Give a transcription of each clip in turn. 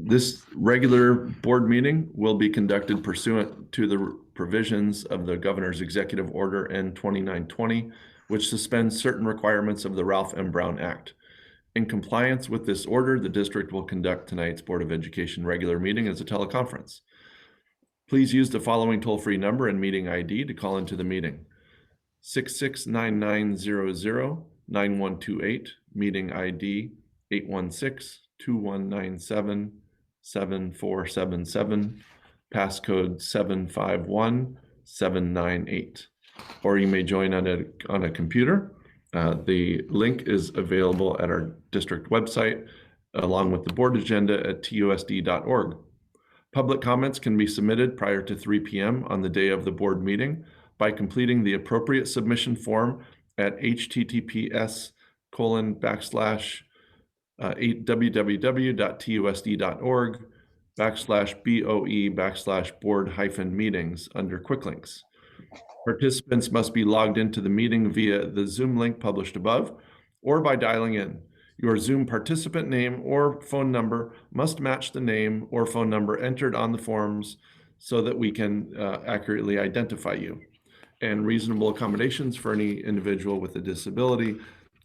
This regular board meeting will be conducted pursuant to the provisions of the Governor's Executive Order N-2920, which suspends certain requirements of the Ralph M. Brown Act. In compliance with this order, the district will conduct tonight's Board of Education regular meeting as a teleconference. Please use the following toll-free number and meeting ID to call into the meeting. 669900-9128, meeting ID 816-2197-7477, passcode 751798. Or you may join on a computer. The link is available at our district website, along with the board agenda at TUSD.org. Public comments can be submitted prior to 3 p.m. on the day of the board meeting by completing the appropriate submission form at https://www.tusd.org/BOE/board-meetings under quick links. Participants must be logged into the meeting via the Zoom link published above or by dialing in. Your Zoom participant name or phone number must match the name or phone number entered on the forms so that we can accurately identify you. And reasonable accommodations for any individual with a disability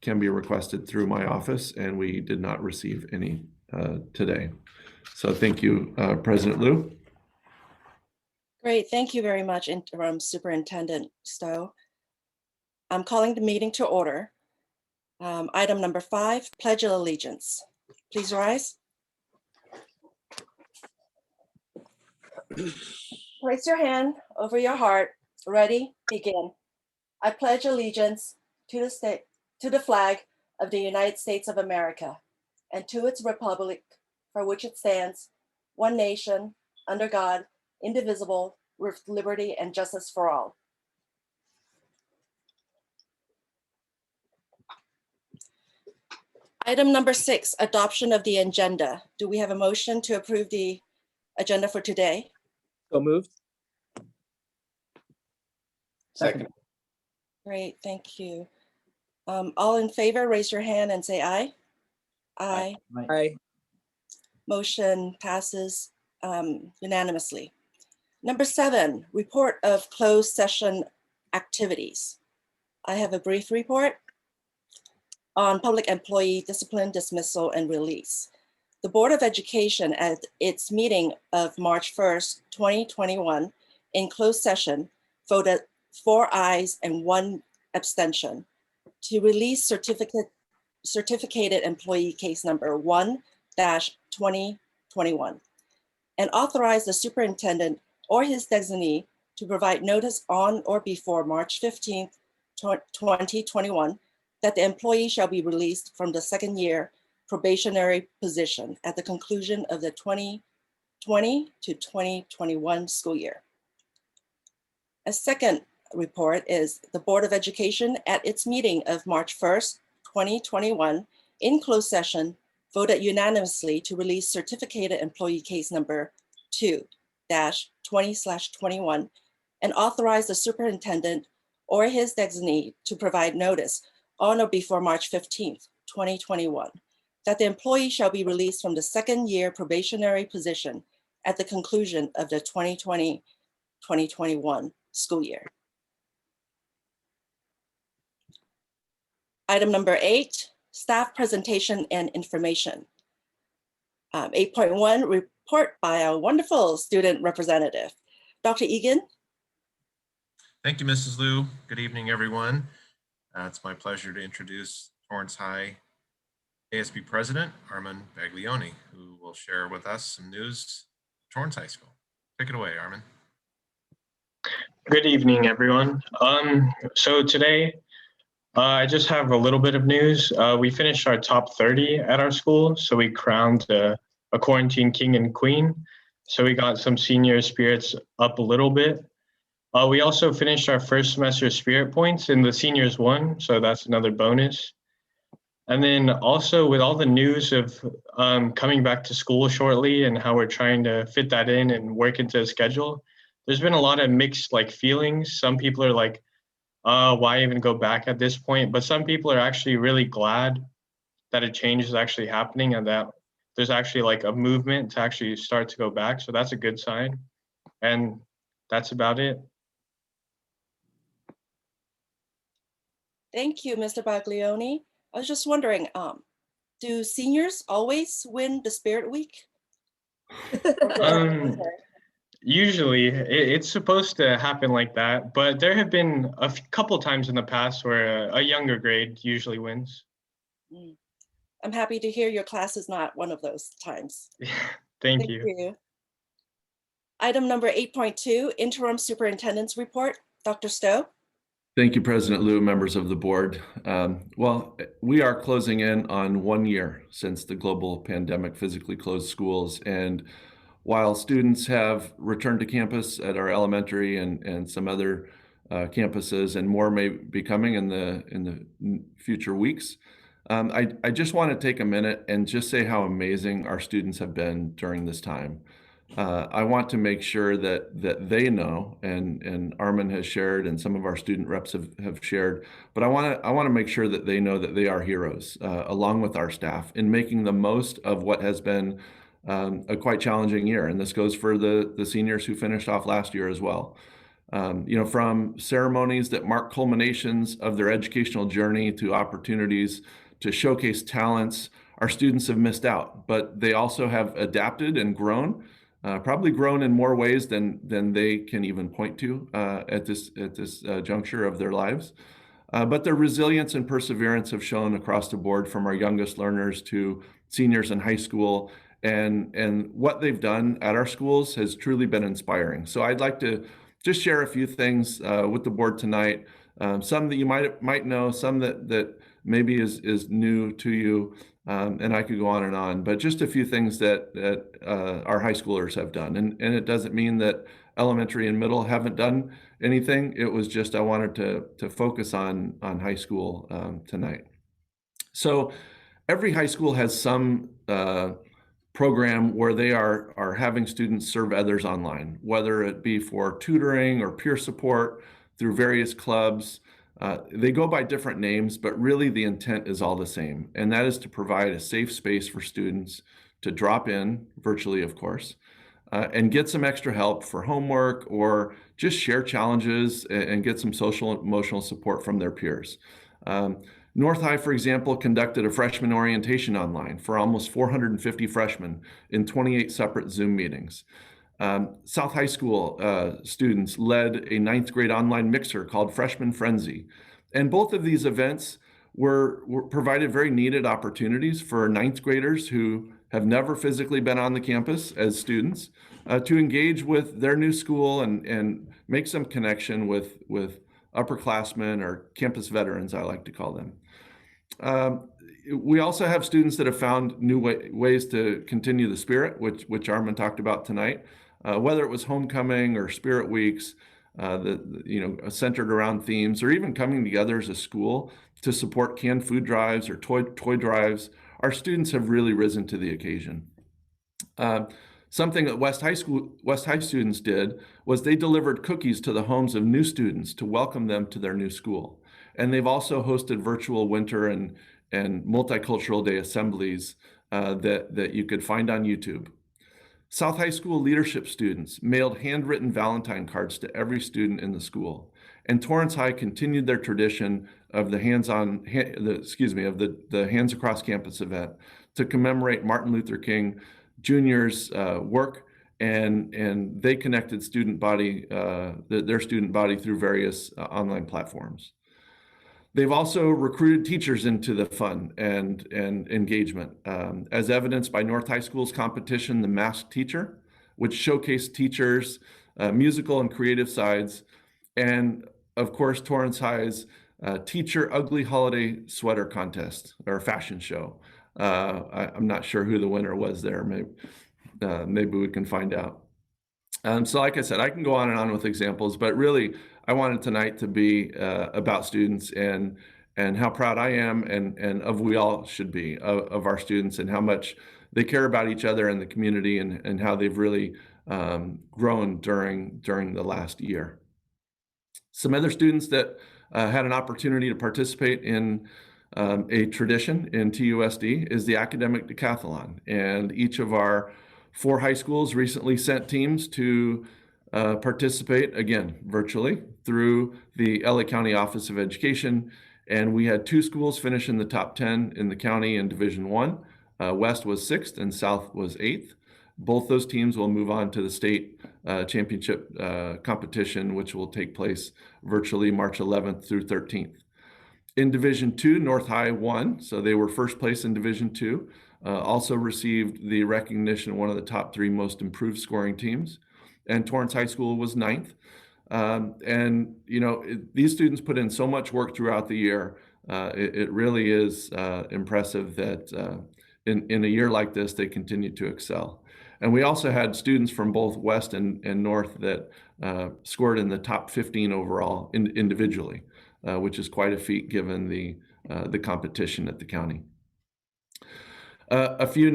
can be requested through my office, and we did not receive any today. So thank you, President Liu. Great, thank you very much, Interim Superintendent Stowe. I'm calling the meeting to order. Item number 5, Pledge of Allegiance. Please rise. Place your hand over your heart. Ready, begin. I pledge allegiance to the flag of the United States of America and to its republic for which it stands, one nation, under God, indivisible, with liberty and justice for all. Item number 6, adoption of the agenda. Do we have a motion to approve the agenda for today? So moved. Second. Great, thank you. All in favor, raise your hand and say aye. Aye. Aye. Motion passes unanimously. Number 7, report of closed session activities. I have a brief report on public employee discipline, dismissal, and release. The Board of Education at its meeting of March 1st, 2021, in closed session, voted 4 ayes and 1 abstention to release certificated employee case number 1-2021 and authorize the superintendent or his designee to provide notice on or before March 15th, 2021, that the employee shall be released from the second-year probationary position at the conclusion of the 2020 to 2021 school year. A second report is the Board of Education at its meeting of March 1st, 2021, in closed session, voted unanimously to release certificated employee case number 2-20/21 and authorize the superintendent or his designee to provide notice on or before March 15th, 2021, that the employee shall be released from the second-year probationary position at the conclusion of the 2020-2021 school year. Item number 8, staff presentation and information. 8.1, report by a wonderful student representative. Dr. Egan. Thank you, Mrs. Liu. Good evening, everyone. It's my pleasure to introduce Torrance High ASB President, Armin Baglioni, who will share with us some news at Torrance High School. Take it away, Armin. Good evening, everyone. So today, I just have a little bit of news. We finished our top 30 at our school, so we crowned a quarantine king and queen. So we got some senior spirits up a little bit. We also finished our first semester spirit points and the seniors won, so that's another bonus. And then also with all the news of coming back to school shortly and how we're trying to fit that in and work into a schedule, there's been a lot of mixed feelings. Some people are like, why even go back at this point? But some people are actually really glad that a change is actually happening and that there's actually like a movement to actually start to go back. So that's a good sign. And that's about it. Thank you, Mr. Baglioni. I was just wondering, do seniors always win the Spirit Week? Um, Usually it's supposed to happen like that, but there have been a couple times in the past where a younger grade usually wins. Mm. I'm happy to hear your class is not one of those times. Thank you. you. Item number 8.2, Interim Superintendent's Report. Dr. Stowe. Thank you, President Liu, members of the board. Well, we are closing in on 1 year since the global pandemic physically closed schools. And while students have returned to campus at our elementary and some other campuses, and more may be coming in the future weeks, I just want to take a minute and just say how amazing our students have been during this time. I want to make sure that they know, and Armin has shared, and some of our student reps have shared, but I want to make sure that they know that they are heroes, along with our staff, in making the most of what has been a quite challenging year. And this goes for the seniors who finished off last year as well. From ceremonies that mark culminations of their educational journey to opportunities to showcase talents, our students have missed out, but they also have adapted and grown. Probably grown in more ways than they can even point to at this juncture of their lives. But their resilience and perseverance have shown across the board, from our youngest learners to seniors in high school. And what they've done at our schools has truly been inspiring. So I'd like to just share a few things with the board tonight. Some that you might know, some that maybe is new to you. And I could go on, but just a few things that our high schoolers have done. And it doesn't mean that elementary and middle haven't done anything. It was just I wanted to focus on high school tonight. So every high school has some program where they are having students serve others online, whether it be for tutoring or peer support through various clubs. They go by different names, but really the intent is all the same, and that is to provide a safe space for students to drop in, virtually of course, and get some extra help for homework, or just share challenges and get some social and emotional support from their peers. North High, for example, conducted a freshman orientation online for almost 450 freshmen in 28 separate Zoom meetings. South High School students led a 9th grade online mixer called Freshman Frenzy. And both of these events were provided very needed opportunities for 9th graders who have never physically been on the campus as students to engage with their new school and make some connection with upperclassmen, or campus veterans, I like to call them. We also have students that have found new ways to continue the spirit, which Armin talked about tonight, whether it was homecoming or spirit weeks, centered around themes, or even coming together as a school to support canned food drives or toy drives. Our students have really risen to the occasion. Something that West High students did was they delivered cookies to the homes of new students to welcome them to their new school. And they've also hosted virtual winter and multicultural day assemblies that you could find on YouTube. South High School leadership students mailed handwritten Valentine cards to every student in the school. And Torrance High continued their tradition of the Hands Across Campus event to commemorate Martin Luther King Jr.'s work, and they connected their student body through various online platforms. They've also recruited teachers into the fun and engagement, as evidenced by North High School's competition, The Masked Teacher, which showcased teachers' musical and creative sides, and of course, Torrance High's Teacher Ugly Holiday Sweater Contest, or fashion show. I'm not sure who the winner was there. Maybe we can find out. So like I said, I can go on and on with examples, but really I wanted tonight to be about students and how proud I am and of we all should be of our students, and how much they care about each other and the community, and how they've really grown during the last year. Some other students that had an opportunity to participate in A tradition in TUSD is the academic decathlon, and each of our 4 high schools recently sent teams to participate, again, virtually, through the LA County Office of Education. And we had 2 schools finish in the top 10 in the county in Division 1. West was 6th and South was 8th. Both those teams will move on to the state championship competition, which will take place virtually March 11th through 13th. In Division 2, North High won, so they were first place in Division 2. Also received the recognition of one of the top 3 most improved scoring teams. And Torrance High School was 9th. And you know, these students put in so much work throughout the year. It really is impressive that in a year like this, they continue to excel. And we also had students from both West and North that scored in the top 15 overall individually, which is quite a feat given the competition at the county. A few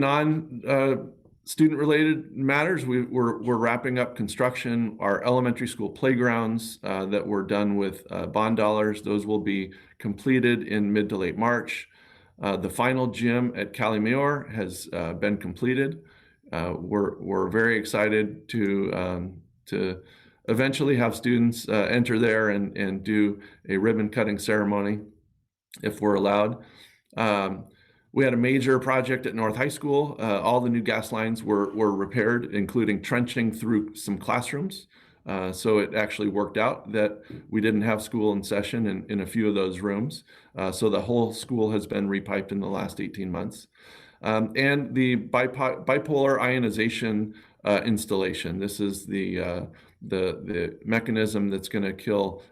student-related matters. We're wrapping up construction. Our elementary school playgrounds that were done with bond dollars, those will be completed in mid to late March. The final gym at Cali Mayor has been completed. We're very excited to eventually have students enter there and do a ribbon cutting ceremony if we're allowed. We had a major project at North High School. All the new gas lines were repaired, including trenching through some classrooms. So it actually worked out that we didn't have school in session in a few of those rooms. So the whole school has been repiped in the last 18 months. And the bipolar ionization installation. This is the mechanism that's going to kill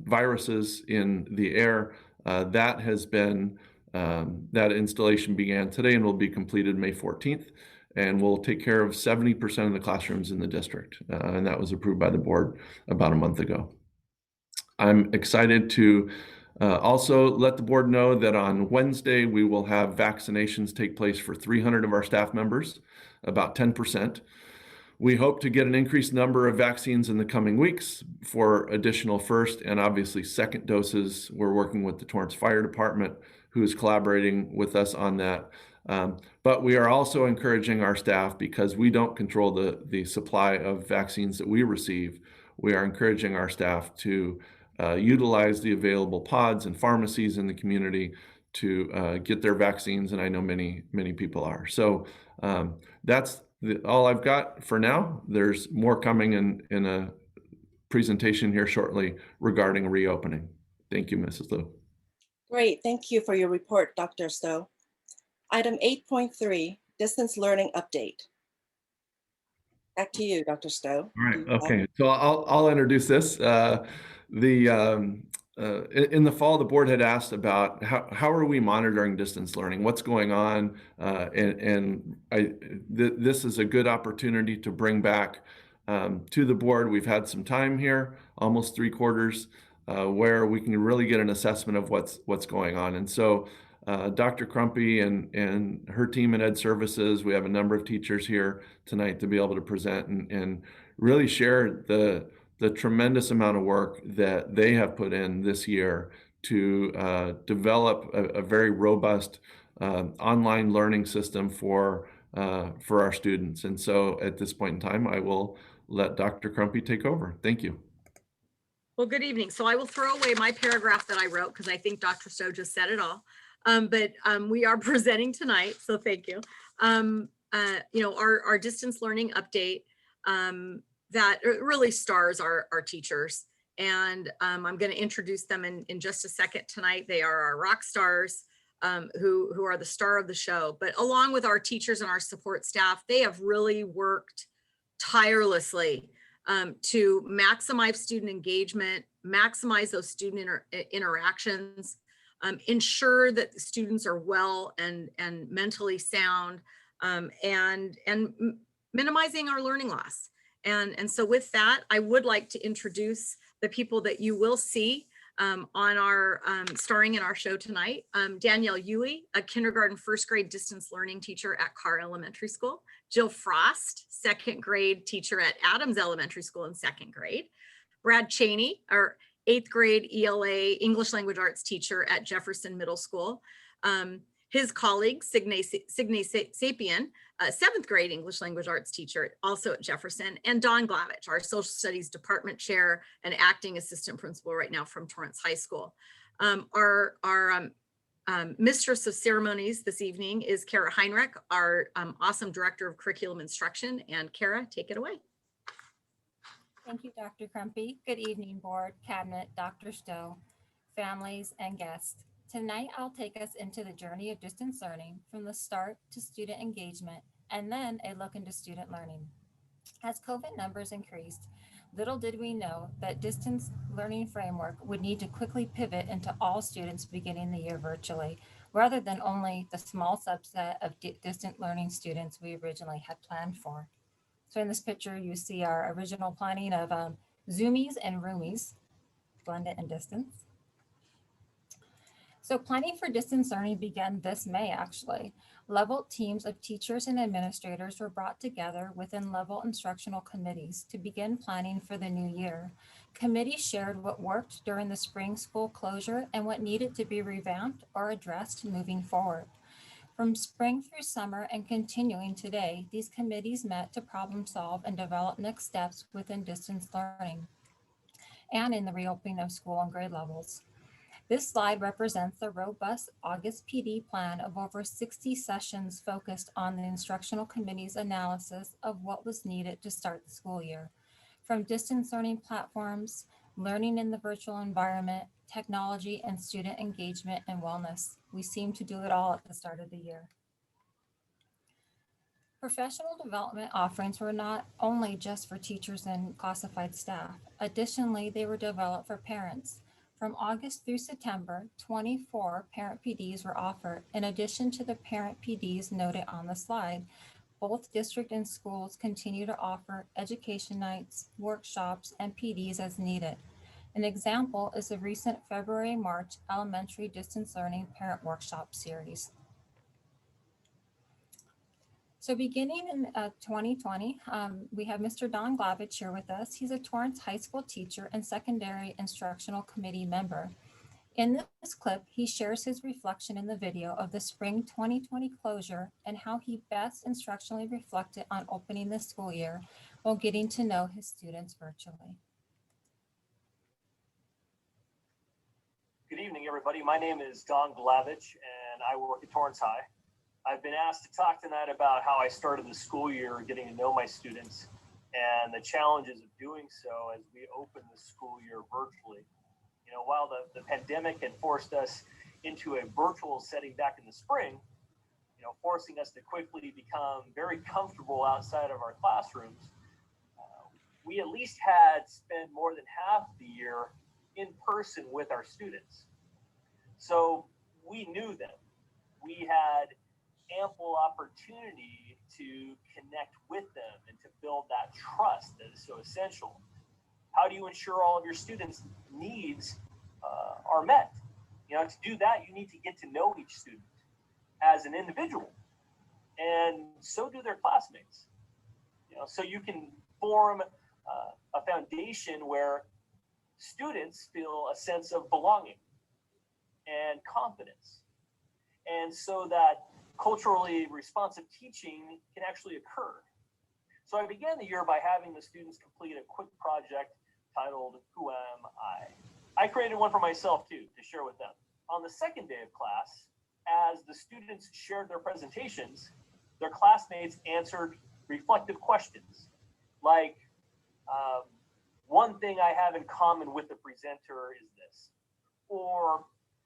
viruses in the air. That has been that installation began today and will be completed May 14th, and will take care of 70% of the classrooms in the district. And that was approved by the board about a month ago. I'm excited to also let the board know that on Wednesday, we will have vaccinations take place for 300 of our staff members, about 10%. We hope to get an increased number of vaccines in the coming weeks for additional first and obviously second doses. We're working with the Torrance Fire Department, who is collaborating with us on that. But we are also encouraging our staff, because we don't control the supply of vaccines that we receive. We are encouraging our staff to utilize the available pods and pharmacies in the community to get their vaccines, and I know many people are. So that's all I've got for now. There's more coming in a presentation here shortly regarding reopening. Thank you, Mrs. Liu. Great, thank you for your report, Dr. Stowe. Item 8.3, distance learning update. Back to you, Dr. Stowe. All right, okay, so I'll introduce this. In the fall, the board had asked about how are we monitoring distance learning, what's going on, this is a good opportunity to bring back to the board. We've had some time here, almost 3 quarters, where we can really get an assessment of what's going on. And so Dr. Crumpy and her team in Ed Services, we have a number of teachers here tonight to be able to present and really share the tremendous amount of work that they have put in this year to develop a very robust online learning system for our students. And so at this point in time, I will let Dr. Crumpy take over. Thank you. Well, good evening. So I will throw away my paragraph that I wrote because I think Dr. Stowe just said it all. But we are presenting tonight, so thank you. You know, our distance learning update that really stars our teachers. And I'm going to introduce them in just a second tonight. They are our rock stars who are the star of the show. But along with our teachers and our support staff, they have really worked tirelessly to maximize student engagement, maximize those student interactions, ensure that the students are well and mentally sound, and minimizing our learning loss. And so with that, I would like to introduce the people that you will see on our starring in our show tonight. Danielle Yuey, a kindergarten first grade distance learning teacher at Carr Elementary School. Jill Frost, second grade teacher at Adams Elementary School in second grade. Brad Cheney, 8th grade ELA English Language Arts teacher at Jefferson Middle School. His colleague, Signe Sapien, 7th grade English Language Arts teacher, also at Jefferson, and Dawn Glavich, our Social Studies Department Chair and Acting Assistant Principal right now from Torrance High School. Our Mistress of Ceremonies this evening is Kara Heinrich, our awesome Director of Curriculum Instruction. And Kara, take it away. Thank you, Dr. Crumpy. Good evening, Board, Cabinet, Dr. Stowe, families, and guests. Tonight, I'll take us into the journey of distance learning from the start to student engagement, and then a look into student learning. As COVID numbers increased, little did we know that distance learning framework would need to quickly pivot into all students beginning the year virtually, rather than only the small subset of distant learning students we originally had planned for. So in this picture, you see our original planning of Zoomies and Roomies, blended and distance. So planning for distance learning began this May, actually. Level teams of teachers and administrators were brought together within level instructional committees to begin planning for the new year. Committees shared what worked during the spring school closure and what needed to be revamped or addressed moving forward. From spring through summer and continuing today, these committees met to problem solve and develop next steps within distance learning and in the reopening of school and grade levels. This slide represents the robust August PD plan of over 60 sessions focused on the instructional committee's analysis of what was needed to start the school year. From distance learning platforms, learning in the virtual environment, technology, and student engagement and wellness. We seem to do it all at the start of the year. Professional development offerings were not only just for teachers and classified staff. Additionally, they were developed for parents. From August through September, 24 parent PDs were offered. In addition to the parent PDs noted on the slide, both district and schools continue to offer education nights, workshops, and PDs as needed. An example is the recent February-March Elementary Distance Learning Parent Workshop Series. So beginning in 2020, we have Mr. Don Glavich here with us. He's a Torrance High School teacher and secondary instructional committee member. In this clip, he shares his reflection in the video of the spring 2020 closure and how he best instructionally reflected on opening the school year while getting to know his students virtually. Good evening, everybody. My name is Don Glavich, and I work at Torrance High. I've been asked to talk tonight about how I started the school year getting to know my students and the challenges of doing so as we open the school year virtually. You know, while the pandemic had forced us into a virtual setting back in the spring, you know, forcing us to quickly become very comfortable outside of our classrooms, we at least had spent more than half the year in person with our students. So we knew them. We had ample opportunity to connect with them and to build that trust that is so essential. How do you ensure all of your students' needs are met? You know, to do that, you need to get to know each student as an individual, and so do their classmates. You know, so you can form a foundation where students feel a sense of belonging and confidence, and so that culturally responsive teaching can actually occur. So I began the year by having the students complete a quick project titled Who Am I? I created one for myself too, to share with them. On the second day of class, as the students shared their presentations, their classmates answered reflective questions like, one thing I have in common with the presenter is this, or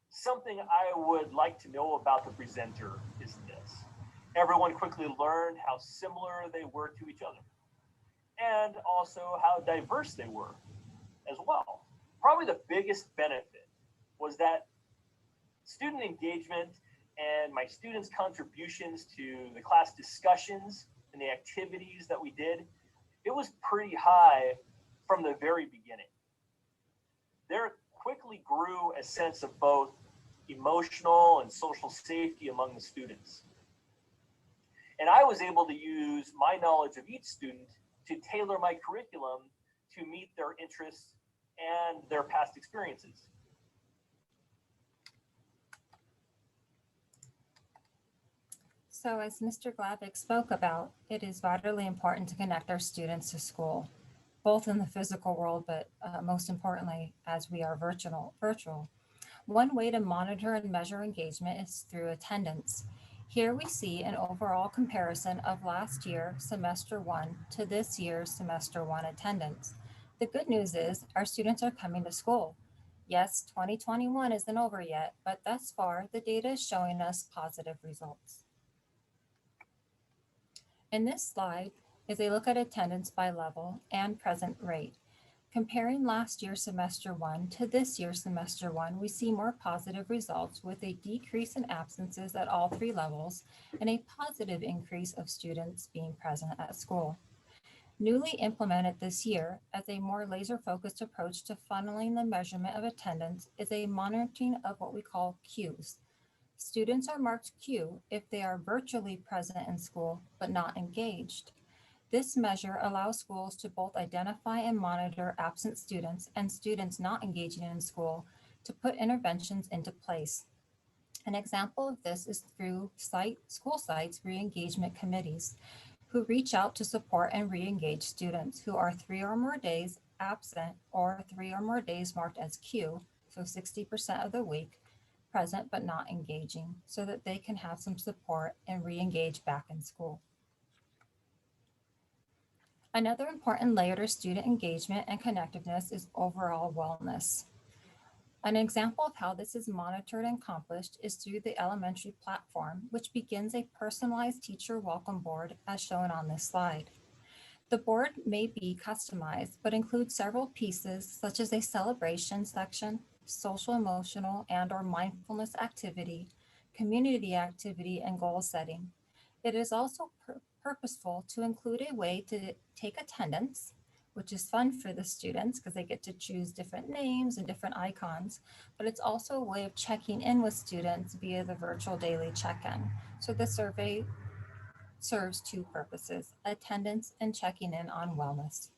something I would like to know about the presenter is this. Everyone quickly learned how similar they were to each other, and also how diverse they were as well. Probably the biggest benefit was that student engagement and my students' contributions to the class discussions and the activities that we did, it was pretty high from the very beginning. There quickly grew a sense of both emotional and social safety among the students. And I was able to use my knowledge of each student to tailor my curriculum to meet their interests and their past experiences. So as Mr. Glavik spoke about, it is vitally important to connect our students to school, both in the physical world, but most importantly, as we are virtual. One way to monitor and measure engagement is through attendance. Here we see an overall comparison of last year, semester 1, to this year's semester 1 attendance. The good news is our students are coming to school. Yes, 2021 isn't over yet, but thus far, the data is showing us positive results. In this slide is a look at attendance by level and present rate. Comparing last year's semester 1 to this year's semester 1, we see more positive results with a decrease in absences at all 3 levels and a positive increase of students being present at school. Newly implemented this year as a more laser-focused approach to funneling the measurement of attendance is a monitoring of what we call cues. Students are marked Q if they are virtually present in school but not engaged. This measure allows schools to both identify and monitor absent students and students not engaging in school to put interventions into place. An example of this is through school sites re-engagement committees who reach out to support and re-engage students who are 3 or more days absent or 3 or more days marked as Q, so 60% of the week, present but not engaging, so that they can have some support and re-engage back in school. Another important layer to student engagement and connectiveness is overall wellness. An example of how this is monitored and accomplished is through the elementary platform, which begins a personalized teacher welcome board as shown on this slide. The board may be customized, but includes several pieces such as a celebration section, social, emotional, and/or mindfulness activity, community activity, and goal setting. It is also purposeful to include a way to take attendance, which is fun for the students because they get to choose different names and different icons, but it's also a way of checking in with students via the virtual daily check-in. So the survey serves 2 purposes, attendance and checking in on wellness.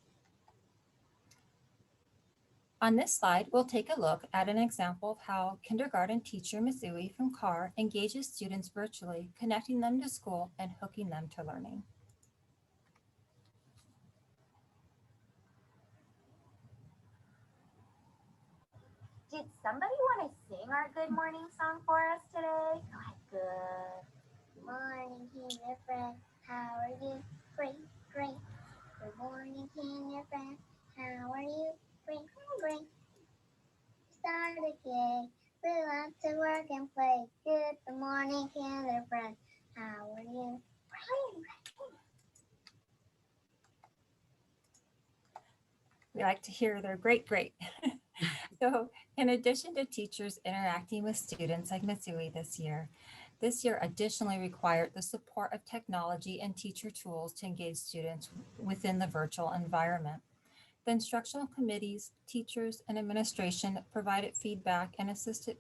On this slide, we'll take a look at an example of how kindergarten teacher Misui from CAR engages students virtually, connecting them to school and hooking them to learning. Did somebody want to sing our good morning song for us today? Go ahead. Good morning, kindergarten. How are you? Great, great. Good morning, kindergarten. How are you? Great, great. Start again. We love to work and play. Good morning, kindergarten. How are you? Great, great. We like to hear they're great, great. So in addition to teachers interacting with students like Mitsui this year additionally required the support of technology and teacher tools to engage students within the virtual environment. The instructional committees, teachers, and administration provided feedback and assisted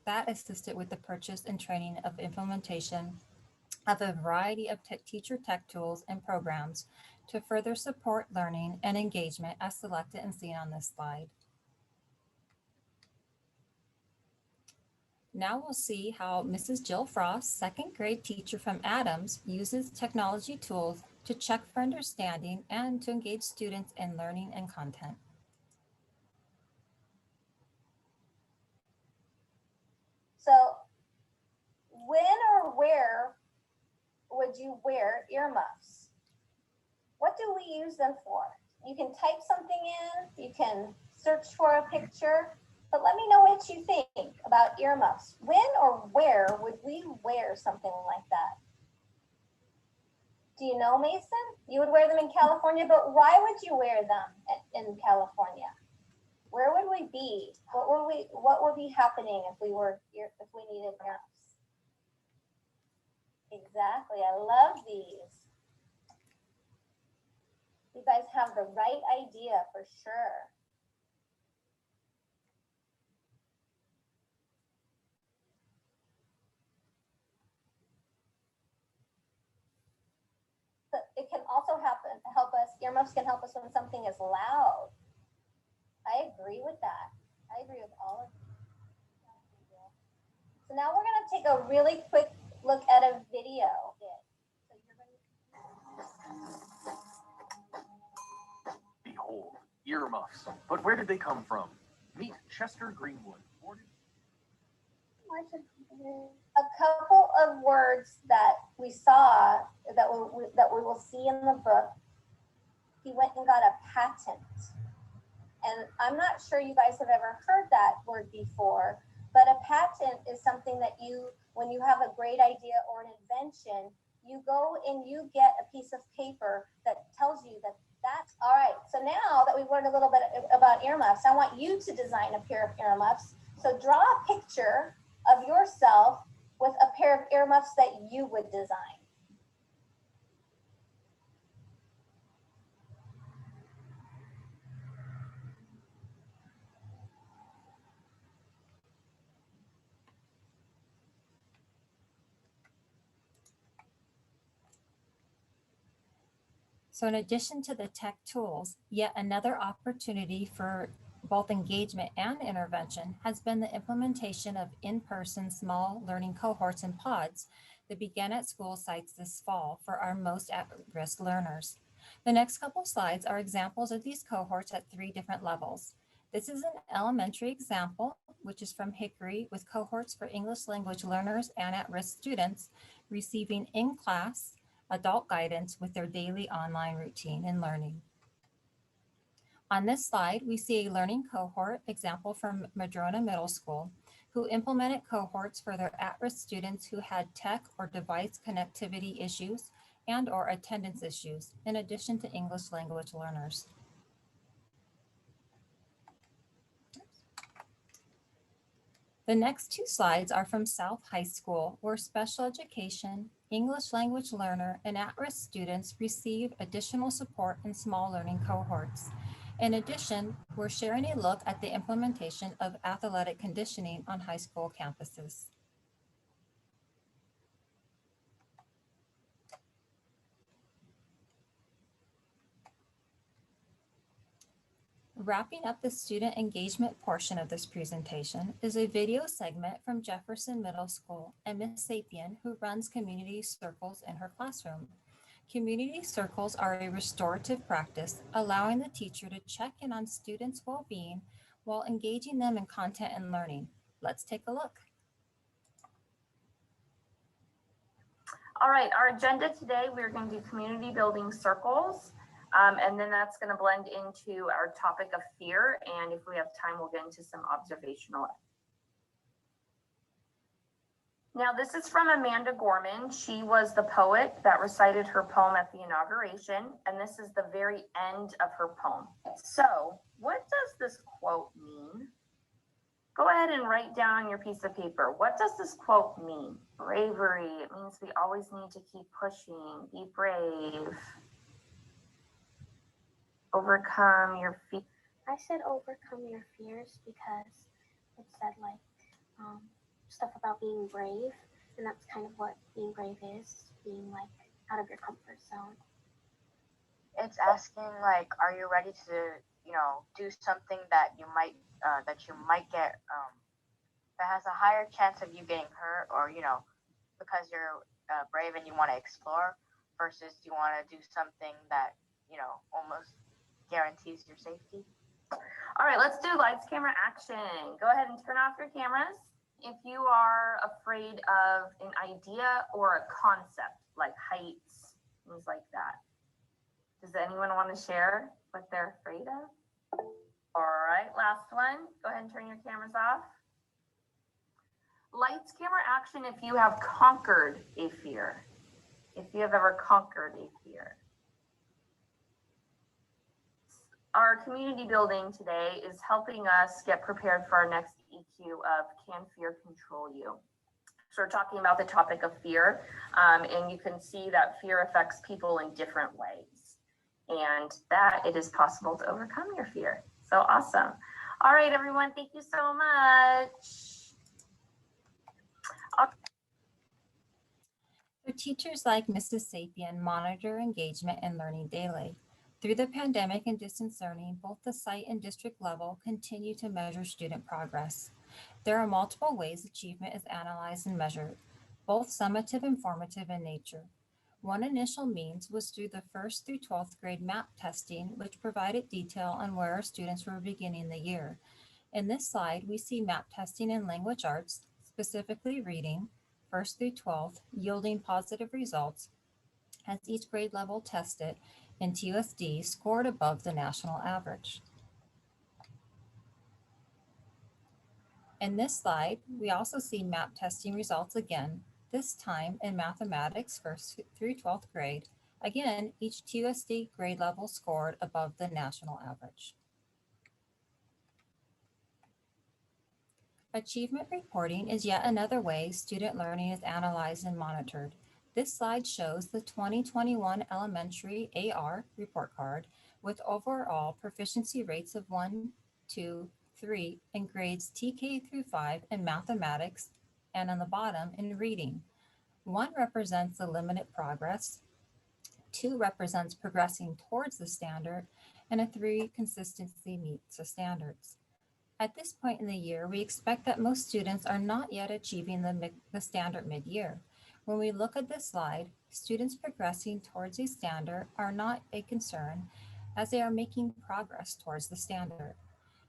with the purchase and training of implementation of a variety of teacher tech tools and programs to further support learning and engagement as selected and seen on this slide. Now we'll see how Mrs. Jill Frost, 2nd grade teacher from Adams, uses technology tools to check for understanding and to engage students in learning and content. So when or where would you wear earmuffs? What do we use them for? You can type something in, you can search for a picture, but let me know what you think about earmuffs. When or where would we wear something like that? Do you know, Mason? You would wear them in California, but why would you wear them in California? Where would we be? What would be happening if we needed earmuffs? Exactly. I love these. You guys have the right idea for sure. But it can also help us, earmuffs can help us when something is loud. I agree. agree with that. I agree with all of you. So now we're going to take a really quick look at a video. So Behold, earmuffs. But where did they come from? Meet Chester Greenwood. a couple of words that we saw that we will see in the book. He went and got a patent. And I'm not sure you guys have ever heard that word before, but a patent is something that when you have a great idea or an invention, you go and you get a piece of paper that tells you that's all right. So now that we've learned a little bit about earmuffs, I want you to design a pair of earmuffs. So draw a picture of yourself with a pair of earmuffs that you would design. So in addition to the tech tools, yet another opportunity for both engagement and intervention has been the implementation of in-person small learning cohorts and pods that began at school sites this fall for our most at-risk learners. The next couple slides are examples of these cohorts at 3 different levels. This is an elementary example, which is from Hickory, with cohorts for English language learners and at-risk students receiving in-class adult guidance with their daily online routine and learning. On this slide, we see a learning cohort example from Madrona Middle School, who implemented cohorts for their at-risk students who had tech or device connectivity issues and/or attendance issues, in addition to English language learners. The next 2 slides are from South High School, where special education, English language learner, and at-risk students receive additional support in small learning cohorts. In addition, we're sharing a look at the implementation of athletic conditioning on high school campuses. Wrapping up the student engagement portion of this presentation is a video segment from Jefferson Middle School and Ms. Sapien, who runs community circles in her classroom. Community circles are a restorative practice, allowing the teacher to check in on students' well-being while engaging them in content and learning. Let's take a look. All right, our agenda today, we're going to do community building circles. And then that's going to blend into our topic of fear. And if we have time, we'll get into some observational. Now, this is from Amanda Gorman. She was the poet that recited her poem at the inauguration. And this is the very end of her poem. So what does this quote mean? Go ahead and write down on your piece of paper. What does this quote mean? Bravery. It means we always need to keep pushing. Be brave. Overcome your fear. I said overcome your fears because it said like stuff about being brave, and that's kind of what being brave is, being like out of your comfort zone. It's asking like, are you ready to, do something that you might get that has a higher chance of you getting hurt, or because you're brave and you want to explore, versus you want to do something that almost guarantees your safety. All right, let's do lights, camera, action. Go ahead and turn off your cameras. If you are afraid of an idea or a concept like heights, things like that, does anyone want to share what they're afraid of? All right, last one. Go ahead and turn your cameras off. Lights, camera, action if you have conquered a fear. If you have ever conquered a fear. Our community building today is helping us get prepared for our next EQ of Can Fear Control You? So we're talking about the topic of fear, and you can see that fear affects people in different ways, and that it is possible to overcome your fear. So awesome. All right, everyone, thank you so much. For teachers like Mrs. Sapien, monitor engagement and learning daily. Through the pandemic and distance learning, both the site and district level continue to measure student progress. There are multiple ways achievement is analyzed and measured, both summative and formative in nature. One initial means was through the 1st through 12th grade MAP testing, which provided detail on where our students were beginning the year. In this slide, we see MAP testing in language arts, specifically reading, 1st through 12th, yielding positive results as each grade level tested in TUSD scored above the national average. In this slide, we also see MAP testing results again, this time in mathematics 1st through 12th grade. Again, each TUSD grade level scored above the national average. Achievement reporting is yet another way student learning is analyzed and monitored. This slide shows the 2021 elementary AR report card with overall proficiency rates of 1, 2, 3 in grades TK through 5 in mathematics, and on the bottom in reading. 1 represents the limited progress, 2 represents progressing towards the standard, and a 3 consistently meets the standards. At this point in the year, we expect that most students are not yet achieving the standard mid-year. When we look at this slide, students progressing towards a standard are not a concern as they are making progress towards the standard.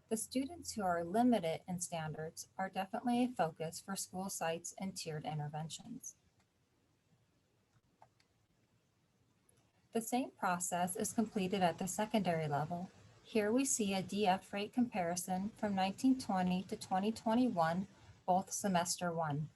The students who are limited in standards are definitely a focus for school sites and tiered interventions. The same process is completed at the secondary level. Here we see a DF rate comparison from 1920 to 2021, both semester 1.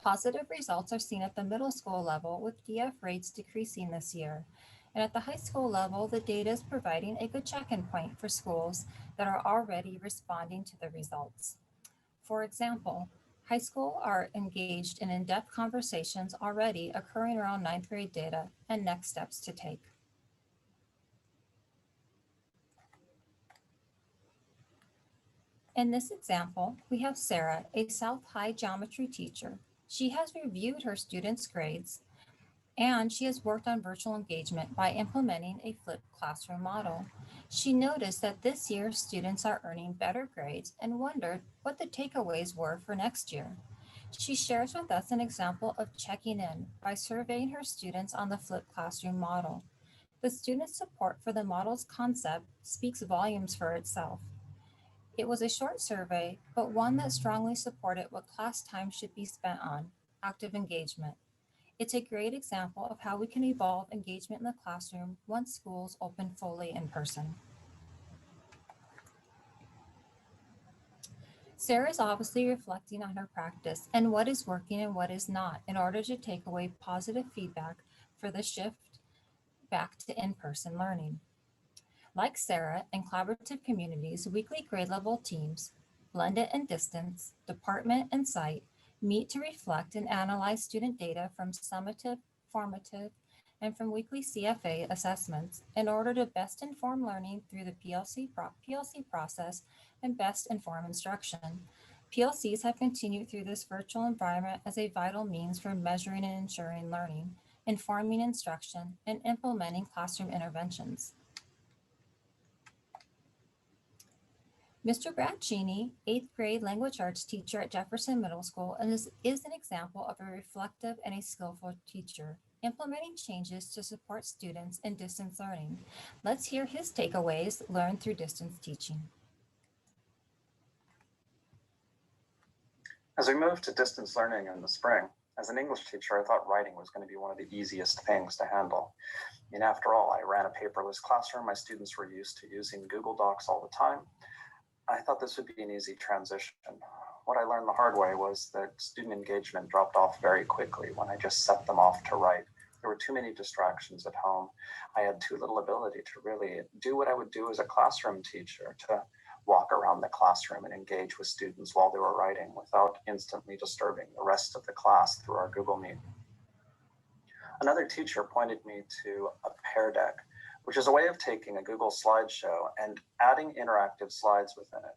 Positive results are seen at the middle school level with DF rates decreasing this year. And at the high school level, the data is providing a good check-in point for schools that are already responding to the results. For example, high school are engaged in in-depth conversations already occurring around 9th grade data and next steps to take. In this example, we have Sarah, a South High geometry teacher. She has reviewed her students' grades and she has worked on virtual engagement by implementing a flipped classroom model. She noticed that this year students are earning better grades and wondered what the takeaways were for next year. She shares with us an example of checking in by surveying her students on the flipped classroom model. The students' support for the model's concept speaks volumes for itself. It was a short survey, but one that strongly supported what class time should be spent on, active engagement. It's a great example of how we can evolve engagement in the classroom once schools open fully in person. Sarah is obviously reflecting on her practice and what is working and what is not in order to take away positive feedback for the shift back to in-person learning. Like Sarah and collaborative communities, weekly grade level teams, blended and distance, department and site, meet to reflect and analyze student data from summative, formative, and from weekly CFA assessments in order to best inform learning through the PLC process and best inform instruction. PLCs have continued through this virtual environment as a vital means for measuring and ensuring learning, informing instruction, and implementing classroom interventions. Mr. Brad Cheney, 8th grade language arts teacher at Jefferson Middle School, and is an example of a reflective and a skillful teacher, implementing changes to support students in distance learning. Let's hear his takeaways learned through distance teaching. As we moved to distance learning in the spring, as an English teacher, I thought writing was going to be one of the easiest things to handle. And after all, I ran a paperless classroom. My students were used to using Google Docs all the time. I thought this would be an easy transition. What I learned the hard way was that student engagement dropped off very quickly when I just set them off to write. There were too many distractions at home. I had too little ability to really do what I would do as a classroom teacher, to walk around the classroom and engage with students while they were writing without instantly disturbing the rest of the class through our Google Meet. Another teacher pointed me to a Pear Deck, which is a way of taking a Google slideshow and adding interactive slides within it.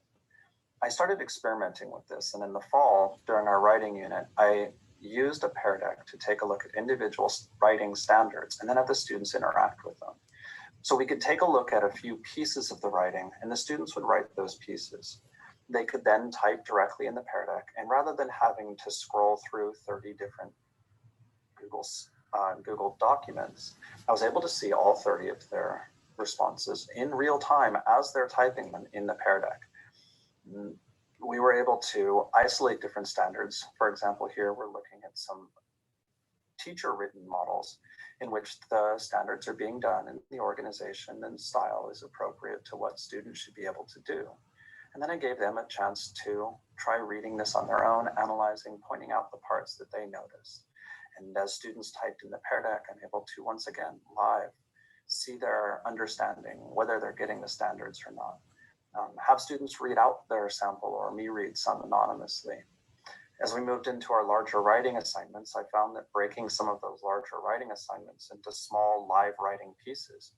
I started experimenting with this, and in the fall, during our writing unit, I used a Pear Deck to take a look at individual writing standards and then have the students interact with them. So we could take a look at a few pieces of the writing and the students would write those pieces. They could then type directly in the Pear Deck, and rather than having to scroll through 30 different Google documents, I was able to see all 30 of their responses in real time as they're typing them in the Pear Deck. We were able to isolate different standards. For example, here we're looking at some teacher written models in which the standards are being done and the organization and style is appropriate to what students should be able to do. And then I gave them a chance to try reading this on their own, analyzing, pointing out the parts that they noticed. And as students typed in the Pear Deck, I'm able to once again live see their understanding, whether they're getting the standards or not. Have students read out their sample or me read some anonymously. As we moved into our larger writing assignments, I found that breaking some of those larger writing assignments into small live writing pieces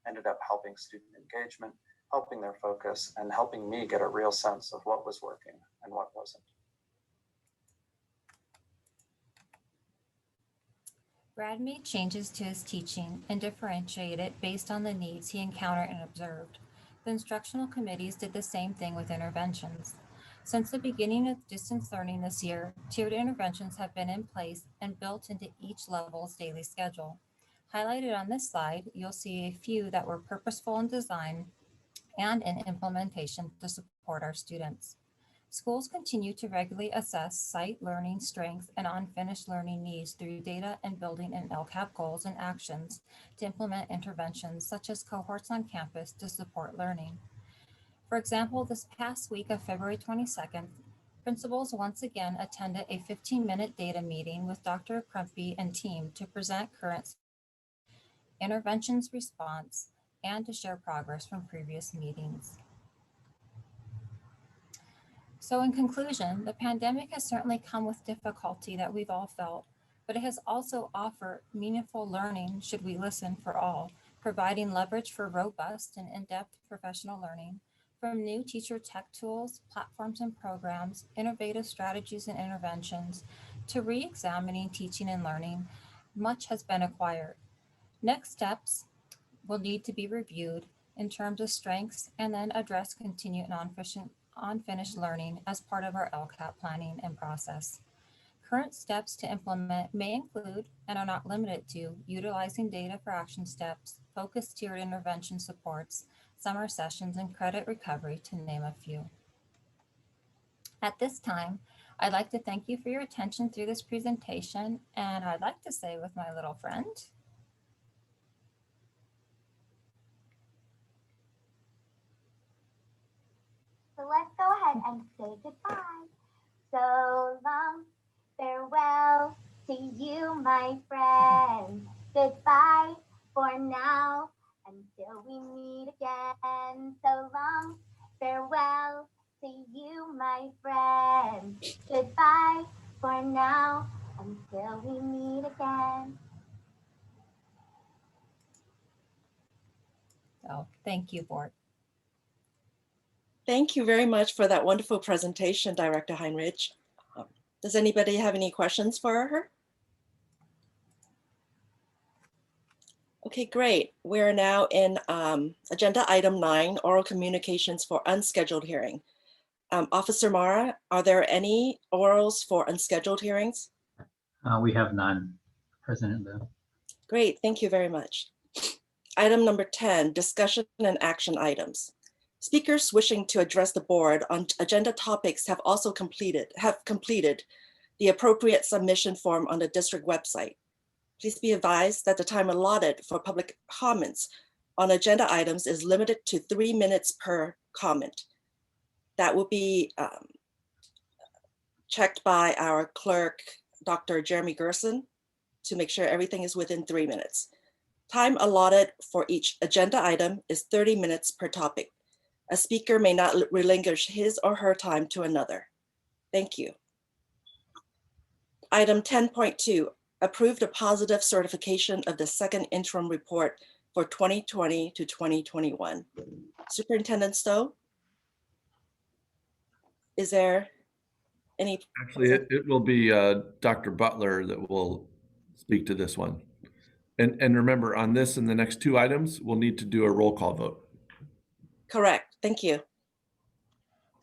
ended up helping student engagement, helping their focus, and helping me get a real sense of what was working and what wasn't. Brad made changes to his teaching and differentiated based on the needs he encountered and observed. The instructional committees did the same thing with interventions. Since the beginning of distance learning this year, tiered interventions have been in place and built into each level's daily schedule. Highlighted on this slide, you'll see a few that were purposeful in design and in implementation to support our students. Schools continue to regularly assess site learning strengths and unfinished learning needs through data and building in LCAP goals and actions to implement interventions such as cohorts on campus to support learning. For example, this past week of February 22nd, principals once again attended a 15-minute data meeting with Dr. Crumpy and team to present current interventions response and to share progress from previous meetings. So in conclusion, the pandemic has certainly come with difficulty that we've all felt, but it has also offered meaningful learning should we listen for all, providing leverage for robust and in-depth professional learning, from new teacher tech tools, platforms and programs, innovative strategies and interventions, to re-examining teaching and learning. Much has been acquired. Next steps will need to be reviewed in terms of strengths and then address continued unfinished learning as part of our LCAP planning and process. Current steps to implement may include, and are not limited to, utilizing data for action steps, focused tiered intervention supports, summer sessions, and credit recovery, to name a few. At this time, I'd like to thank you for your attention through this presentation, and I'd like to say with my little friend, So let's go ahead and say goodbye. So long, farewell to you, my friend. Goodbye for now, until we meet again. So long, farewell to you, my friend. Goodbye for now, until we meet again. so thank you, Bort. Thank you very much for that wonderful presentation, Director Heinrich. Does anybody have any questions for her? Okay, great. We're now in agenda item 9, oral communications for unscheduled hearing. Officer Mara, are there any orals for unscheduled hearings? We have none, President Liu. Great, thank you very much. Item number 10, discussion and action items. Speakers wishing to address the board on agenda topics have also completed the appropriate submission form on the district website. Please be advised that the time allotted for public comments on agenda items is limited to 3 minutes per comment. That will be checked by our clerk, Dr. Jeremy Gerson, to make sure everything is within 3 minutes. Time allotted for each agenda item is 30 minutes per topic. A speaker may not relinquish his or her time to another. Thank you. Item 10.2, approve the positive certification of the second interim report for 2020 to 2021. Superintendent Stowe? Is there any? Actually, it will be Dr. Butler that will speak to this one. And remember, on this and the next two items, we'll need to do a roll call vote. Correct. Thank you.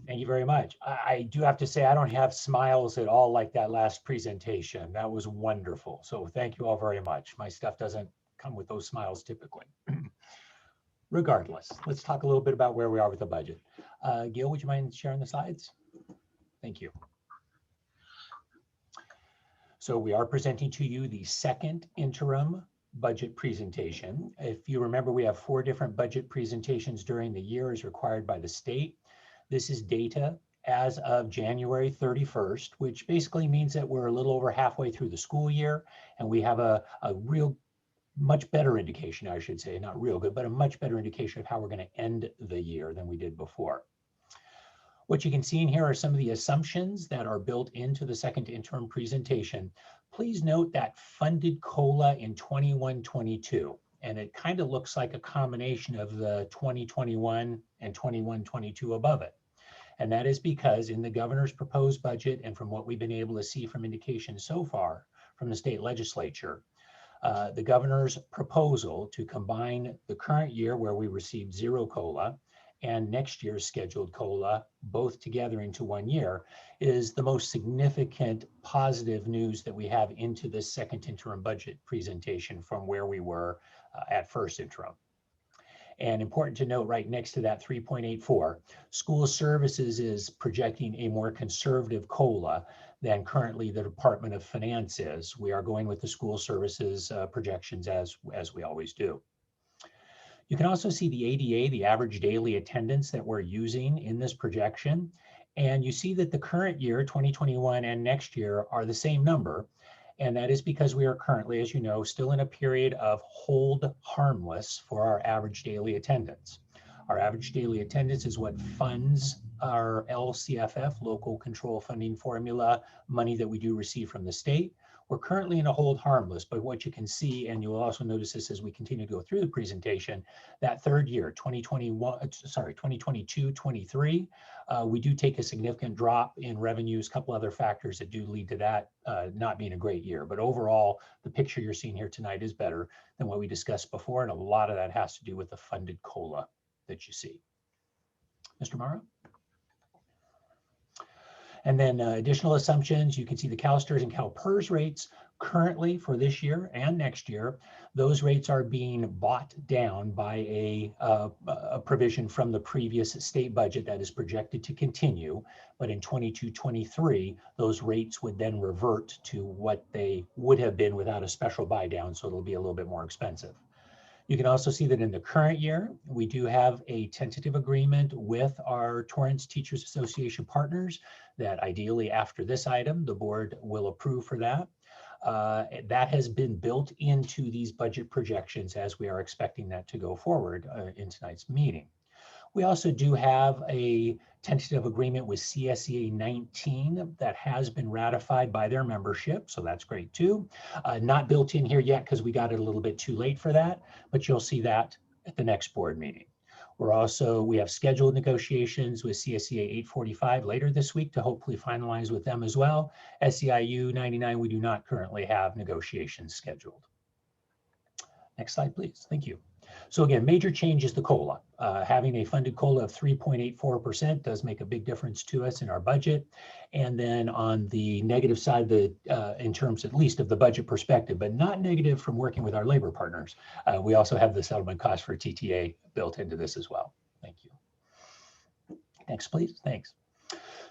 Thank you very much. I do have to say, I don't have smiles at all like that last presentation. That was wonderful. So thank you all very much. My stuff doesn't come with those smiles typically. Regardless, let's talk a little bit about where we are with the budget. Gil, would you mind sharing the slides? Thank you. So we are presenting to you the second interim budget presentation. If you remember, we have 4 different budget presentations during the year as required by the state. This is data as of January 31st, which basically means that we're a little over halfway through the school year, and we have a real much better indication, I should say, not real good, but a much better indication of how we're going to end the year than we did before. What you can see in here are some of the assumptions that are built into the second interim presentation. Please note that funded COLA in 21-22, and it kind of looks like a combination of the 2021 and 21-22 above it. And that is because in the governor's proposed budget, and from what we've been able to see from indications so far from the state legislature, the governor's proposal to combine the current year where we received 0 COLA and next year's scheduled COLA both together into 1 year is the most significant positive news that we have into this second interim budget presentation from where we were at first interim. And important to note, right next to that 3.84, school services is projecting a more conservative COLA than currently the Department of Finance is. We are going with the school services projections as we always do. You can also see the ADA, the average daily attendance that we're using in this projection. And you see that the current year, 2021 and next year are the same number. And that is because we are currently, as you know, still in a period of hold harmless for our average daily attendance. Our average daily attendance is what funds our LCFF, local control funding formula, money that we do receive from the state. We're currently in a hold harmless, but what you can see, and you'll also notice this as we continue to go through the presentation, that third year, 2022, 23, we do take a significant drop in revenues, a couple other factors that do lead to that not being a great year. But overall, the picture you're seeing here tonight is better than what we discussed before, and a lot of that has to do with the funded COLA that you see. Mr. Morrow? And then additional assumptions, you can see the CalSTRS and CalPERS rates currently for this year and next year. Those rates are being bought down by a provision from the previous state budget that is projected to continue. But in 22-23, those rates would then revert to what they would have been without a special buy down. So it'll be a little bit more expensive. You can also see that in the current year, we do have a tentative agreement with our Torrance Teachers Association partners that ideally after this item, the board will approve for that. That has been built into these budget projections as we are expecting that to go forward in tonight's meeting. We also do have a tentative agreement with CSEA 19 that has been ratified by their membership, so that's great too. Not built in here yet because we got it a little bit too late for that, but you'll see that at the next board meeting. We have scheduled negotiations with CSEA 845 later this week to hopefully finalize with them as well. SEIU 99, we do not currently have negotiations scheduled. Next slide, please. Thank you. So again, major change is the COLA. Having a funded COLA of 3.84% does make a big difference to us in our budget. And then on the negative side, in terms at least of the budget perspective, but not negative from working with our labor partners, we also have the settlement cost for TTA built into this as well. Thank you. Next, please. Thanks.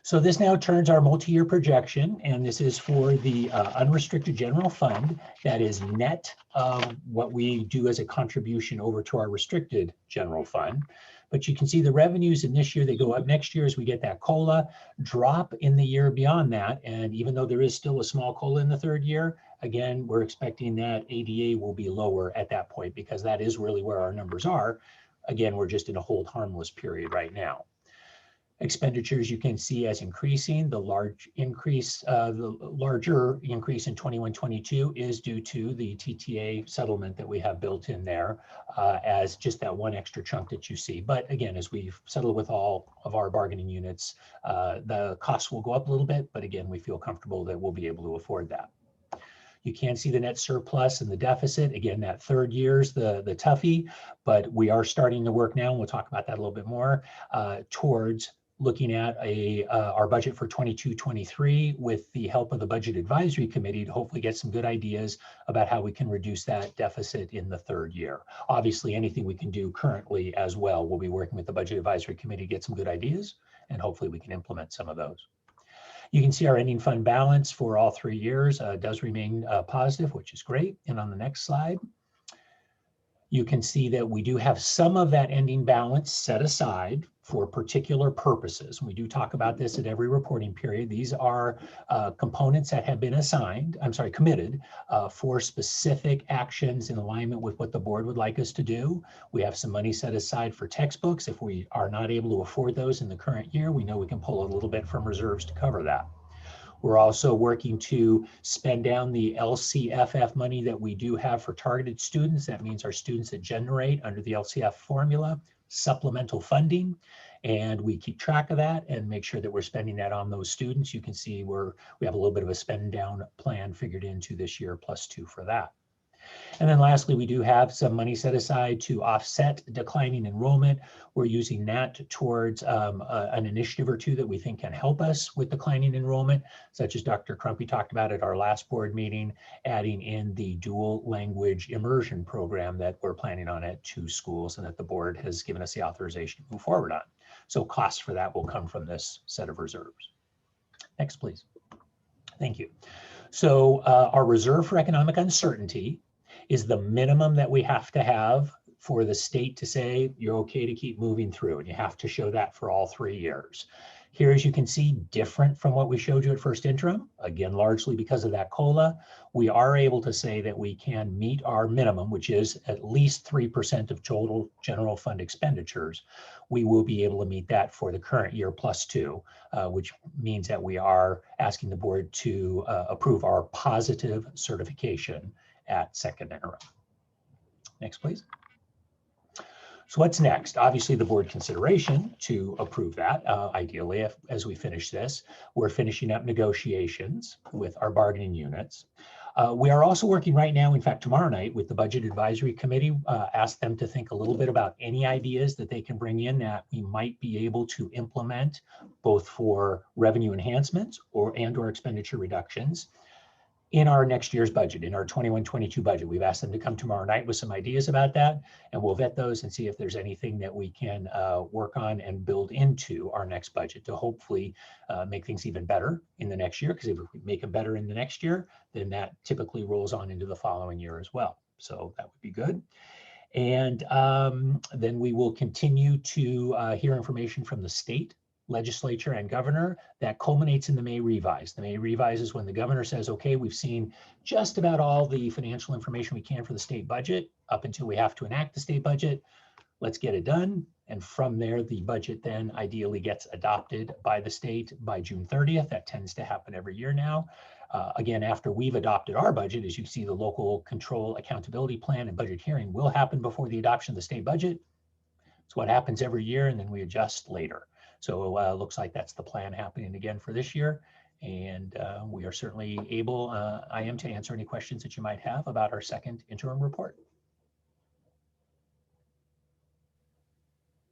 So this now turns our multi-year projection, and this is for the unrestricted general fund that is net of what we do as a contribution over to our restricted general fund. But you can see the revenues in this year, they go up next year as we get that COLA, drop in the year beyond that. And even though there is still a small COLA in the third year, again, we're expecting that ADA will be lower at that point because that is really where our numbers are. Again, we're just in a hold harmless period right now. Expenditures you can see as increasing. The larger increase in 21-22 is due to the TTA settlement that we have built in there as just that one extra chunk that you see. But again, as we've settled with all of our bargaining units, the costs will go up a little bit, but again, we feel comfortable that we'll be able to afford that. You can see the net surplus and the deficit. Again, that third year's the toughie, but we are starting to work now, and we'll talk about that a little bit more, towards looking at our budget for 22-23 with the help of the Budget Advisory Committee to hopefully get some good ideas about how we can reduce that deficit in the third year. Obviously, anything we can do currently as well, we'll be working with the Budget Advisory Committee to get some good ideas, and hopefully we can implement some of those. You can see our ending fund balance for all 3 years does remain positive, which is great. And on the next slide, you can see that we do have some of that ending balance set aside for particular purposes. We do talk about this at every reporting period. These are components that have been committed for specific actions in alignment with what the board would like us to do. We have some money set aside for textbooks. If we are not able to afford those in the current year, we know we can pull a little bit from reserves to cover that. We're also working to spend down the LCFF money that we do have for targeted students. That means our students that generate under the LCF formula supplemental funding, and we keep track of that and make sure that we're spending that on those students. You can see we have a little bit of a spend down plan figured into this year, +2 for that. And then lastly, we do have some money set aside to offset declining enrollment. We're using that towards an initiative or two that we think can help us with declining enrollment, such as Dr. Crumpy talked about at our last board meeting, adding in the dual language immersion program that we're planning on at 2 schools and that the board has given us the authorization to move forward on. So costs for that will come from this set of reserves. Next, please. Thank you. So our reserve for economic uncertainty is the minimum that we have to have for the state to say you're okay to keep moving through, and you have to show that for all 3 years. Here, as you can see, different from what we showed you at first interim, again, largely because of that COLA, we are able to say that we can meet our minimum, which is at least 3% of total general fund expenditures. We will be able to meet that for the current year +2, which means that we are asking the board to approve our positive certification at second interim. Next, please. So what's next? Obviously, the board consideration to approve that. Ideally, as we finish this, we're finishing up negotiations with our bargaining units. We are also working right now, in fact, tomorrow night with the Budget Advisory Committee, ask them to think a little bit about any ideas that they can bring in that we might be able to implement both for revenue enhancements or expenditure reductions in our next year's budget, in our 21-22 budget. We've asked them to come tomorrow night with some ideas about that, and we'll vet those and see if there's anything that we can work on and build into our next budget to hopefully make things even better in the next year, because if we make them better in the next year, then that typically rolls on into the following year as well. So that would be good. And then we will continue to hear information from the state legislature and governor that culminates in the May revise. The May revise is when the governor says, okay, we've seen just about all the financial information we can for the state budget up until we have to enact the state budget. Let's get it done. And from there, the budget then ideally gets adopted by the state by June 30th. That tends to happen every year now. Again, after we've adopted our budget, as you see, the local control accountability plan and budget hearing will happen before the adoption of the state budget. It's what happens every year, and then we adjust later. So it looks like that's the plan happening again for this year. And we are certainly able, I am, to answer any questions that you might have about our second interim report.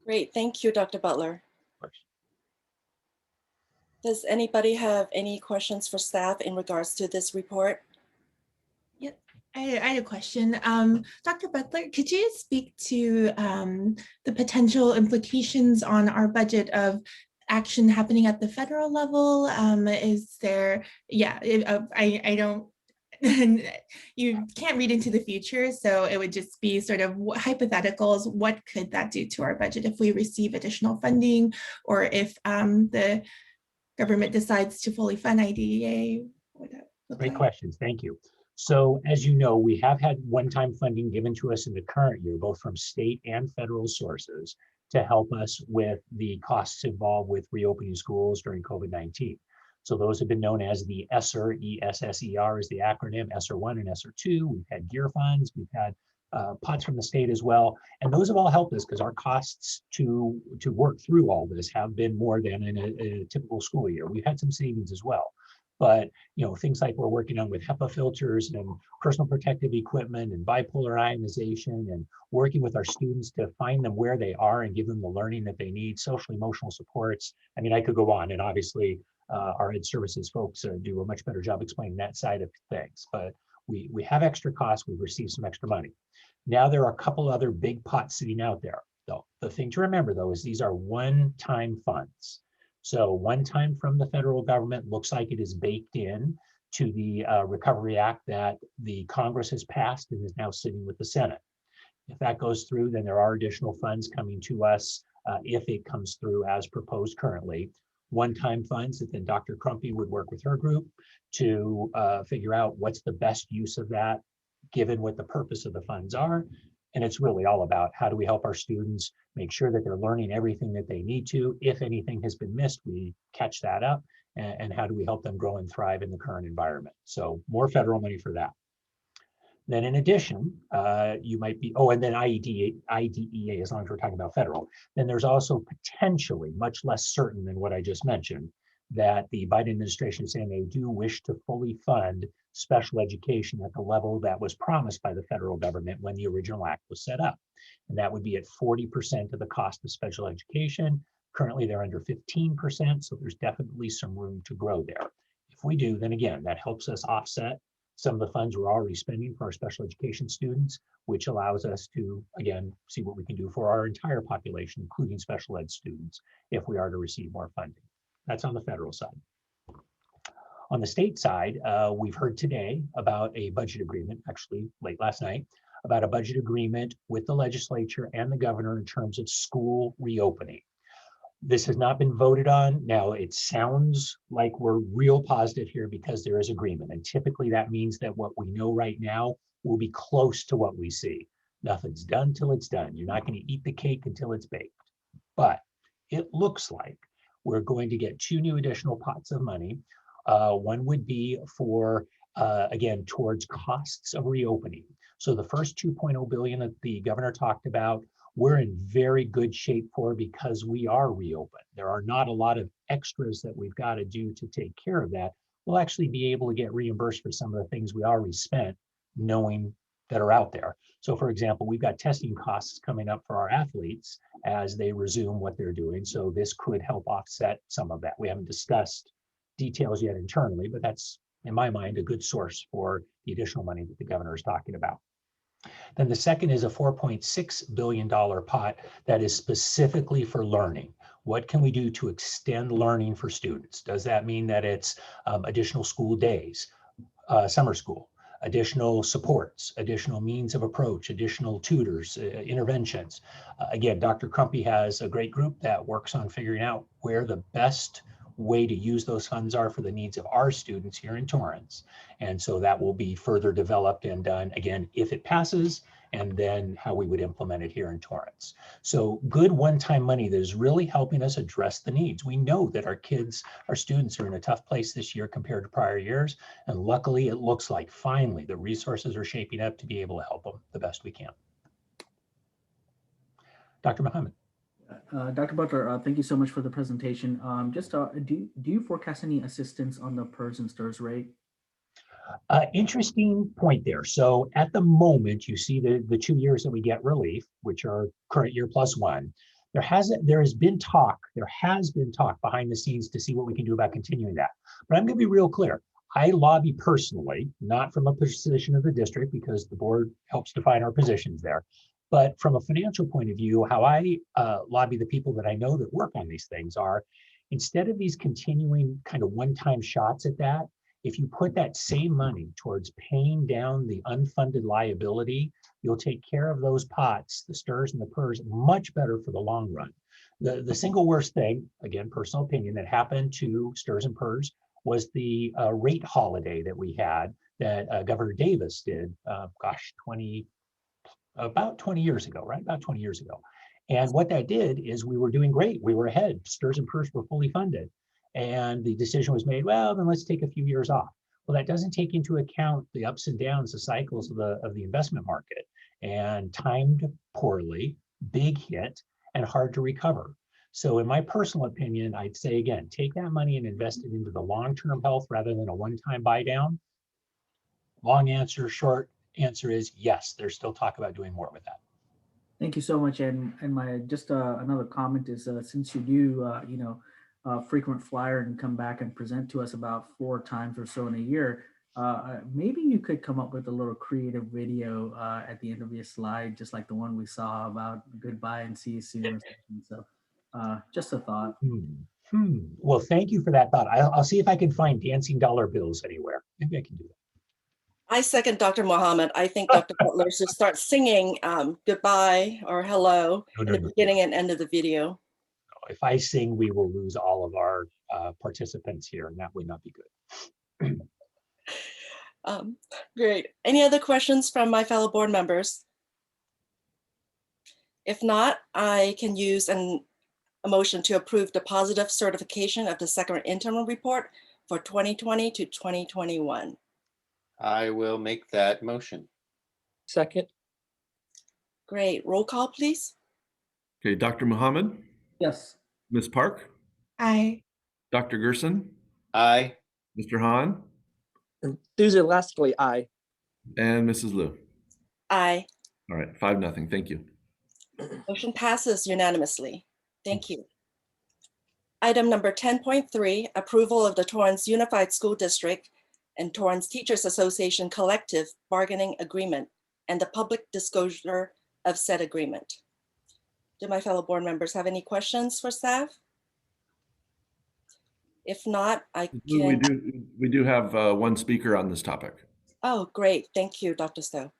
Great, thank you, Dr. Butler. Does anybody have any questions for staff in regards to this report? Yep, I had a question. Dr. Butler, could you speak to the potential implications on our budget of action happening at the federal level? Is there, I don't, you can't read into the future, so it would just be sort of hypotheticals. What could that do to our budget if we receive additional funding, or if the government decides to fully fund IDEA? Great questions, thank you. So as you know, we have had one-time funding given to us in the current year, both from state and federal sources, to help us with the costs involved with reopening schools during COVID-19. So those have been known as the ESSER, ESSER is the acronym, ESSER 1 and ESSER 2. We've had GEAR funds, we've had pots from the state as well. And those have all helped us because our costs to work through all this have been more than in a typical school year. We've had some savings as well. But things like we're working on with HEPA filters and personal protective equipment and bipolar ionization, and working with our students to find them where they are and give them the learning that they need, social emotional supports. I mean, I could go on, and obviously our ed services folks do a much better job explaining that side of things. But we have extra costs. We've received some extra money. Now there are a couple other big pots sitting out there, though. The thing to remember, though, is these are one-time funds. So one time from the federal government, looks like it is baked in to the Recovery Act that the Congress has passed and is now sitting with the Senate. If that goes through, then there are additional funds coming to us if it comes through as proposed currently. One-time funds that then Dr. Crumpy would work with her group to figure out what's the best use of that, given what the purpose of the funds are. And it's really all about how do we help our students make sure that they're learning everything that they need to. If anything has been missed, we catch that up. And how do we help them grow and thrive in the current environment? So more federal money for that. Then in addition, you might be, and then IDEA, as long as we're talking about federal, then there's also potentially, much less certain than what I just mentioned, that the Biden administration is saying they do wish to fully fund special education at the level that was promised by the federal government when the original act was set up. And that would be at 40% of the cost of special education. Currently, they're under 15%, so there's definitely some room to grow there. If we do, then again, that helps us offset some of the funds we're already spending for our special education students, which allows us to, again, see what we can do for our entire population, including special ed students, if we are to receive more funding. That's on the federal side. On the state side, we've heard today about a budget agreement, actually late last night, about a budget agreement with the legislature and the governor in terms of school reopening. This has not been voted on. Now, it sounds like we're real positive here because there is agreement. And typically that means that what we know right now will be close to what we see. Nothing's done till it's done. You're not going to eat the cake until it's baked. But it looks like we're going to get 2 new additional pots of money. One would be for, again, towards costs of reopening. So the first 2.0 billion that the governor talked about, we're in very good shape for because we are reopened. There are not a lot of extras that we've got to do to take care of that. We'll actually be able to get reimbursed for some of the things we already spent, knowing that are out there. So for example, we've got testing costs coming up for our athletes as they resume what they're doing. So this could help offset some of that. We haven't discussed details yet internally, but that's, in my mind, a good source for the additional money that the governor is talking about. Then the second is a $4.6 billion pot that is specifically for learning. What can we do to extend learning for students? Does that mean that it's additional school days, summer school, additional supports, additional means of approach, additional tutors, interventions? Again, Dr. Crumpy has a great group that works on figuring out where the best way to use those funds are for the needs of our students here in Torrance. And so that will be further developed and done, again, if it passes, and then how we would implement it here in Torrance. So good one-time money that is really helping us address the needs. We know that our kids, our students are in a tough place this year compared to prior years. And luckily, it looks like finally the resources are shaping up to be able to help them the best we can. Dr. Muhammad. Dr. Butler, thank you so much for the presentation. Do you forecast any assistance on the PERS and STIRS rate? Interesting point there. So at the moment, you see the 2 years that we get relief, which are current year plus 1. There has been talk behind the scenes to see what we can do about continuing that. But I'm going to be real clear. I lobby personally, not from a position of the district, because the board helps define our positions there. But from a financial point of view, how I lobby the people that I know that work on these things are, instead of these continuing kind of one-time shots at that, if you put that same money towards paying down the unfunded liability, you'll take care of those pots, the STIRS and the PERS, much better for the long run. The single worst thing, again, personal opinion, that happened to STIRS and PERS was the rate holiday that we had that Governor Davis did, about 20 years ago, right? About 20 years ago. And what that did is we were doing great. We were ahead. STIRS and PERS were fully funded. And the decision was made, well, then let's take a few years off. Well, that doesn't take into account the ups and downs, the cycles of the investment market, and timed poorly, big hit, and hard to recover. So in my personal opinion, I'd say again, take that money and invest it into the long-term health rather than a one-time buy down. Long answer, short answer is yes, there's still talk about doing more with that. Thank you so much. And my just another comment is since you do frequent flyer and come back and present to us about 4 times or so in a year, maybe you could come up with a little creative video at the end of your slide, just like the one we saw about goodbye and see you soon or something. So just a thought. Well, thank you for that thought. I'll see if I can find dancing dollar bills anywhere. Maybe I can do that. I second Dr. Mohammed. I think Dr. Butler should start singing goodbye or hello No, in no, the no. beginning and end of the video. If I sing, we will lose all of our participants here, and that would not be good. Great. Any other questions from my fellow board members? If not, I can use a motion to approve the positive certification of the second interim report for 2020 to 2021. I will make that motion. Second. Great. Roll call, please. Okay, Dr. Mohammed, Yes. Ms. Park, Aye. Dr. Gerson, Aye. Mr. Hahn, Enthusiastically, aye. and Mrs. Liu. Aye. All right, 5-0. Thank you. Motion passes unanimously. Thank you. Item number 10.3, approval of the Torrance Unified School District and Torrance Teachers Association Collective Bargaining Agreement and the public disclosure of said agreement. Do my fellow board members have any questions for staff? If not, I can. We do have one speaker on this topic. Oh, great. Thank you, Dr. Stowe.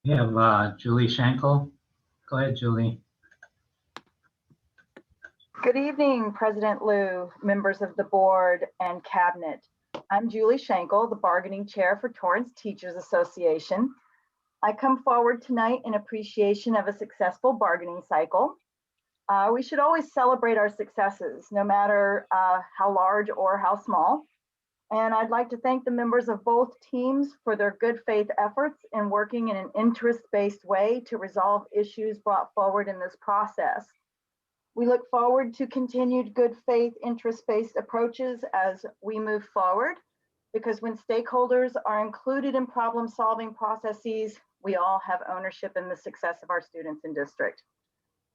We have Julie Schenkel. Go ahead, Julie. Good evening, President Liu, members of the board and cabinet. I'm Julie Schenkel, the bargaining chair for Torrance Teachers Association. I come forward tonight in appreciation of a successful bargaining cycle. We should always celebrate our successes, no matter how large or how small. And I'd like to thank the members of both teams for their good faith efforts in working in an interest-based way to resolve issues brought forward in this process. We look forward to continued good faith, interest-based approaches as we move forward, because when stakeholders are included in problem-solving processes, we all have ownership in the success of our students and district.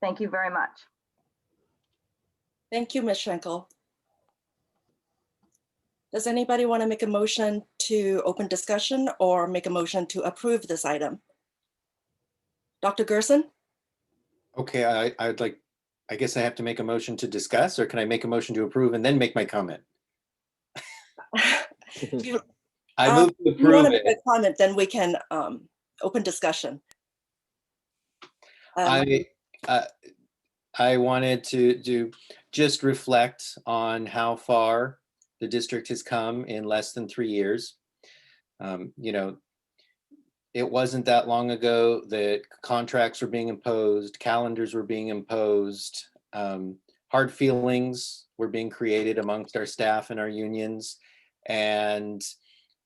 Thank you very much. Thank you, Ms. Schenkel. Does anybody want to make a motion to open discussion or make a motion to approve this item? Dr. Gerson? Okay, I guess I have to make a motion to discuss, or can I make a motion to approve and then make my comment? I move to If you want approve to make it. a comment, then we can open discussion. I wanted to just reflect on how far the district has come in less than 3 years. You know, it wasn't that long ago that contracts were being imposed, calendars were being imposed, hard feelings were being created amongst our staff and our unions. And,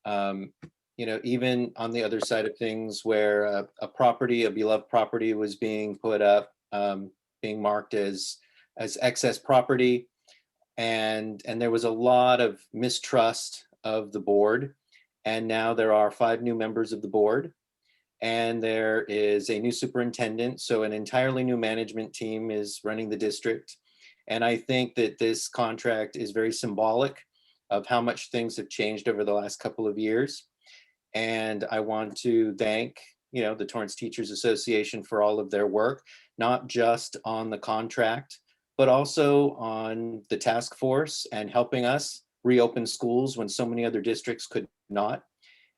you know, even on the other side of things where a property, a beloved property was being put up, being marked as excess property. And there was a lot of mistrust of the board. And now there are 5 new members of the board, and there is a new superintendent. So an entirely new management team is running the district. And I think that this contract is very symbolic of how much things have changed over the last couple of years. And I want to thank, you know, the Torrance Teachers Association for all of their work, not just on the contract, but also on the task force and helping us reopen schools when so many other districts could not.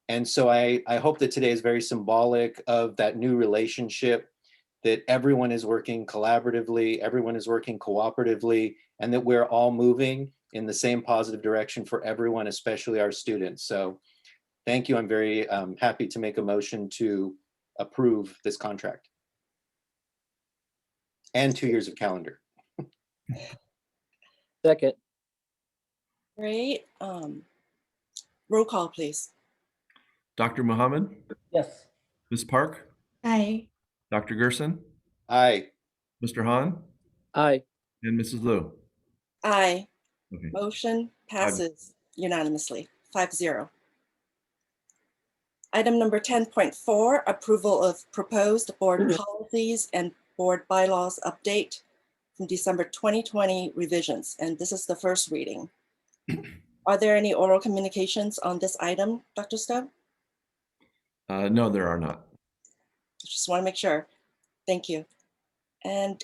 And so I hope that today is very symbolic of that new relationship, that everyone is working collaboratively, everyone is working cooperatively, and that we're all moving in the same positive direction for everyone, especially our students. So thank you. I'm very happy to make a motion to approve this contract. And 2 years of calendar. Second. Great. Roll call, please. Dr. Mohammed, Yes. Ms. Park, Aye. Dr. Gerson, Aye. Mr. Hahn, Aye. And Mrs. Liu. Aye. Okay. Motion passes unanimously, 5-0. Item number 10.4, approval of proposed board policies and board bylaws update from December 2020 revisions, and this is the first reading. Are there any oral communications on this item, Dr. Stowe? No, there are not. Just want to make sure. Thank you. And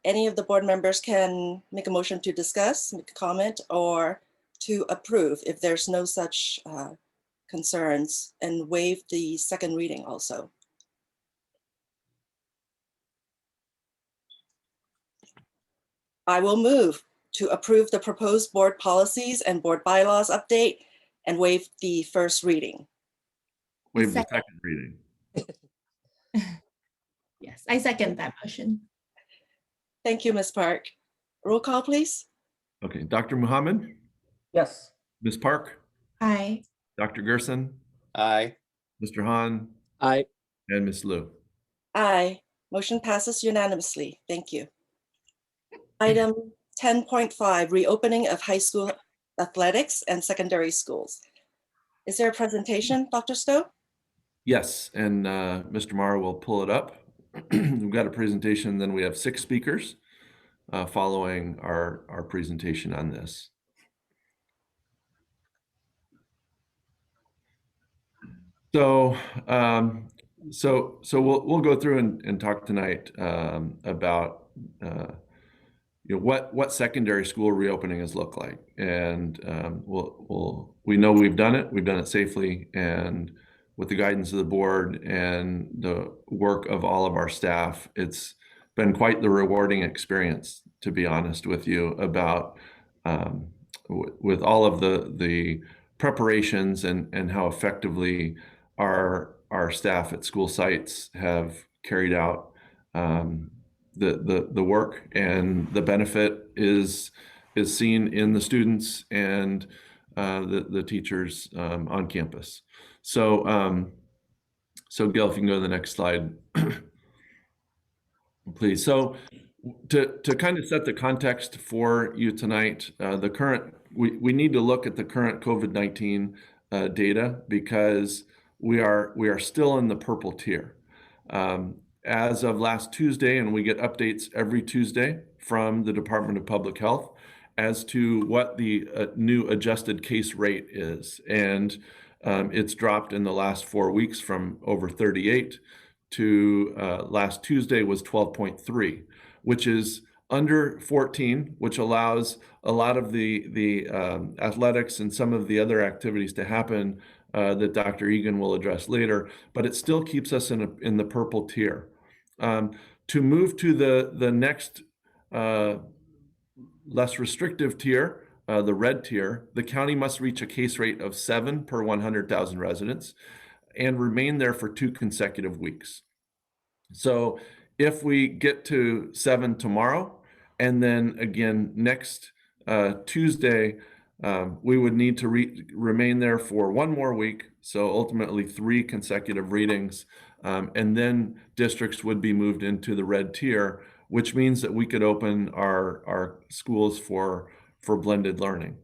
any of the board members can make a motion to discuss, make a comment, or to approve if there's no such concerns, and waive the second reading also. I will move to approve the proposed board policies and board bylaws update and waive the first reading. Waive the second reading. Yes, I second that motion. Thank you, Ms. Park. Roll call, please. Okay, Dr. Muhammad, Yes. Ms. Park, Aye. Dr. Gerson, Aye. Mr. Han, Aye. and Ms. Liu. Aye. Motion passes unanimously. Thank you. Item 10.5, reopening of high school athletics and secondary schools. Is there a presentation, Dr. Stowe? Yes, and Mr. Mara will pull it up. We've got a presentation, then we have 6 speakers following our presentation on this. So, we'll go through and talk tonight about what secondary school reopening look like, and we know we've done it safely, and with the guidance of the board and the work of all of our staff, it's been quite the rewarding experience, to be honest with you, about with all of the preparations and how effectively our staff at school sites have carried out the work, and the benefit is seen in the students and the teachers on campus. So Gail, if you can go to the next slide, please. So to kind of set the context for you tonight, we need to look at the current COVID-19 data, because we are still in the purple tier. As of last Tuesday, and we get updates every Tuesday from the Department of Public Health as to what the new adjusted case rate is. And it's dropped in the last 4 weeks from over 38 to last Tuesday was 12.3, which is under 14, which allows a lot of the athletics and some of the other activities to happen that Dr. Egan will address later, but it still keeps us in the purple tier. To move to the next less restrictive tier, the red tier, the county must reach a case rate of 7 per 100,000 residents and remain there for 2 consecutive weeks. So if we get to 7 tomorrow, and then again next Tuesday, we would need to remain there for 1 more week. So ultimately 3 consecutive readings, and then districts would be moved into the red tier, which means that we could open our schools for blended learning.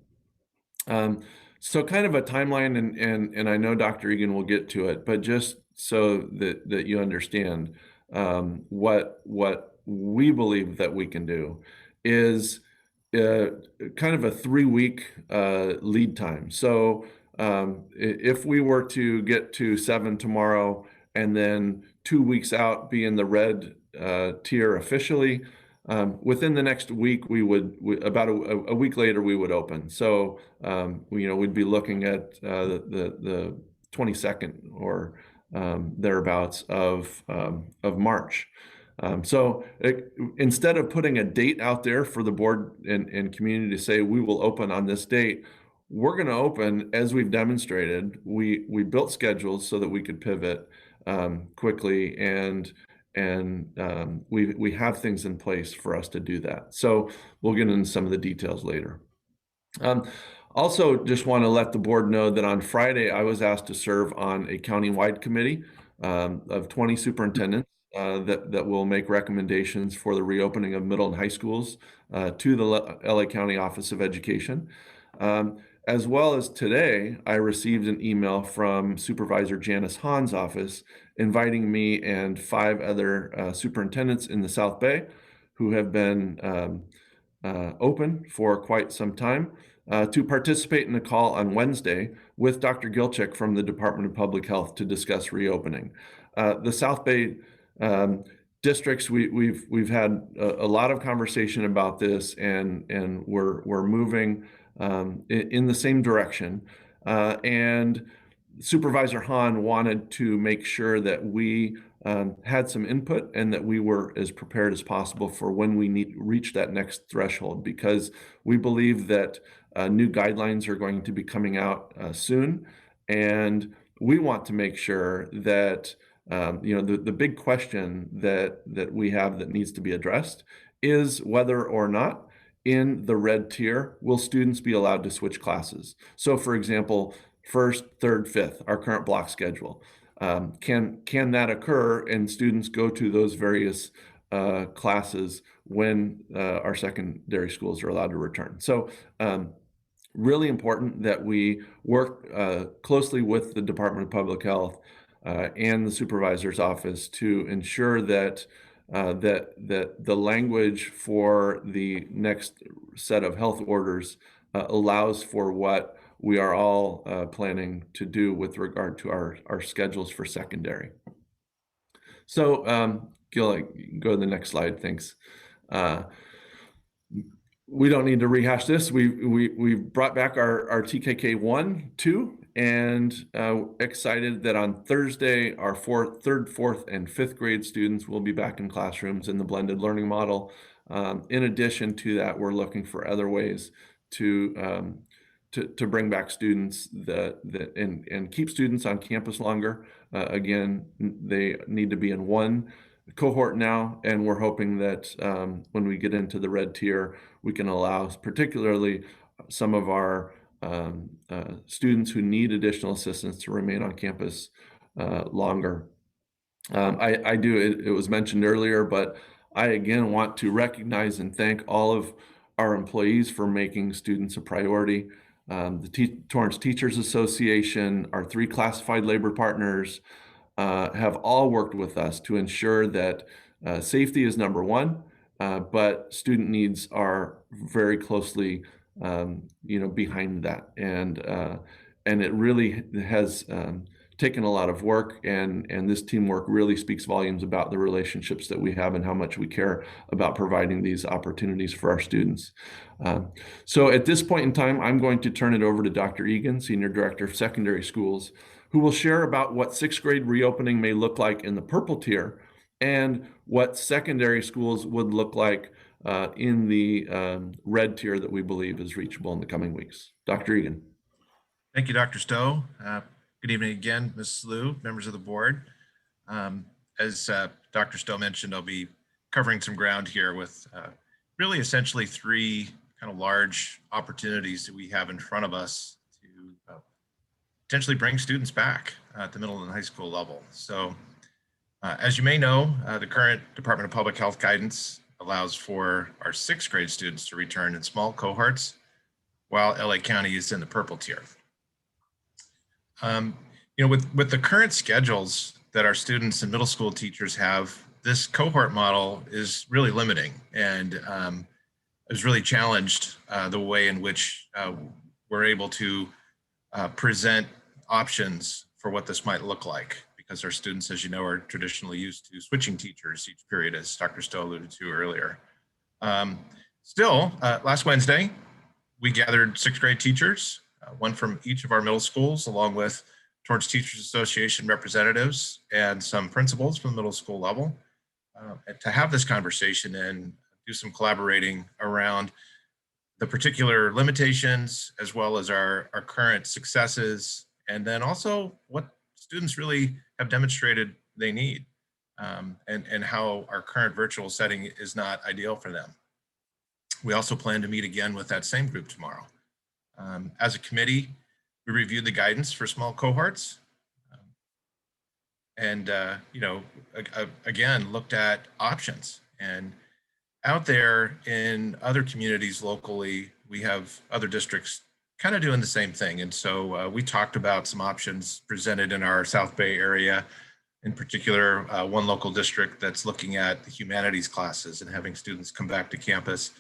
So kind of a timeline, and I know Dr. Egan will get to it, but just so that you understand what we believe that we can do is kind of a 3-week lead time. So if we were to get to 7 tomorrow and then 2 weeks out be in the red tier officially, within the next week, about a week later, we would open. So, we'd be looking at the 22nd or thereabouts of March. So instead of putting a date out there for the board and community to say, we will open on this date, we're going to open as we've demonstrated. We built schedules so that we could pivot quickly, and we have things in place for us to do that. So we'll get into some of the details later. Also, just want to let the board know that on Friday, I was asked to serve on a county-wide committee of 20 superintendents that will make recommendations for the reopening of middle and high schools to the LA County Office of Education. As well as today, I received an email from Supervisor Janice Hahn's office inviting me and 5 other superintendents in the South Bay who have been open for quite some time to participate in a call on Wednesday with Dr. Gilchick from the Department of Public Health to discuss reopening. The South Bay districts, we've had a lot of conversation about this, and we're moving in the same direction. And Supervisor Hahn wanted to make sure that we had some input and that we were as prepared as possible for when we reach that next threshold, because we believe that new guidelines are going to be coming out soon, and we want to make sure that the big question that we have that needs to be addressed is whether or not in the red tier will students be allowed to switch classes. So, for example, first, third, fifth, our current block schedule. Can that occur and students go to those various classes when our secondary schools are allowed to return? So really important that we work closely with the Department of Public Health and the supervisor's office to ensure that that the language for the next set of health orders allows for what we are all planning to do with regard to our schedules for secondary. So Gil, go to the next slide, thanks. We don't need to rehash this. We brought back our TKK 1, 2, and excited that on Thursday, our third, fourth, and fifth grade students will be back in classrooms in the blended learning model. In addition to that, we're looking for other ways to bring back students and keep students on campus longer. Again, they need to be in one cohort now, and we're hoping that when we get into the red tier, we can allow particularly some of our students who need additional assistance to remain on campus longer. It was mentioned earlier, but I again want to recognize and thank all of our employees for making students a priority. The Torrance Teachers Association, our 3 classified labor partners, have all worked with us to ensure that safety is number 1, but student needs are very closely, behind that, and it really has taken a lot of work, and this teamwork really speaks volumes about the relationships that we have and how much we care about providing these opportunities for our students. So at this point in time, I'm going to turn it over to Dr. Egan, Senior Director of Secondary Schools, who will share about what 6th grade reopening may look like in the purple tier and what secondary schools would look like in the red tier that we believe is reachable in the coming weeks. Dr. Egan. Thank you, Dr. Stowe. Good evening again, Ms. Liu, members of the board. As Dr. Stowe mentioned, I'll be covering some ground here with really essentially 3 kind of large opportunities that we have in front of us to potentially bring students back at the middle and high school level. So as you may know, the current Department of Public Health guidance allows for our 6th grade students to return in small cohorts, while LA County is in the purple tier. With the current schedules that our students and middle school teachers have, this cohort model is really limiting, and has really challenged the way in which we're able to present options for what this might look like, because our students, as you know, are traditionally used to switching teachers each period, as Dr. Stowe alluded to earlier. Still, last Wednesday, we gathered 6th grade teachers, 1 from each of our middle schools, along with Torrance Teachers Association representatives and some principals from the middle school level, and to have this conversation and do some collaborating around the particular limitations, as well as our current successes, and then also what students really have demonstrated they need, and how our current virtual setting is not ideal for them. We also plan to meet again with that same group tomorrow. As a committee, we reviewed the guidance for small cohorts. and again, looked at options. And out there in other communities locally, we have other districts kind of doing the same thing. And so we talked about some options presented in our South Bay area, in particular, one local district that's looking at the humanities classes and having students come back to campus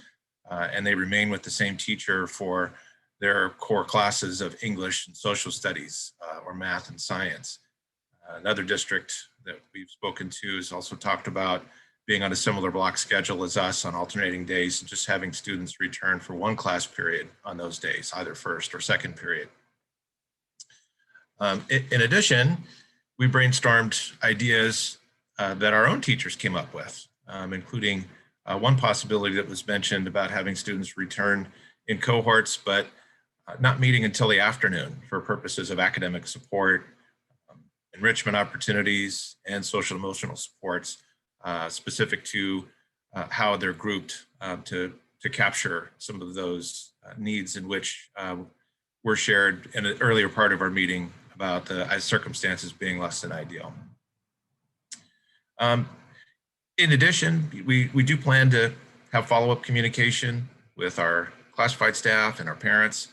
and they remain with the same teacher for their core classes of English and social studies or math and science. Another district that we've spoken to has also talked about being on a similar block schedule as us on alternating days and just having students return for one class period on those days, either first or second period. In addition, we brainstormed ideas that our own teachers came up with, including one possibility that was mentioned about having students return in cohorts, but not meeting until the afternoon for purposes of academic support, enrichment opportunities, and social emotional supports specific to how they're grouped to capture some of those needs in which were shared in an earlier part of our meeting about the circumstances being less than ideal. In addition, we do plan to have follow-up communication with our classified staff and our parents.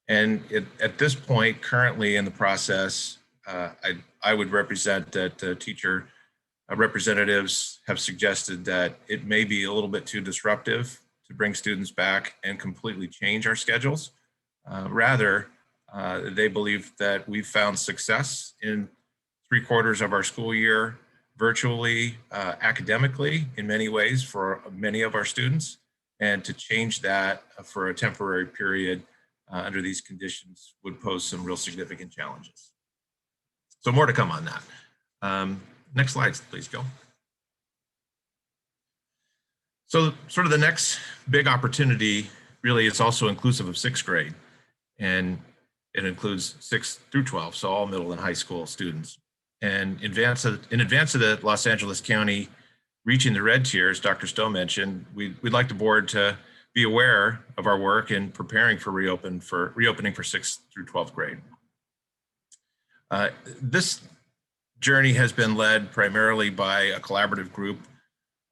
At this point, currently in the process, I would represent that teacher representatives have suggested that it may be a little bit too disruptive to bring students back and completely change our schedules. Rather, they believe that we've found success in 3/4 of our school year virtually, academically in many ways for many of our students, and to change that for a temporary period under these conditions would pose some real significant challenges. So more to come on that. Next slides, please, Gil. So sort of the next big opportunity really is also inclusive of 6th grade, and it includes 6th through 12, so all middle and high school students. And in advance of the Los Angeles County reaching the red tiers, Dr. Stowe mentioned, we'd like the board to be aware of our work in preparing for reopening for 6th through 12th grade. This journey has been led primarily by a collaborative group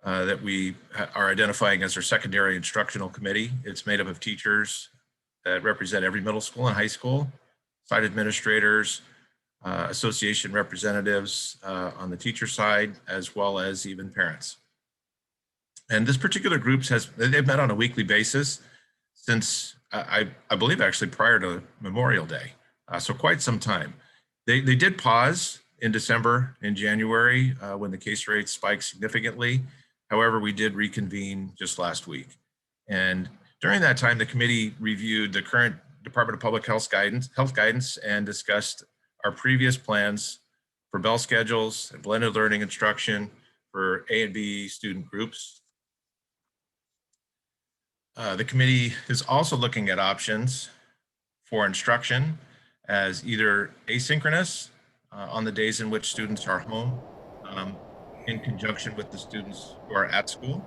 that we are identifying as our secondary instructional committee. It's made up of teachers that represent every middle school and high school, site administrators, association representatives on the teacher side, as well as even parents. And this particular group they've met on a weekly basis since I believe actually prior to Memorial Day, so quite some time. They did pause in December and January when the case rates spiked significantly. However, we did reconvene just last week. And during that time, the committee reviewed the current Department of Public Health guidance and discussed our previous plans for bell schedules and blended learning instruction for A and B student groups. The committee is also looking at options for instruction as either asynchronous on the days in which students are home in conjunction with the students who are at school,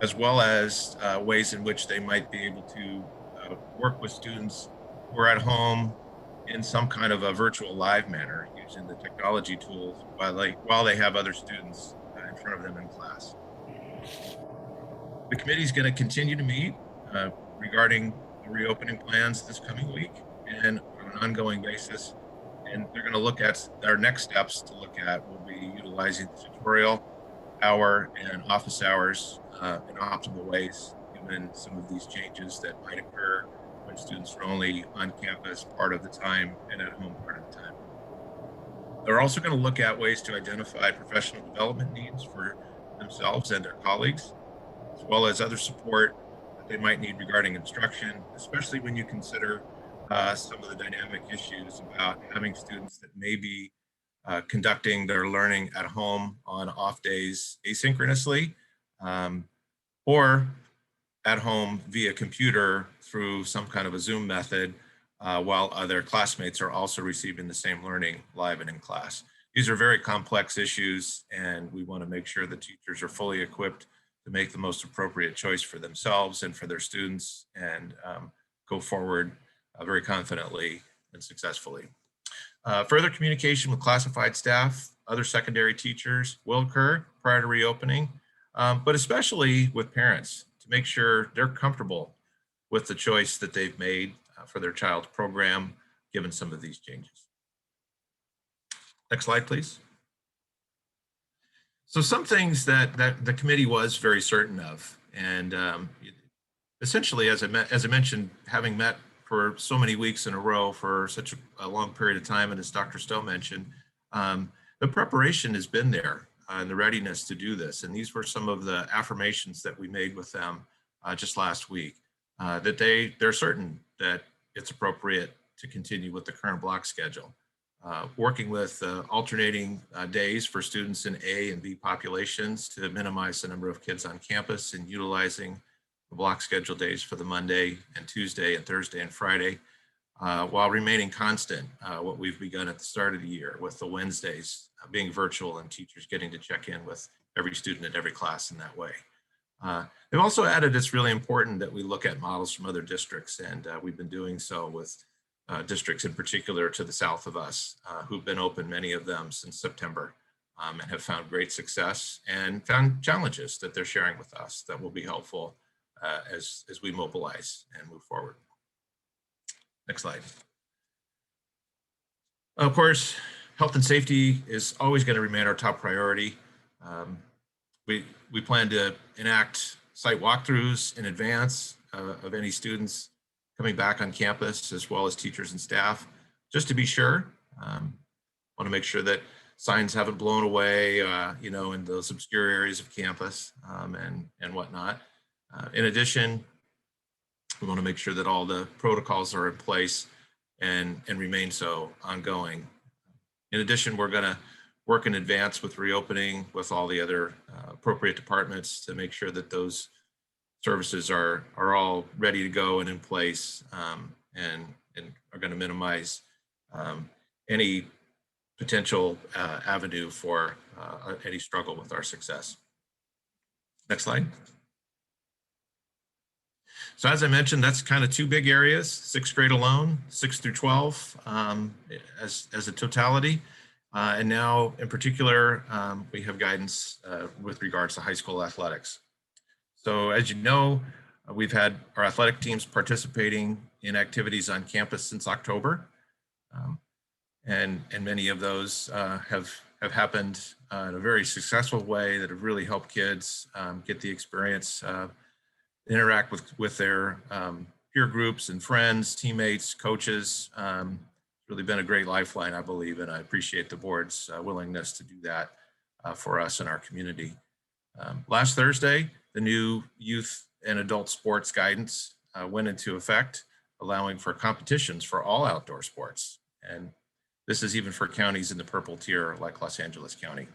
as well as ways in which they might be able to work with students who are at home in some kind of a virtual live manner using the technology tools while they have other students in front of them in class. The committee is going to continue to meet regarding the reopening plans this coming week and on an ongoing basis. And they're going to look at our next steps to look at. We'll be utilizing the tutorial hour and office hours in optimal ways, given some of these changes that might occur when students are only on campus part of the time and at home part of the time. They're also going to look at ways to identify professional development needs for themselves and their colleagues, as well as other support that they might need regarding instruction, especially when you consider some of the dynamic issues about having students that may be conducting their learning at home on off days asynchronously, or at home via computer through some kind of a Zoom method, while other classmates are also receiving the same learning live and in class. These are very complex issues, and we want to make sure that teachers are fully equipped to make the most appropriate choice for themselves and for their students, and go forward very confidently and successfully. Further communication with classified staff, other secondary teachers will occur prior to reopening, but especially with parents to make sure they're comfortable with the choice that they've made for their child's program, given some of these changes. Next slide, please. So some things that the committee was very certain of, and essentially, as I mentioned, having met for so many weeks in a row for such a long period of time, and as Dr. Stowe mentioned, the preparation has been there and the readiness to do this. And these were some of the affirmations that we made with them just last week, that they're certain that it's appropriate to continue with the current block schedule. Working with alternating days for students in A and B populations to minimize the number of kids on campus, and utilizing the block schedule days for the Monday and Tuesday and Thursday and Friday, while remaining constant, what we've begun at the start of the year with the Wednesdays being virtual and teachers getting to check in with every student in every class in that way. They've also added, it's really important that we look at models from other districts, and we've been doing so with districts in particular to the south of us, who've been open, many of them since September, and have found great success and found challenges that they're sharing with us that will be helpful as we mobilize and move forward. Next slide. Of course, health and safety is always going to remain our top priority. We plan to enact site walkthroughs in advance of any students coming back on campus, as well as teachers and staff, just to be sure. Want to make sure that signs haven't blown away, in those obscure areas of campus and whatnot. In addition, we want to make sure that all the protocols are in place and remain so ongoing. In addition, we're going to work in advance with reopening with all the other appropriate departments to make sure that those services are all ready to go and in place, and are going to minimize any potential avenue for any struggle with our success. Next slide. So as I mentioned, that's kind of two big areas, 6th grade alone, 6 through 12 as a totality. And now in particular, we have guidance with regards to high school athletics. So as you know, we've had our athletic teams participating in activities on campus since October. And many of those have happened in a very successful way that have really helped kids get the experience, interact with their peer groups and friends, teammates, coaches. Really been a great lifeline, I believe, and I appreciate the board's willingness to do that for us in our community. Last Thursday, the new youth and adult sports guidance went into effect, allowing for competitions for all outdoor sports. And this is even for counties in the purple tier like Los Angeles County.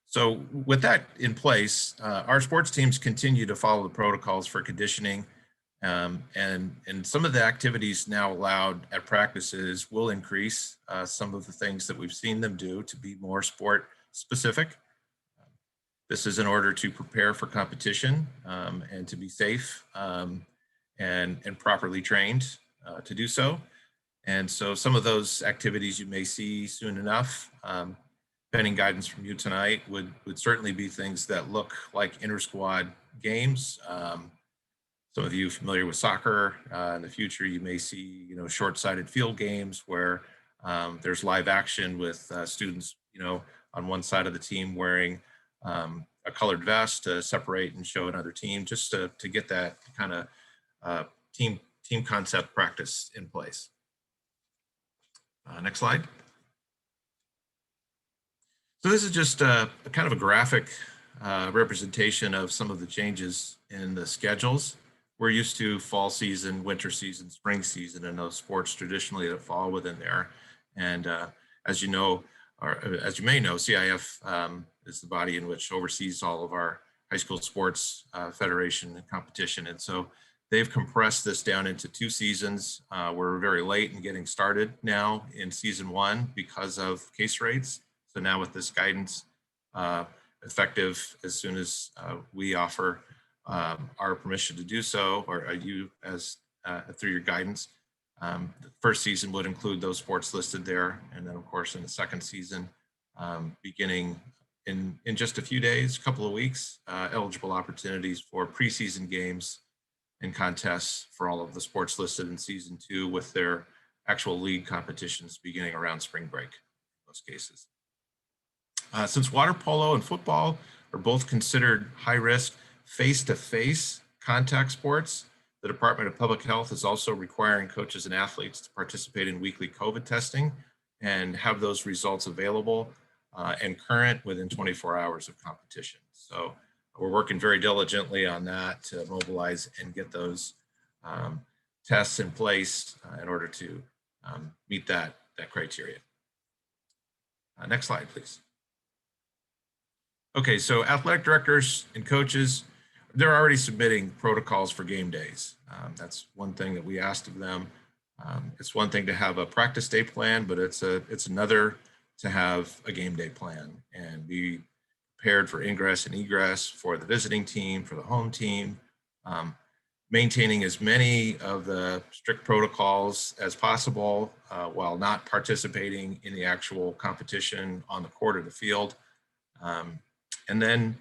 So with that in place, our sports teams continue to follow the protocols for conditioning, and some of the activities now allowed at practices will increase some of the things that we've seen them do to be more sport specific. This is in order to prepare for competition and to be safe and properly trained to do so. And so some of those activities you may see soon enough, pending guidance from you tonight, would certainly be things that look like inter-squad games. Some of you familiar with soccer, in the future you may see short-sided field games where there's live action with students on one side of the team wearing a colored vest to separate and show another team, just to get that kind of team concept practice in place. Next slide. So this is just a kind of a graphic representation of some of the changes in the schedules. We're used to fall season, winter season, spring season, and those sports traditionally that fall within there. And as you know, or as you may know, CIF is the body in which oversees all of our high school sports federation and competition. And so they've compressed this down into 2 seasons. We're very late in getting started now in season 1 because of case rates. So now with this guidance effective as soon as we offer our permission to do so, or you as through your guidance, The first season would include those sports listed there. And then of course, in the second season, beginning in just a few days, a couple of weeks, eligible opportunities for preseason games and contests for all of the sports listed in season 2 with their actual league competitions beginning around spring break in most cases. Since water polo and football are both considered high-risk face-to-face contact sports, the Department of Public Health is also requiring coaches and athletes to participate in weekly COVID testing and have those results available and current within 24 hours of competition. So we're working very diligently on that to mobilize and get those tests in place in order to meet that criteria. Next slide, please. Okay, so athletic directors and coaches, they're already submitting protocols for game days. That's one thing that we asked of them. It's one thing to have a practice day plan, but it's another to have a game day plan and be prepared for ingress and egress for the visiting team, for the home team, maintaining as many of the strict protocols as possible while not participating in the actual competition on the court or the field. And then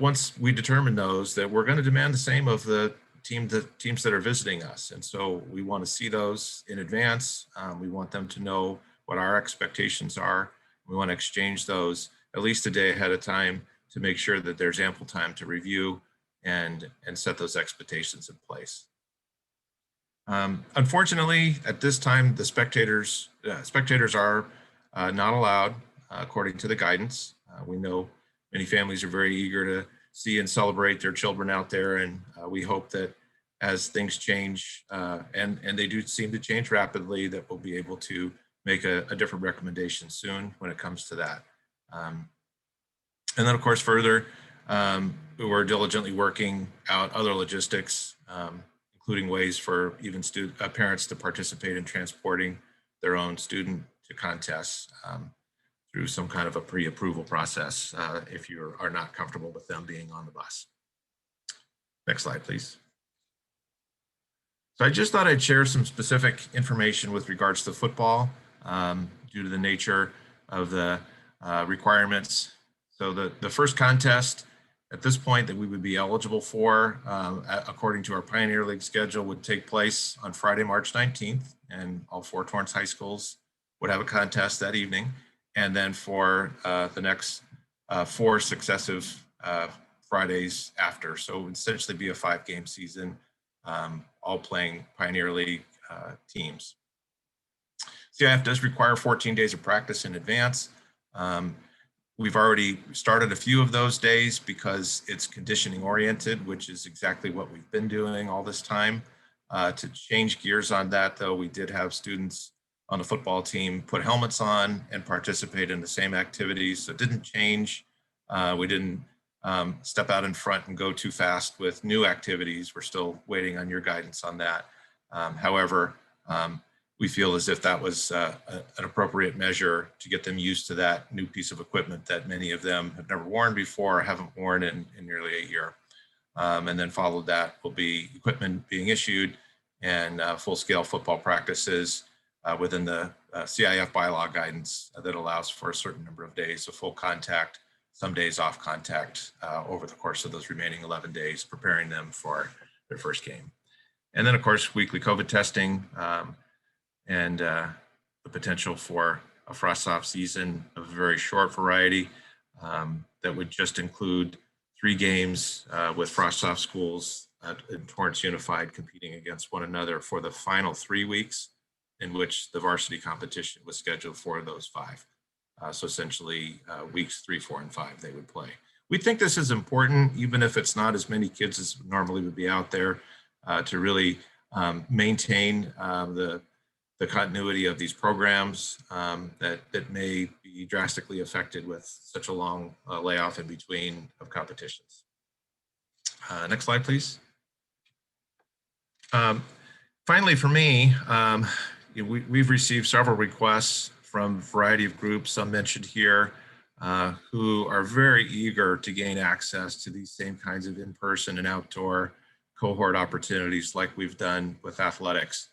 once we determine those, that we're going to demand the same of the teams that are visiting us. And so we want to see those in advance. We want them to know what our expectations are. We want to exchange those at least a day ahead of time to make sure that there's ample time to review and set those expectations in place. Unfortunately, at this time, the spectators are not allowed according to the guidance. We know many families are very eager to see and celebrate their children out there, and we hope that as things change, and they do seem to change rapidly, that we'll be able to make a different recommendation soon when it comes to that. And then of course, further, we're diligently working out other logistics, including ways for even parents to participate in transporting their own student to contests through some kind of a pre-approval process if you are not comfortable with them being on the bus. Next slide, please. So I just thought I'd share some specific information with regards to football due to the nature of the requirements. So the first contest at this point that we would be eligible for, according to our Pioneer League schedule, would take place on Friday, March 19th, and all 4 Torrance high schools would have a contest that evening. And then for the next 4 successive Fridays after. So it would essentially be a 5-game season, all playing Pioneer League teams. CIF does require 14 days of practice in advance. We've already started a few of those days because it's conditioning oriented, which is exactly what we've been doing all this time. To change gears on that, though, we did have students on the football team put helmets on and participate in the same activities. So it didn't change. We didn't step out in front and go too fast with new activities. We're still waiting on your guidance on that. However, we feel as if that was an appropriate measure to get them used to that new piece of equipment that many of them have never worn before or haven't worn in nearly a year. And then followed that will be equipment being issued and full-scale football practices within the CIF bylaw guidance that allows for a certain number of days of full contact, some days off contact over the course of those remaining 11 days, preparing them for their first game. And then of course, weekly COVID testing and the potential for a frost-off season of a very short variety that would just include 3 games with frost-off schools in Torrance Unified competing against one another for the final 3 weeks in which the varsity competition was scheduled for those 5. So essentially weeks 3, 4, and 5 they would play. We think this is important, even if it's not as many kids as normally would be out there, to really maintain the continuity of these programs that may be drastically affected with such a long layoff in between of competitions. Next slide, please. Finally, for me, we've received several requests from a variety of groups, some mentioned here, who are very eager to gain access to these same kinds of in-person and outdoor cohort opportunities like we've done with athletics.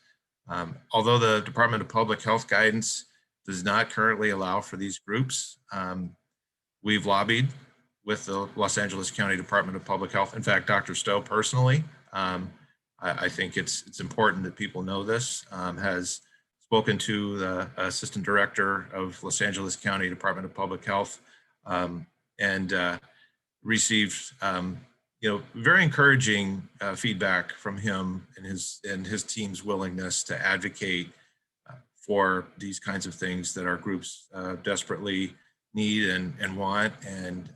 Although the Department of Public Health guidance does not currently allow for these groups, we've lobbied with the Los Angeles County Department of Public Health. In fact, Dr. Stowe personally, I think it's important that people know this, has spoken to the Assistant Director of Los Angeles County Department of Public Health, and received very encouraging feedback from him and his team's willingness to advocate for these kinds of things that our groups desperately need and want, and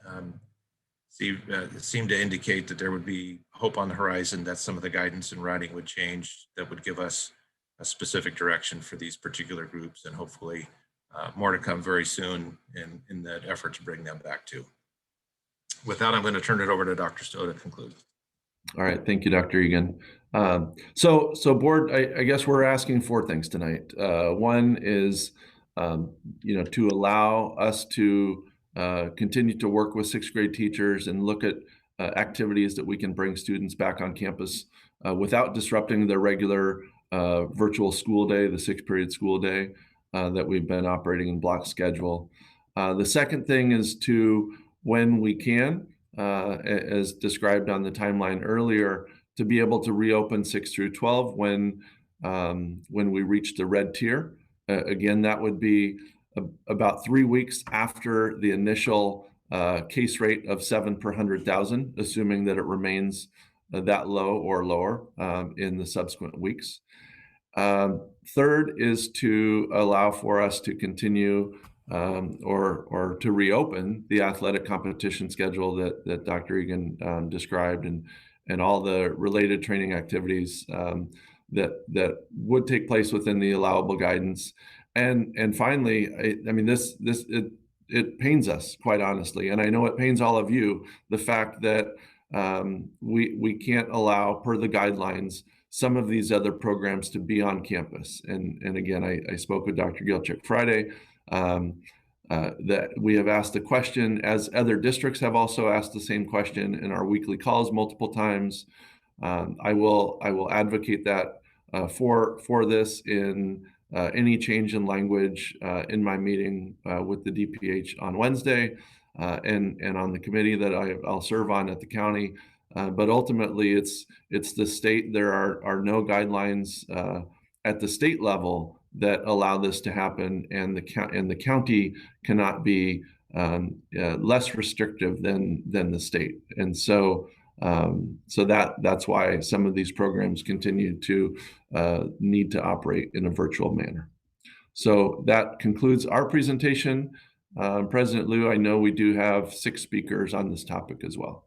seemed to indicate that there would be hope on the horizon that some of the guidance and writing would change that would give us a specific direction for these particular groups, and hopefully more to come very soon in that effort to bring them back to. With that, I'm going to turn it over to Dr. Stowe to conclude. All right, thank you, Dr. Egan. So board, I guess we're asking 4 things tonight. One is, to allow us to continue to work with 6th grade teachers and look at activities that we can bring students back on campus without disrupting their regular virtual school day, the 6-period school day that we've been operating in block schedule. The second thing is to, when we can, as described on the timeline earlier, to be able to reopen 6 through 12 when we reach the red tier. Again, that would be about 3 weeks after the initial case rate of 7 per 100,000, assuming that it remains that low or lower in the subsequent weeks. Third is to allow for us to continue or to reopen the athletic competition schedule that Dr. Egan described, and all the related training activities that would take place within the allowable guidance. And finally, it pains us, quite honestly, and I know it pains all of you, the fact that we can't allow, per the guidelines, some of these other programs to be on campus. And again, I spoke with Dr. Gilchick Friday, that we have asked the question, as other districts have also asked the same question in our weekly calls multiple times. I will advocate that for this in any change in language in my meeting with the DPH on Wednesday, and on the committee that I'll serve on at the county. But ultimately, it's the state. There are no guidelines at the state level that allow this to happen, and the county cannot be less restrictive than the state. And so that's why some of these programs continue to need to operate in a virtual manner. So that concludes our presentation. President Liu, I know we do have 6 speakers on this topic as well.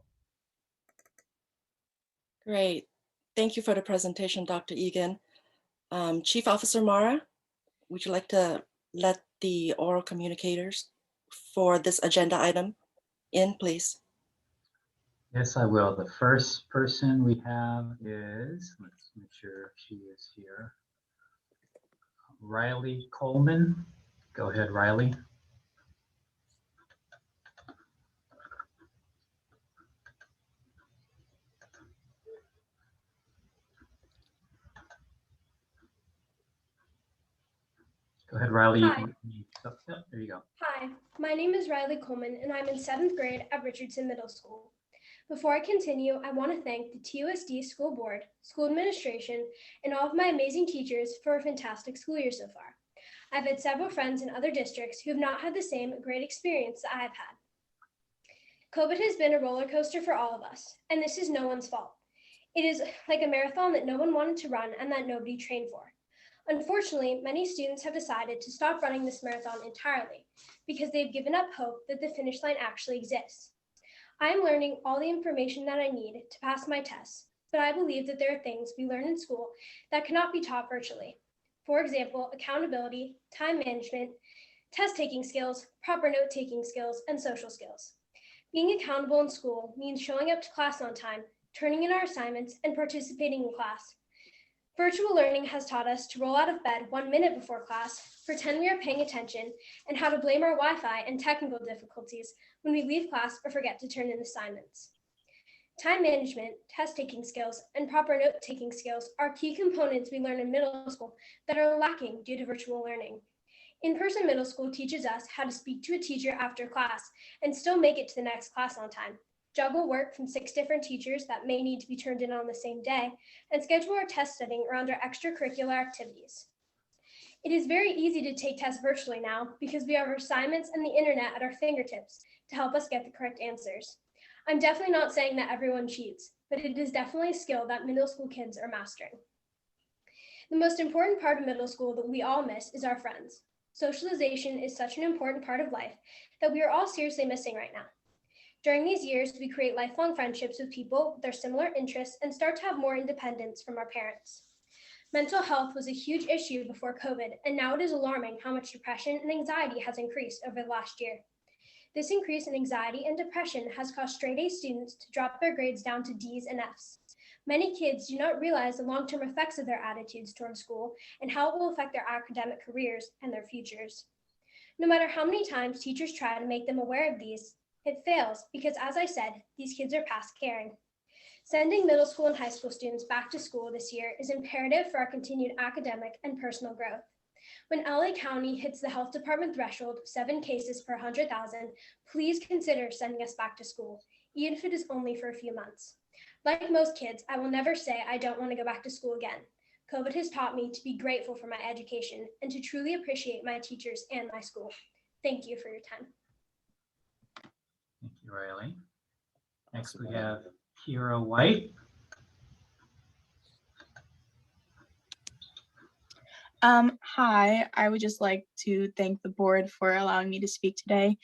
Great. Thank you for the presentation, Dr. Egan. Chief Officer Mara, would you like to let the oral communicators for this agenda item in, please? Yes, I will. The first person we have is, let's make sure she is here, Riley Coleman. Go ahead, Riley. Go ahead, Riley. Hi. Oh, there you go. Hi, my name is Riley Coleman, and I'm in 7th grade at Richardson Middle School. Before I continue, I want to thank the TUSD School Board, School Administration, and all of my amazing teachers for a fantastic school year so far. I've had several friends in other districts who have not had the same great experience that I've had. COVID has been a roller coaster for all of us, and this is no one's fault. It is like a marathon that no one wanted to run and that nobody trained for. Unfortunately, many students have decided to stop running this marathon entirely because they've given up hope that the finish line actually exists. I am learning all the information that I need to pass my tests, but I believe that there are things we learn in school that cannot be taught virtually. For example, accountability, time management, test-taking skills, proper note-taking skills, and social skills. Being accountable in school means showing up to class on time, turning in our assignments, and participating in class. Virtual learning has taught us to roll out of bed 1 minute before class, pretend we are paying attention, and how to blame our Wi-Fi and technical difficulties when we leave class or forget to turn in assignments. Time management, test-taking skills, and proper note-taking skills are key components we learn in middle school that are lacking due to virtual learning. In-person middle school teaches us how to speak to a teacher after class and still make it to the next class on time, juggle work from 6 different teachers that may need to be turned in on the same day, and schedule our test setting around our extracurricular activities. It is very easy to take tests virtually now because we have our assignments and the internet at our fingertips to help us get the correct answers. I'm definitely not saying that everyone cheats, but it is definitely a skill that middle school kids are mastering. The most important part of middle school that we all miss is our friends. Socialization is such an important part of life that we are all seriously missing right now. During these years, we create lifelong friendships with people with their similar interests and start to have more independence from our parents. Mental health was a huge issue before COVID, and now it is alarming how much depression and anxiety has increased over the last year. This increase in anxiety and depression has caused straight-A students to drop their grades down to D's and F's. Many kids do not realize the long-term effects of their attitudes toward school and how it will affect their academic careers and their futures. No matter how many times teachers try to make them aware of these, it fails because, as I said, these kids are past caring. Sending middle school and high school students back to school this year is imperative for our continued academic and personal growth. When LA County hits the health department threshold of 7 cases per 100,000, please consider sending us back to school, even if it is only for a few months. Like most kids, I will never say I don't want to go back to school again. COVID has taught me to be grateful for my education and to truly appreciate my teachers and my school. Thank you for your time. Thank you, Riley. Next, we have Kira White. Hi, I would just like to thank the board for allowing me to speak today.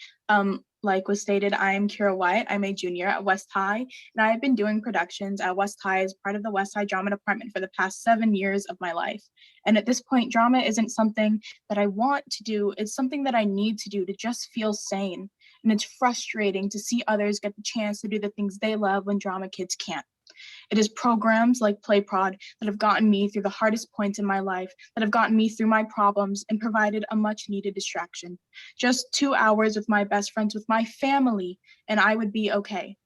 Like was stated, I am Kira White. I'm a junior at West High, and I've been doing productions at West High as part of the West High Drama Department for the past 7 years of my life. And at this point, drama isn't something that I want to do. It's something that I need to do to just feel sane. And it's frustrating to see others get the chance to do the things they love when drama kids can't. It is programs like PlayProd that have gotten me through the hardest points in my life, that have gotten me through my problems and provided a much needed distraction. Just 2 hours with my best friends, with my family, and I would be okay.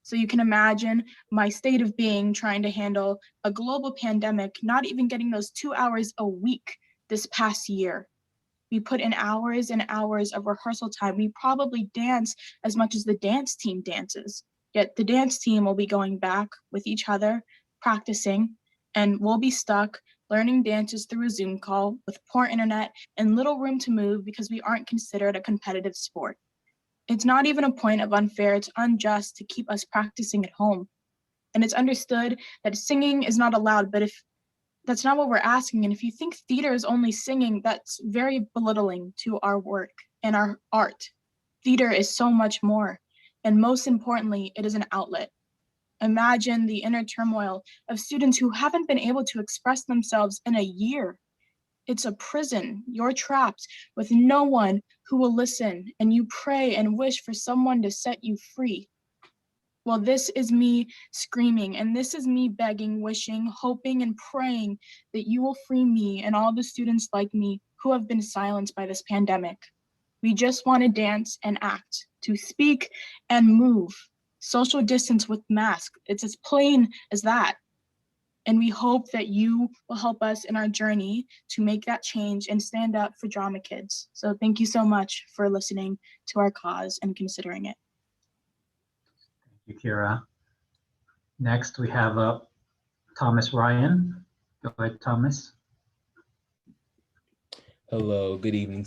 So you can imagine my state of being trying to handle a global pandemic, not even getting those 2 hours a week this past year. We put in hours and hours of rehearsal time. We probably dance as much as the dance team dances. Yet the dance team will be going back with each other, practicing, and we'll be stuck learning dances through a Zoom call with poor internet and little room to move because we aren't considered a competitive sport. It's not even a point of unfair, it's unjust to keep us practicing at home. And it's understood that singing is not allowed, but if that's not what we're asking, and if you think theater is only singing, that's very belittling to our work and our art. Theater is so much more. And most importantly, it is an outlet. Imagine the inner turmoil of students who haven't been able to express themselves in a year. It's a prison. You're trapped with no one who will listen, and you pray and wish for someone to set you free. Well, this is me screaming, and this is me begging, wishing, hoping, and praying that you will free me and all the students like me who have been silenced by this pandemic. We just want to dance and act, to speak and move, social distance with masks. It's as plain as that. And we hope that you will help us in our journey to make that change and stand up for drama kids. So thank you so much for listening to our cause and considering it. Thank you, Kira. Next, we have Thomas Ryan. Go ahead, Thomas. Hello, good evening,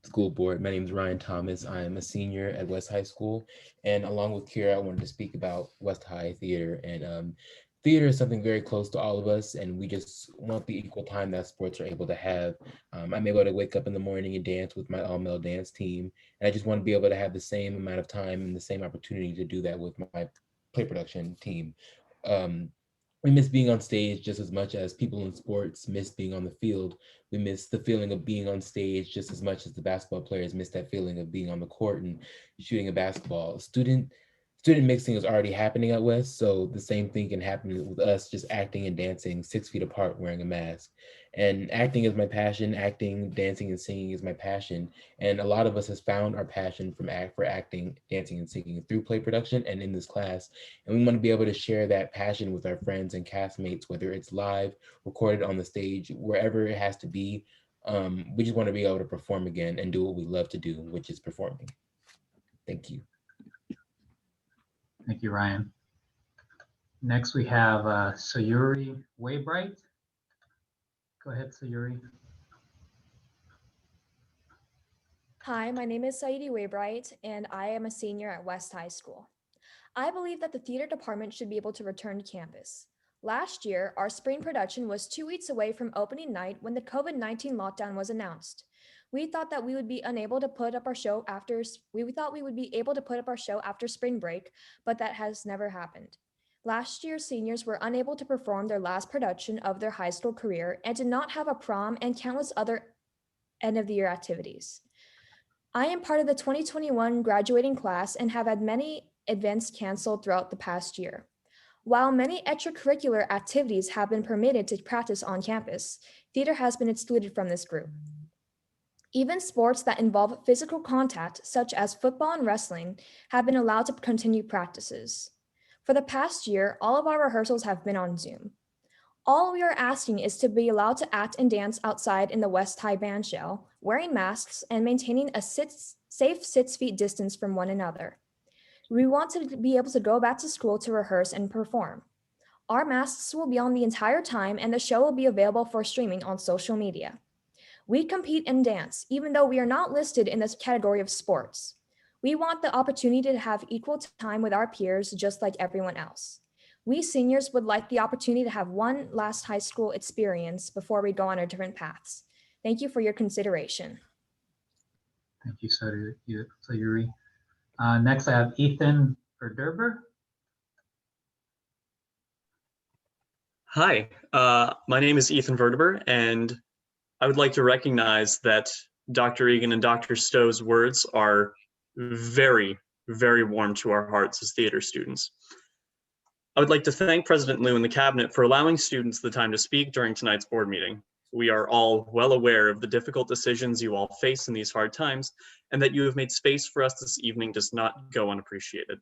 school board. My name is Ryan Thomas. I am a senior at West High School, and along with Kira, I wanted to speak about West High Theater. And theater is something very close to all of us, and we just want the equal time that sports are able to have. I'm able to wake up in the morning and dance with my all-male dance team, and I just want to be able to have the same amount of time and the same opportunity to do that with my play production team. We miss being on stage just as much as people in sports miss being on the field. We miss the feeling of being on stage just as much as the basketball players miss that feeling of being on the court and shooting a basketball. Students student mixing is already happening at West, so the same thing can happen with us just acting and dancing 6 feet apart wearing a mask. And acting is my passion. Acting, dancing, and singing is my passion. And a lot of us has found our passion for acting, dancing, and singing through play production and in this class. And we want to be able to share that passion with our friends and castmates, whether it's live, recorded on the stage, wherever it has to be. We just want to be able to perform again and do what we love to do, which is performing. Thank you. Thank you, Ryan. Next, we have Sayuri Waybright. Go ahead, Sayuri. Hi, my name is Saidi Waybright, and I am a senior at West High School. I believe that the theater department should be able to return to campus. Last year, our spring production was 2 weeks away from opening night when the COVID-19 lockdown was announced. We thought that we would be unable to put up our show after spring break, but that has never happened. Last year, seniors were unable to perform their last production of their high school career and did not have a prom and countless other end of the year activities. I am part of the 2021 graduating class and have had many events canceled throughout the past year. While many extracurricular activities have been permitted to practice on campus, theater has been excluded from this group. Even sports that involve physical contact, such as football and wrestling, have been allowed to continue practices. For the past year, all of our rehearsals have been on Zoom. All we are asking is to be allowed to act and dance outside in the West High bandshell, wearing masks and maintaining a safe 6 feet distance from one another. We want to be able to go back to school to rehearse and perform. Our masks will be on the entire time, and the show will be available for streaming on social media. We compete and dance, even though we are not listed in this category of sports. We want the opportunity to have equal time with our peers, just like everyone else. We seniors would like the opportunity to have one last high school experience before we go on our different paths. Thank you for your consideration. Thank you, Sayuri. Next, I have Ethan Verderber. Hi, my name is Ethan Verderber, and I would like to recognize that Dr. Egan and Dr. Stowe's words are very, very warm to our hearts as theater students. I would like to thank President Liu and the Cabinet for allowing students the time to speak during tonight's board meeting. We are all well aware of the difficult decisions you all face in these hard times, and that you have made space for us this evening does not go unappreciated.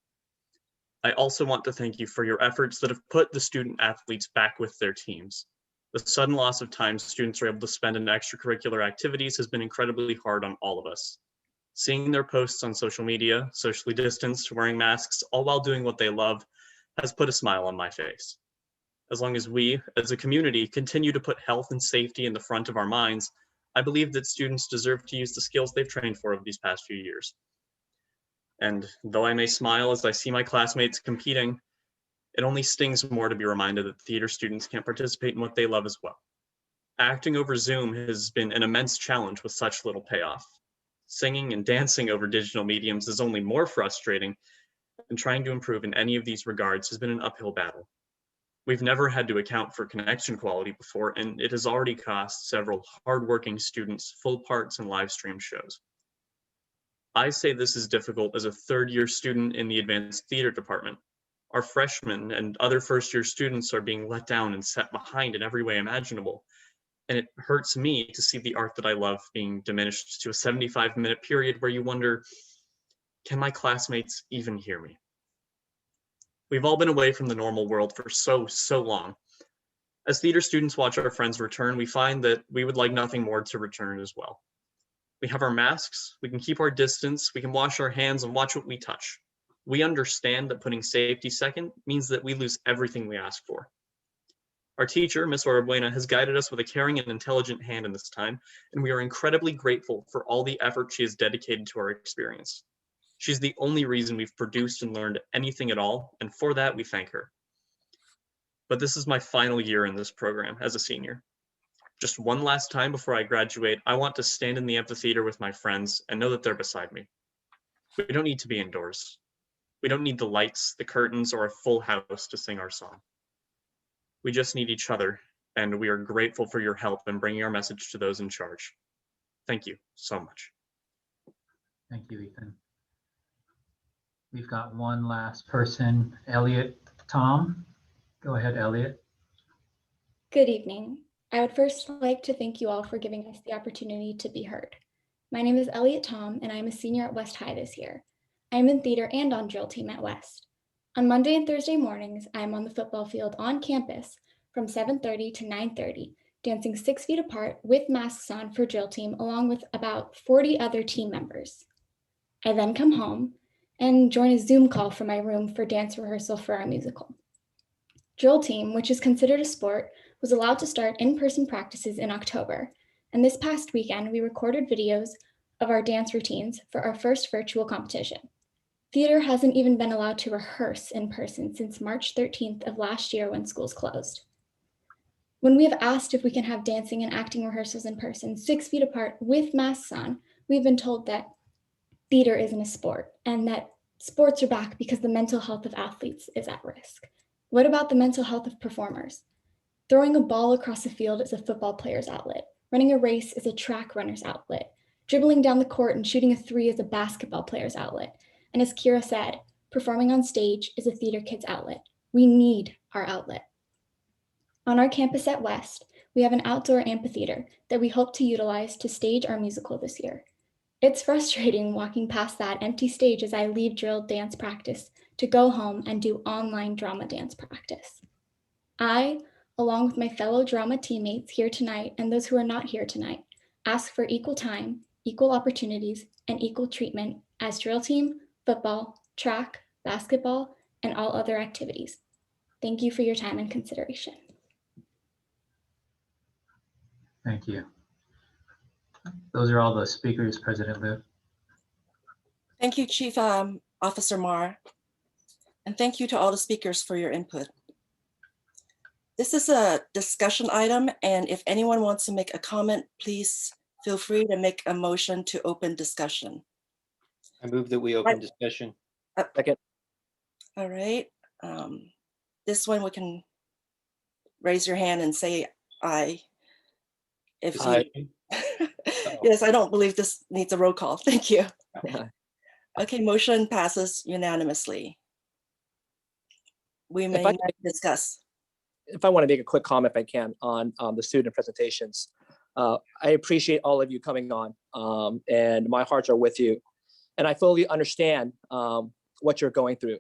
I also want to thank you for your efforts that have put the student athletes back with their teams. The sudden loss of time students are able to spend in extracurricular activities has been incredibly hard on all of us. Seeing their posts on social media, socially distanced, wearing masks, all while doing what they love, has put a smile on my face. As long as we, as a community, continue to put health and safety in the front of our minds, I believe that students deserve to use the skills they've trained for over these past few years. And though I may smile as I see my classmates competing, it only stings more to be reminded that theater students can't participate in what they love as well. Acting over Zoom has been an immense challenge with such little payoff. Singing and dancing over digital mediums is only more frustrating, and trying to improve in any of these regards has been an uphill battle. We've never had to account for connection quality before, and it has already cost several hardworking students full parts in live stream shows. I say this is difficult as a third-year student in the advanced theater department. Our freshmen and other first-year students are being let down and set behind in every way imaginable. And it hurts me to see the art that I love being diminished to a 75-minute period where you wonder, can my classmates even hear me? We've all been away from the normal world for so long. As theater students watch our friends return, we find that we would like nothing more to return as well. We have our masks, we can keep our distance, we can wash our hands and watch what we touch. We understand that putting safety second means that we lose everything we ask for. Our teacher, Ms. Orabuena, has guided us with a caring and intelligent hand in this time, and we are incredibly grateful for all the effort she has dedicated to our experience. She's the only reason we've produced and learned anything at all, and for that we thank her. But this is my final year in this program as a senior. Just one last time before I graduate, I want to stand in the amphitheater with my friends and know that they're beside me. We don't need to be indoors. We don't need the lights, the curtains, or a full house to sing our song. We just need each other, and we are grateful for your help in bringing our message to those in charge. Thank you so much. Thank you, Ethan. We've got one last person, Elliot Tom. Go ahead, Elliot. Good evening. I would first like to thank you all for giving us the opportunity to be heard. My name is Elliot Tom, and I'm a senior at West High this year. I'm in theater and on drill team at West. On Monday and Thursday mornings, I'm on the football field on campus from 7:30 to 9:30, dancing 6 feet apart with masks on for drill team, along with about 40 other team members. I then come home and join a Zoom call from my room for dance rehearsal for our musical. Drill team, which is considered a sport, was allowed to start in-person practices in October, and this past weekend we recorded videos of our dance routines for our first virtual competition. Theater hasn't even been allowed to rehearse in person since March 13th of last year when schools closed. When we have asked if we can have dancing and acting rehearsals in person 6 feet apart with masks on, we've been told that theater isn't a sport and that sports are back because the mental health of athletes is at risk. What about the mental health of performers? Throwing a ball across the field is a football player's outlet. Running a race is a track runner's outlet. Dribbling down the court and shooting a three is a basketball player's outlet. And as Kira said, performing on stage is a theater kid's outlet. We need our outlet. On our campus at West, we have an outdoor amphitheater that we hope to utilize to stage our musical this year. It's frustrating walking past that empty stage as I leave drill dance practice to go home and do online drama dance practice. I, along with my fellow drama teammates here tonight and those who are not here tonight, ask for equal time, equal opportunities, and equal treatment as drill team, football, track, basketball, and all other activities. Thank you for your time and consideration. Thank you. Those are all the speakers, President Liu. Thank you, Chief Officer Marr. And thank you to all the speakers for your input. This is a discussion item, and if anyone wants to make a comment, please feel free to make a motion to open discussion. I move that we open discussion. Second. All right. This one we can raise your hand and say aye. If you, Aye. yes, I don't believe this needs a roll call. Thank you. Okay, motion passes unanimously. We may now discuss. If I want to make a quick comment, if I can, on the student presentations. I appreciate all of you coming on, and my hearts are with you. And I fully understand what you're going through.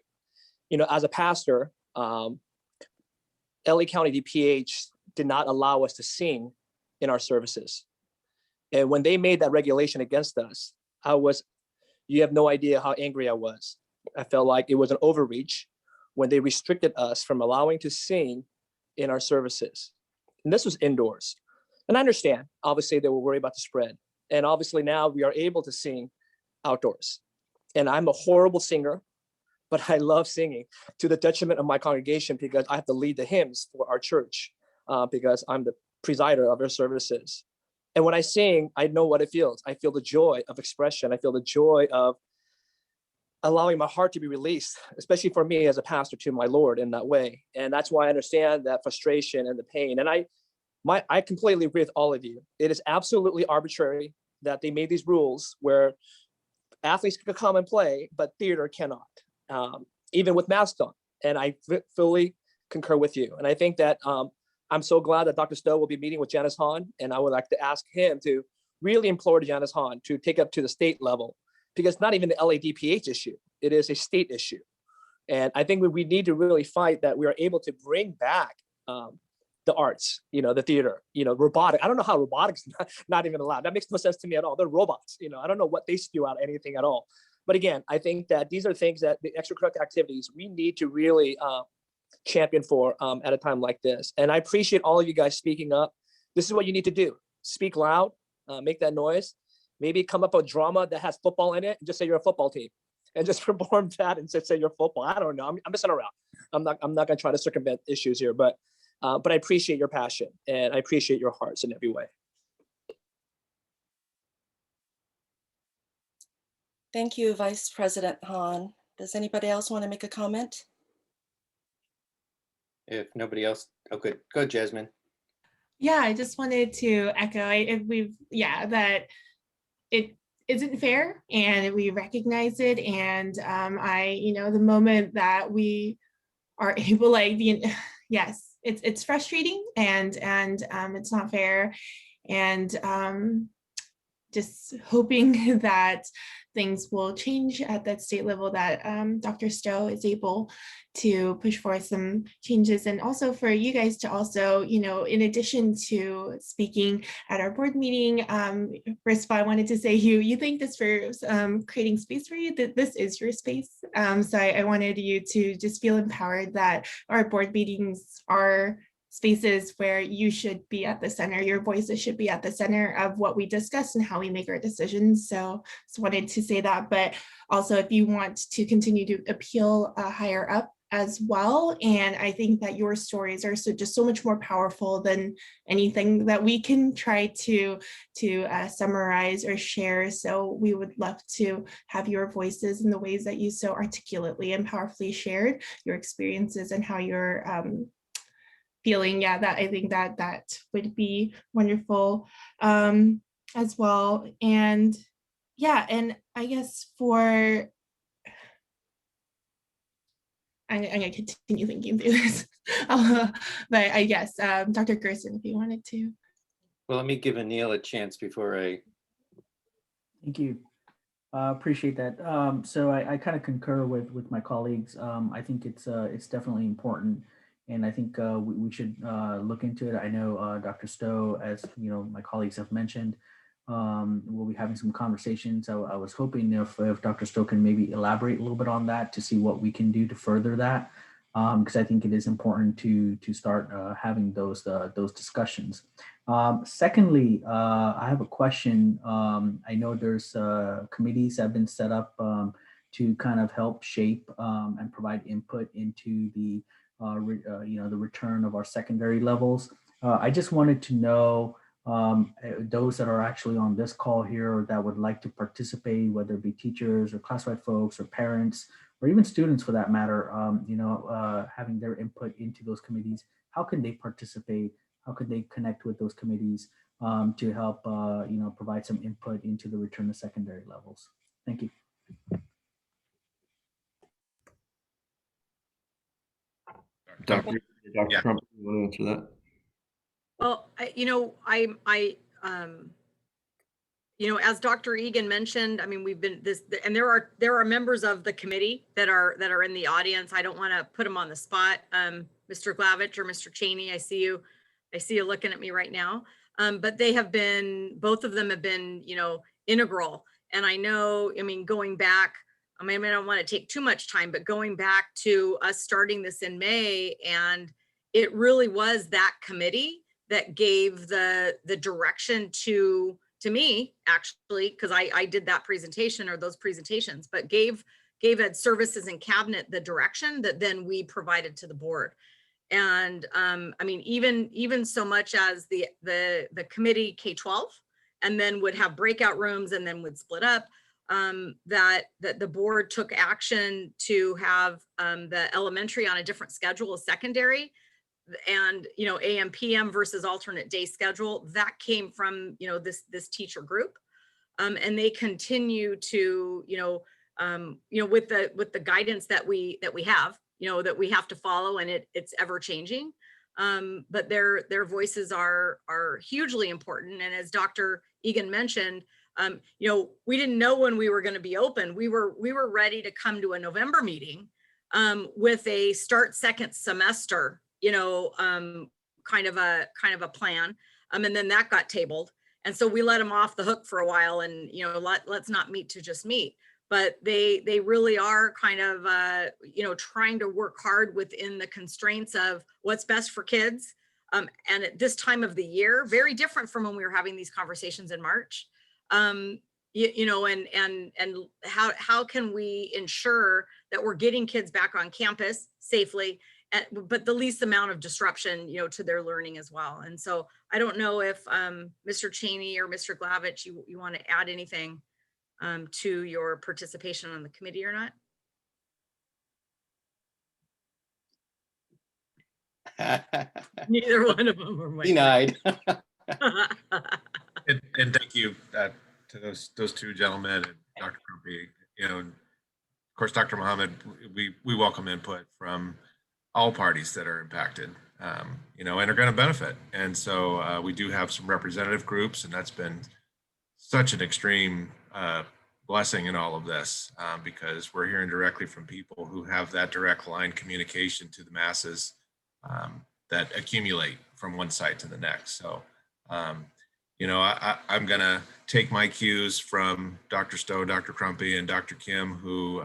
You know, as a pastor, LA County DPH did not allow us to sing in our services. And when they made that regulation against us, you have no idea how angry I was. I felt like it was an overreach when they restricted us from allowing to sing in our services. And this was indoors. And I understand, obviously, they were worried about the spread. And obviously now we are able to sing outdoors. And I'm a horrible singer, but I love singing to the detriment of my congregation because I have to lead the hymns for our church because I'm the presider of our services. And when I sing, I know what it feels. I feel the joy of expression. I feel the joy of allowing my heart to be released, especially for me as a pastor to my Lord in that way. And that's why I understand that frustration and the pain. And I completely agree with all of you. It is absolutely arbitrary that they made these rules where athletes can come and play, but theater cannot, even with masks on. And I fully concur with you. And I think that I'm so glad that Dr. Stowe will be meeting with Janice Hahn, and I would like to ask him to really implore Janice Hahn to take up to the state level, because it's not even the LADPH issue, it is a state issue. And I think we need to really fight that we are able to bring back the arts, the theater, robotic. I don't know how robotics not even allowed. That makes no sense to me at all. They're robots, I don't know what they spew out anything at all. But again, I think that these are things that the extracurricular activities we need to really champion for at a time like this. And I appreciate all of you guys speaking up. This is what you need to do. Speak loud, make that noise, maybe come up with drama that has football in it and just say you're a football team and just perform that and just say you're football. I don't know. I'm messing around. I'm not going to try to circumvent issues here, but I appreciate your passion and I appreciate your hearts in every way. Thank you, Vice President Hahn. Does anybody else want to make a comment? If nobody else, oh, good. Go, Jasmine. Yeah, I just wanted to echo that it isn't fair, and we recognize it. And the moment that we are able, yes, it's frustrating, and it's not fair, and just hoping that things will change at that state level, that Dr. Stowe is able to push for some changes, and also for you guys to also, in addition to speaking at our board meeting, first of all, I wanted to say you thank this for creating space for you, that this is your space. So I wanted you to just feel empowered that our board meetings are spaces where you should be at the center, your voices should be at the center of what we discuss and how we make our decisions. So just wanted to say that, but also if you want to continue to appeal higher up as well. And I think that your stories are just so much more powerful than anything that we can try to summarize or share. So we would love to have your voices in the ways that you so articulately and powerfully shared your experiences and how you're feeling. Yeah, that I think that would be wonderful as well. And yeah, and I guess I'm gonna continue thinking through this, but I guess Dr. Gerson, if you wanted to. Well, let me give Anil a chance before I. Thank you. Appreciate that. So I kind of concur with my colleagues. I think it's definitely important, and I think we should look into it. I know Dr. Stowe, as my colleagues have mentioned, we'll be having some conversations. So I was hoping if Dr. Stowe can maybe elaborate a little bit on that to see what we can do to further that, because I think it is important to start having those discussions. Secondly, I have a question. I know there's committees that have been set up to kind of help shape and provide input into the the return of our secondary levels. I just wanted to know those that are actually on this call here or that would like to participate, whether it be teachers or classified folks or parents or even students for that matter, having their input into those committees. How can they participate? How could they connect with those committees to help provide some input into the return to secondary levels? Thank you. Dr. Trump, you want to answer that? Well, as Dr. Egan mentioned, I mean, we've been and there are members of the committee that are in the audience. I don't want to put them on the spot. Mr. Glavich or Mr. Cheney, I see you looking at me right now. But both of them have been, integral. And I know, going back, I don't want to take too much time, but going back to us starting this in May, and it really was that committee that gave the direction to me, actually, because I did that presentation or those presentations, but gave Ed Services and Cabinet the direction that then we provided to the board. And even so much as the committee K-12, and then would have breakout rooms and then would split up, that the board took action to have the elementary on a different schedule as secondary, and AM PM versus alternate day schedule. That came from this teacher group, and they continue to with the guidance that we have, that we have to follow, and it's ever changing. But their voices are hugely important. And as Dr. Egan mentioned, we didn't know when we were going to be open. We were ready to come to a November meeting with a start second semester, kind of a plan. And then that got tabled. And so we let them off the hook for a while, and, let's not meet to just meet. But they really are kind of, trying to work hard within the constraints of what's best for kids. And at this time of the year, very different from when we were having these conversations in March. And how can we ensure that we're getting kids back on campus safely, but the least amount of disruption, to their learning as well. And so I don't know if Mr. Cheney or Mr. Glavich, you want to add anything to your participation on the committee or not? Neither one of them are denied. And thank you, to those two gentlemen and Dr. Crumpy. You know, of course, Dr. Mohammed, we welcome input from all parties that are impacted, you know, and are going to benefit. And so we do have some representative groups, and that's been such an extreme blessing in all of this, because we're hearing directly from people who have that direct line communication to the masses that accumulate from one side to the next. So, you know, I'm going to take my cues from Dr. Stowe, Dr. Crumpy, and Dr. Kim, who,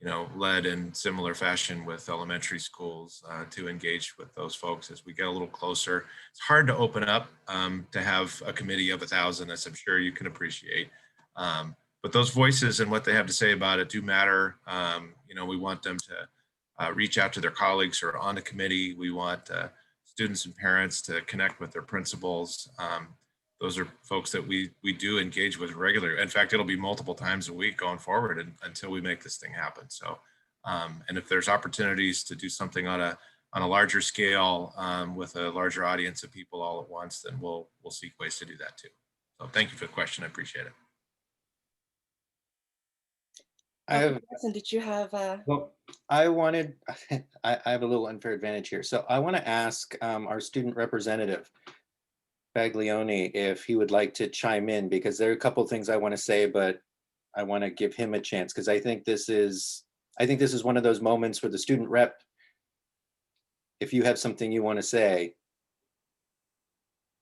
you know, led in similar fashion with elementary schools to engage with those folks as we get a little closer. It's hard to open up to have a committee of 1,000, as I'm sure you can appreciate. But those voices and what they have to say about it do matter. You know, we want them to reach out to their colleagues who are on the committee. We want students and parents to connect with their principals. Those are folks that we do engage with regularly. In fact, it'll be multiple times a week going forward until we make this thing happen. So, and if there's opportunities to do something on a larger scale with a larger audience of people all at once, then we'll seek ways to do that too. So thank you for the question. I appreciate it. Did you have? Well, I wanted, I have a little unfair advantage here. So I want to ask our student representative, Baglioni, if he would like to chime in, because there are a couple of things I want to say, but I want to give him a chance, because I think this is one of those moments where the student rep, if you have something you want to say,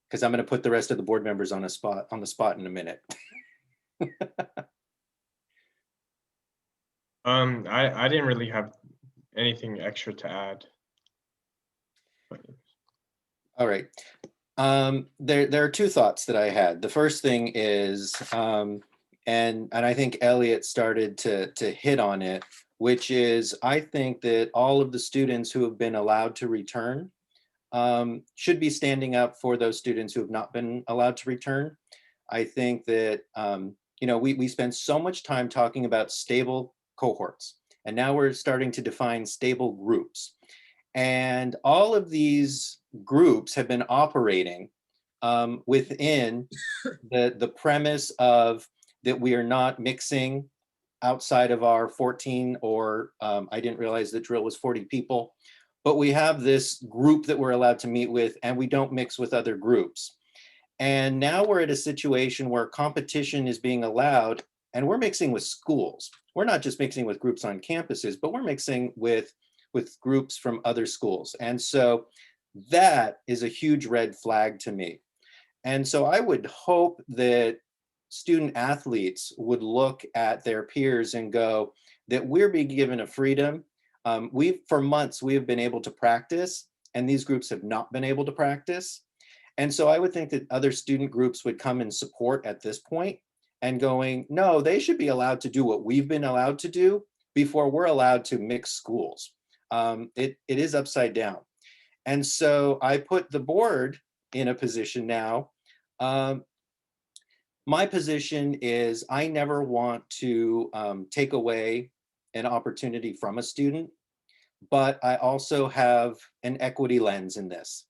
because I'm going to put the rest of the board members on the spot in a minute. I didn't really have anything extra to add. All right. There are two thoughts that I had. The first thing is, and I think Elliot started to hit on it, which is I think that all of the students who have been allowed to return should be standing up for those students who have not been allowed to return. I think that, you know, we spend so much time talking about stable cohorts, and now we're starting to define stable groups. And all of these groups have been operating within the premise of that we are not mixing outside of our 14, or I didn't realize that drill was 40 people, but we have this group that we're allowed to meet with, and we don't mix with other groups. And now we're at a situation where competition is being allowed, and we're mixing with schools. We're not just mixing with groups on campuses, but we're mixing with groups from other schools. And so that is a huge red flag to me. And so I would hope that student athletes would look at their peers and go, that we're being given a freedom. For months, we have been able to practice, and these groups have not been able to practice. And so I would think that other student groups would come and support at this point and going, no, they should be allowed to do what we've been allowed to do before we're allowed to mix schools. It is upside down. And so I put the board in a position now. My position is I never want to take away an opportunity from a student, but I also have an equity lens in this.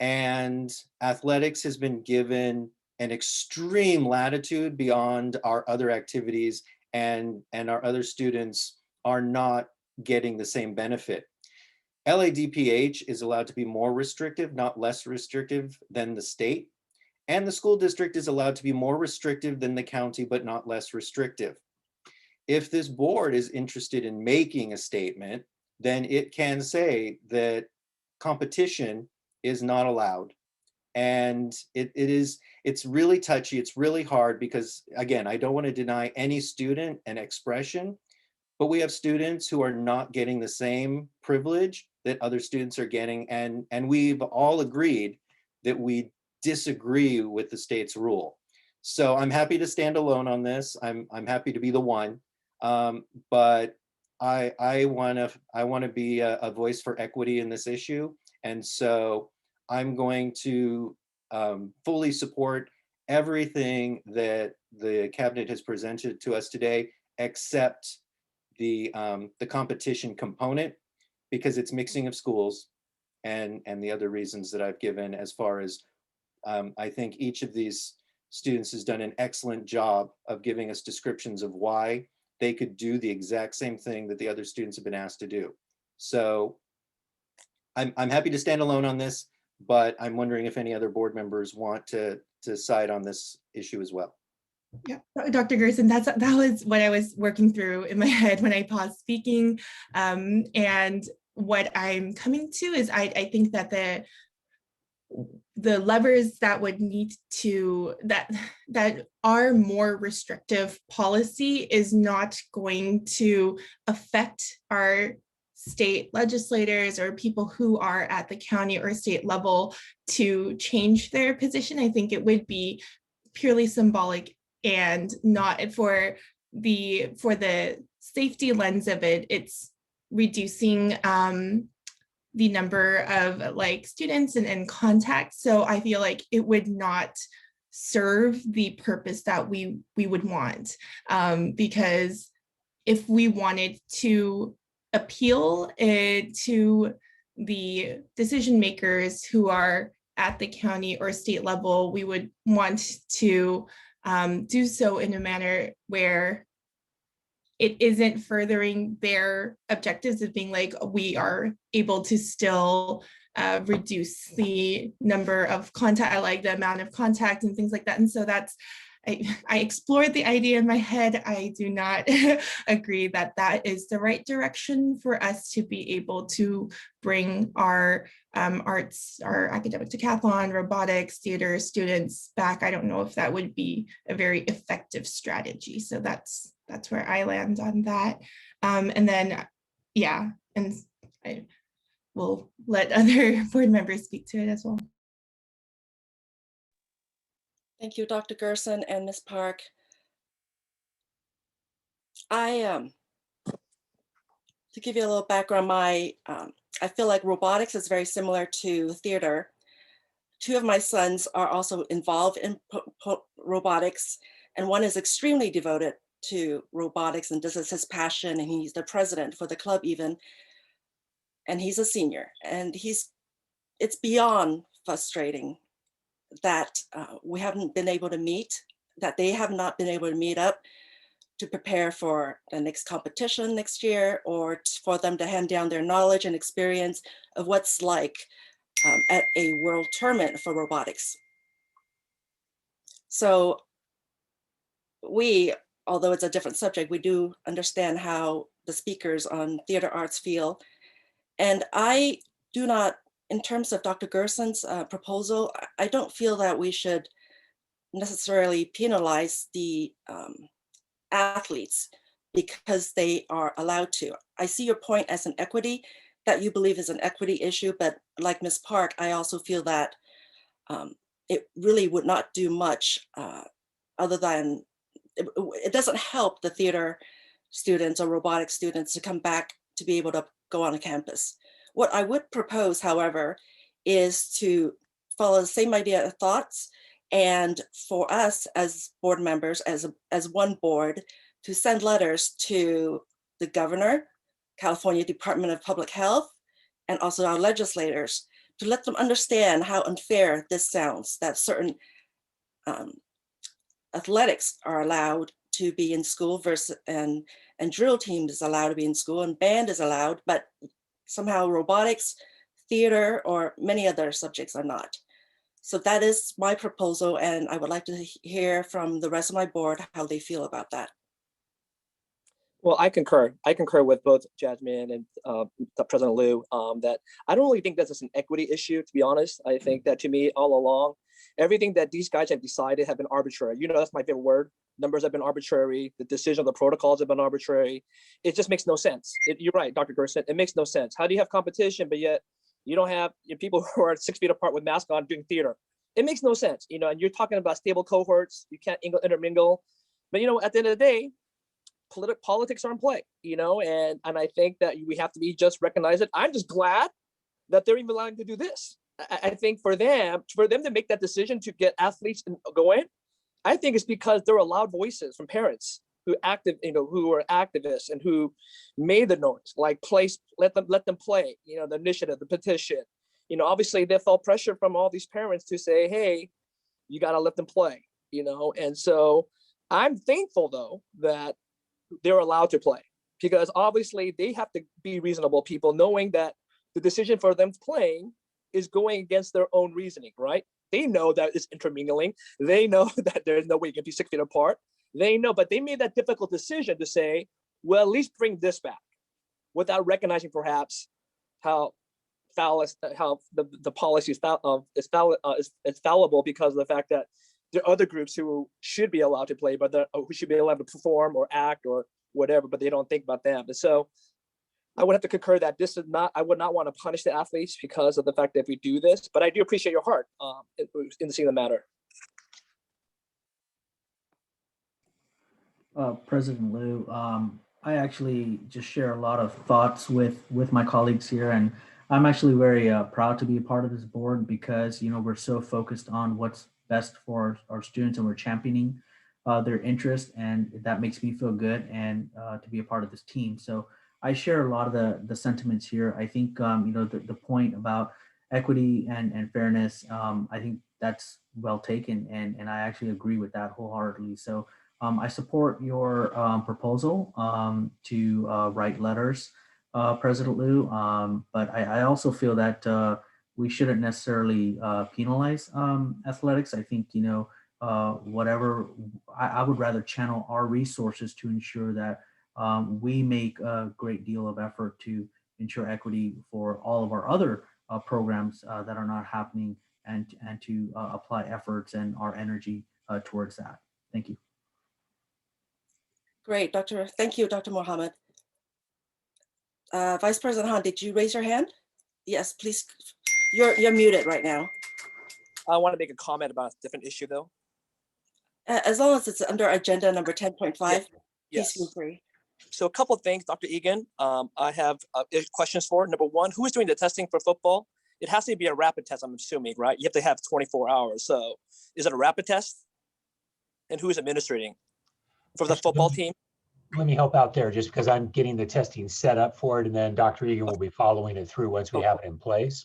And athletics has been given an extreme latitude beyond our other activities, and our other students are not getting the same benefit. LADPH is allowed to be more restrictive, not less restrictive than the state. And the school district is allowed to be more restrictive than the county, but not less restrictive. If this board is interested in making a statement, then it can say that competition is not allowed. And it's really touchy, it's really hard, because again, I don't want to deny any student an expression, but we have students who are not getting the same privilege that other students are getting. And we've all agreed that we disagree with the state's rule. So I'm happy to stand alone on this. I'm happy to be the one, but I want to be a voice for equity in this issue. And so I'm going to fully support everything that the cabinet has presented to us today, except the competition component, because it's mixing of schools and the other reasons that I've given, as far as I think each of these students has done an excellent job of giving us descriptions of why they could do the exact same thing that the other students have been asked to do. So I'm happy to stand alone on this, but I'm wondering if any other board members want to side on this issue as well. Yeah, Dr. Gerson, that was what I was working through in my head when I paused speaking. And what I'm coming to is I think that the levers that would need to, that are more restrictive policy is not going to affect our state legislators or people who are at the county or state level to change their position. I think it would be purely symbolic and not for the safety lens of it. It's reducing the number of like students and contacts. So I feel like it would not serve the purpose that we would want, because if we wanted to appeal to the decision makers who are at the county or state level, we would want to do so in a manner where it isn't furthering their objectives of being like, we are able to still reduce the number of contact, I like the amount of contact and things like that. And so that's, I explored the idea in my head. I do not agree that that is the right direction for us to be able to bring our arts, our academic decathlon, robotics, theater students back. I don't know if that would be a very effective strategy. So that's where I land on that. And then, yeah, and I will let other board members speak to it as well. Thank you, Dr. Gerson and Ms. Park. To give you a little background, I feel like robotics is very similar to theater. Two of my sons are also involved in robotics, and one is extremely devoted to robotics, and this is his passion, and he's the president for the club even, and he's a senior, and it's beyond frustrating that we haven't been able to meet, that they have not been able to meet up to prepare for the next competition next year, or for them to hand down their knowledge and experience of what's like at a world tournament for robotics. So we, although it's a different subject, we do understand how the speakers on theater arts feel. And I do not, in terms of Dr. Gerson's proposal, I don't feel that we should necessarily penalize the athletes because they are allowed to. I see your point as an equity, that you believe is an equity issue, but like Ms. Park, I also feel that it really would not do much other than, it doesn't help the theater students or robotics students to come back to be able to go on a campus. What I would propose, however, is to follow the same idea of thoughts, and for us as board members, as one board, to send letters to the governor, California Department of Public Health, and also our legislators, to let them understand how unfair this sounds, that certain athletics are allowed to be in school versus, and drill team is allowed to be in school, and band is allowed, but somehow robotics, theater, or many other subjects are not. So that is my proposal, and I would like to hear from the rest of my board how they feel about that. Well, I concur. I concur with both Jasmine and President Liu that I don't really think that's just an equity issue, to be honest. I think that, to me, all along, everything that these guys have decided have been arbitrary. You know, that's my favorite word. Numbers have been arbitrary. The decision of the protocols have been arbitrary. It just makes no sense. You're right, Dr. Gerson. It makes no sense. How do you have competition, but yet you don't have people who are 6 feet apart with masks on doing theater? It makes no sense. You know, and you're talking about stable cohorts. You can't intermingle. But, you know, at the end of the day, politics are in play, you know, and I think that we have to be just recognize it. I'm just glad that they're even allowing to do this. I think for them to make that decision to get athletes going, I think it's because there are loud voices from parents who who are activists and who made the noise, like let them play, you know, the initiative, the petition. You know, obviously they felt pressure from all these parents to say, hey, you got to let them play. you know? And so I'm thankful though, that they're allowed to play, because obviously they have to be reasonable people, knowing that the decision for them playing is going against their own reasoning, right? They know that it's intermingling. They know that there's no way you can be 6 feet apart. They know, but they made that difficult decision to say, well, at least bring this back, without recognizing perhaps how the policy is fallible, because of the fact that there are other groups who should be allowed to play, but who should be allowed to perform or act or whatever, but they don't think about them. And so I would have to concur that this is not, I would not want to punish the athletes because of the fact that we do this, but I do appreciate your heart in seeing the matter. President Liu, I actually just share a lot of thoughts with my colleagues here, and I'm actually very proud to be a part of this board, because we're so focused on what's best for our students, and we're championing their interest, and that makes me feel good and to be a part of this team. So I share a lot of the sentiments here. I think the point about equity and fairness, I think that's well taken, and I actually agree with that wholeheartedly. So I support your proposal to write letters, President Liu, but I also feel that we shouldn't necessarily penalize athletics. I think, whatever, I would rather channel our resources to ensure that we make a great deal of effort to ensure equity for all of our other programs that are not happening, and to apply efforts and our energy towards that. Thank you. Great, thank you, Dr. Mohammed. Vice President Han, did you raise your hand? Yes, please. You're muted right now. I want to make a comment about a different issue though. As long as it's under agenda number 10.5, Yeah. please Yes. feel free. So a couple of things, Dr. Egan, I have questions for. Number one, who is doing the testing for football? It has to be a rapid test, I'm assuming, right? You have to have 24 hours. So is it a rapid test? And who is administrating for the football team? Let me help out there, just because I'm getting the testing set up for it, and then Dr. Egan will be following it through once we have it in place.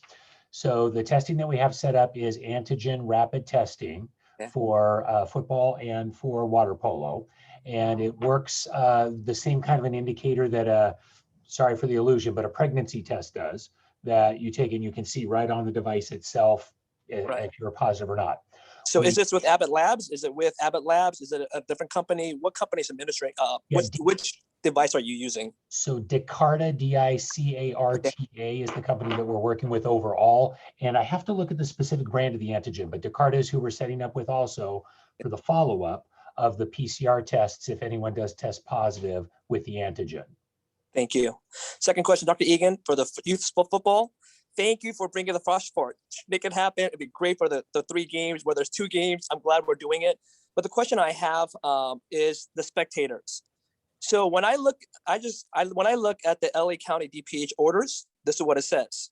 So the testing that we have set up is antigen rapid testing for football and for water polo. And it works the same kind of an indicator that sorry for the illusion, but a pregnancy test does, that you take and you can see right on the device itself if you're positive or not. So is this with Abbott Labs? Is it with Abbott Labs? Is it a different company? What company is administering? Which device are you using? So Dicarta, D-I-C-A-R-T-A is the company that we're working with overall. And I have to look at the specific brand of the antigen, but Dicarta is who we're setting up with also for the follow-up of the PCR tests if anyone does test positive with the antigen. Thank you. Second question, Dr. Egan, for the youth football. Thank you for bringing the frost for it. Make it happen. It'd be great for the 3 games, where there's 2 games. I'm glad we're doing it. But the question I have is the spectators. So when I look, when I look at the LA County DPH orders, this is what it says.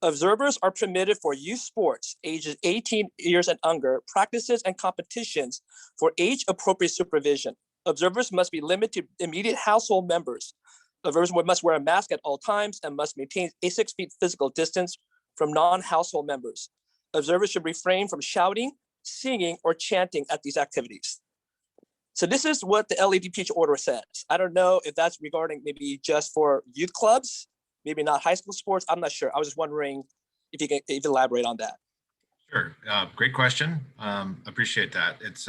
Observers are permitted for youth sports ages 18 years and younger, practices and competitions for age-appropriate supervision. Observers must be limited to immediate household members. Observers must wear a mask at all times and must maintain a 6 feet physical distance from non-household members. Observers should refrain from shouting, singing, or chanting at these activities. So this is what the LADPH order says. I don't know if that's regarding maybe just for youth clubs, maybe not high school sports. I'm not sure. I was just wondering if you can elaborate on that. Sure. Great question. Appreciate that. It's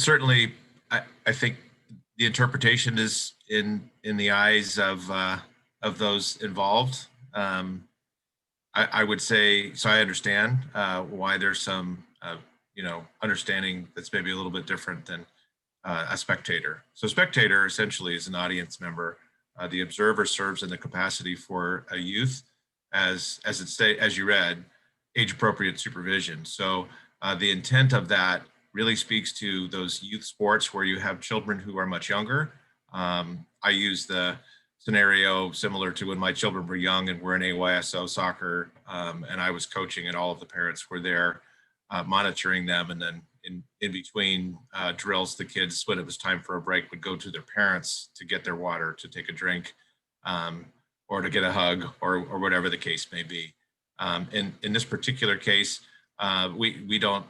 certainly, I think the interpretation is in the eyes of those involved. I would say, so I understand why there's some understanding that's maybe a little bit different than a spectator. So spectator essentially is an audience member. The observer serves in the capacity for a youth, as you read, age-appropriate supervision. So the intent of that really speaks to those youth sports where you have children who are much younger. I use the scenario similar to when my children were young and were in AYSO soccer, and I was coaching, and all of the parents were there monitoring them. And then in between drills, the kids, when it was time for a break, would go to their parents to get their water, to take a drink, or to get a hug, or whatever the case may be. In this particular case, we don't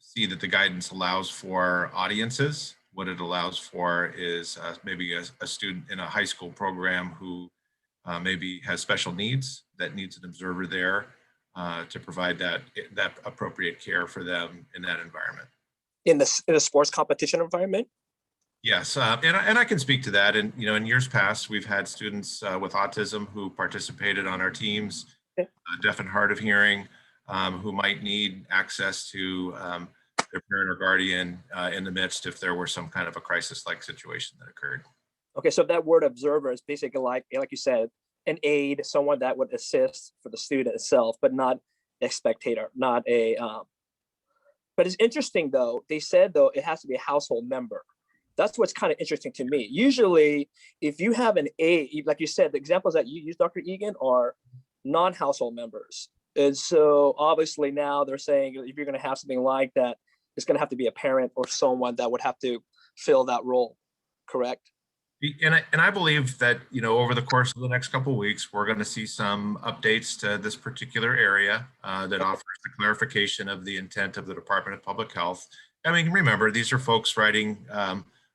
see that the guidance allows for audiences. What it allows for is maybe a student in a high school program who maybe has special needs that needs an observer there to provide that appropriate care for them in that environment. In a sports competition environment? Yes, and I can speak to that. And in years past, we've had students with autism who participated on our teams, deaf and hard of hearing, who might need access to their parent or guardian in the midst if there were some kind of a crisis-like situation that occurred. Okay, so that word observer is basically like you said, an aid, someone that would assist for the student itself, but not a spectator, not a. But it's interesting though. They said though it has to be a household member. That's what's kind of interesting to me. Usually, if you have an aide, like you said, the examples that you use, Dr. Egan, are non-household members. And so obviously now they're saying if you're going to have something like that, it's going to have to be a parent or someone that would have to fill that role, correct? And I believe that, over the course of the next couple of weeks, we're going to see some updates to this particular area that offers the clarification of the intent of the Department of Public Health. I mean, remember, these are folks writing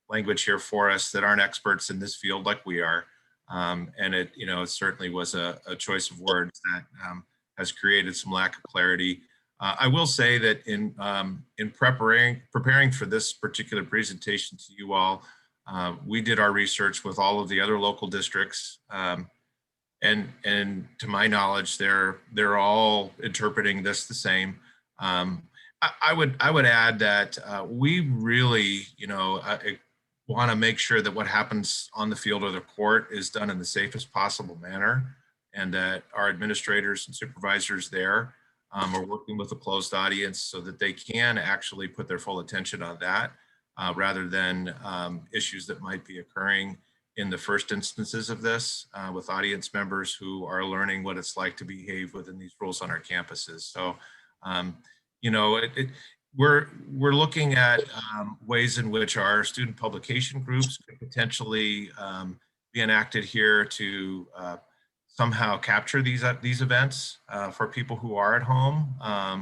language here for us that aren't experts in this field like we are. And it certainly was a choice of words that has created some lack of clarity. I will say that in preparing for this particular presentation to you all, we did our research with all of the other local districts, and to my knowledge, they're all interpreting this the same. I would add that we really, want to make sure that what happens on the field or the court is done in the safest possible manner, and that our administrators and supervisors there are working with a closed audience so that they can actually put their full attention on that. Rather than issues that might be occurring in the first instances of this with audience members who are learning what it's like to behave within these rules on our campuses. So, we're looking at ways in which our student publication groups could potentially be enacted here to somehow capture these events for people who are at home,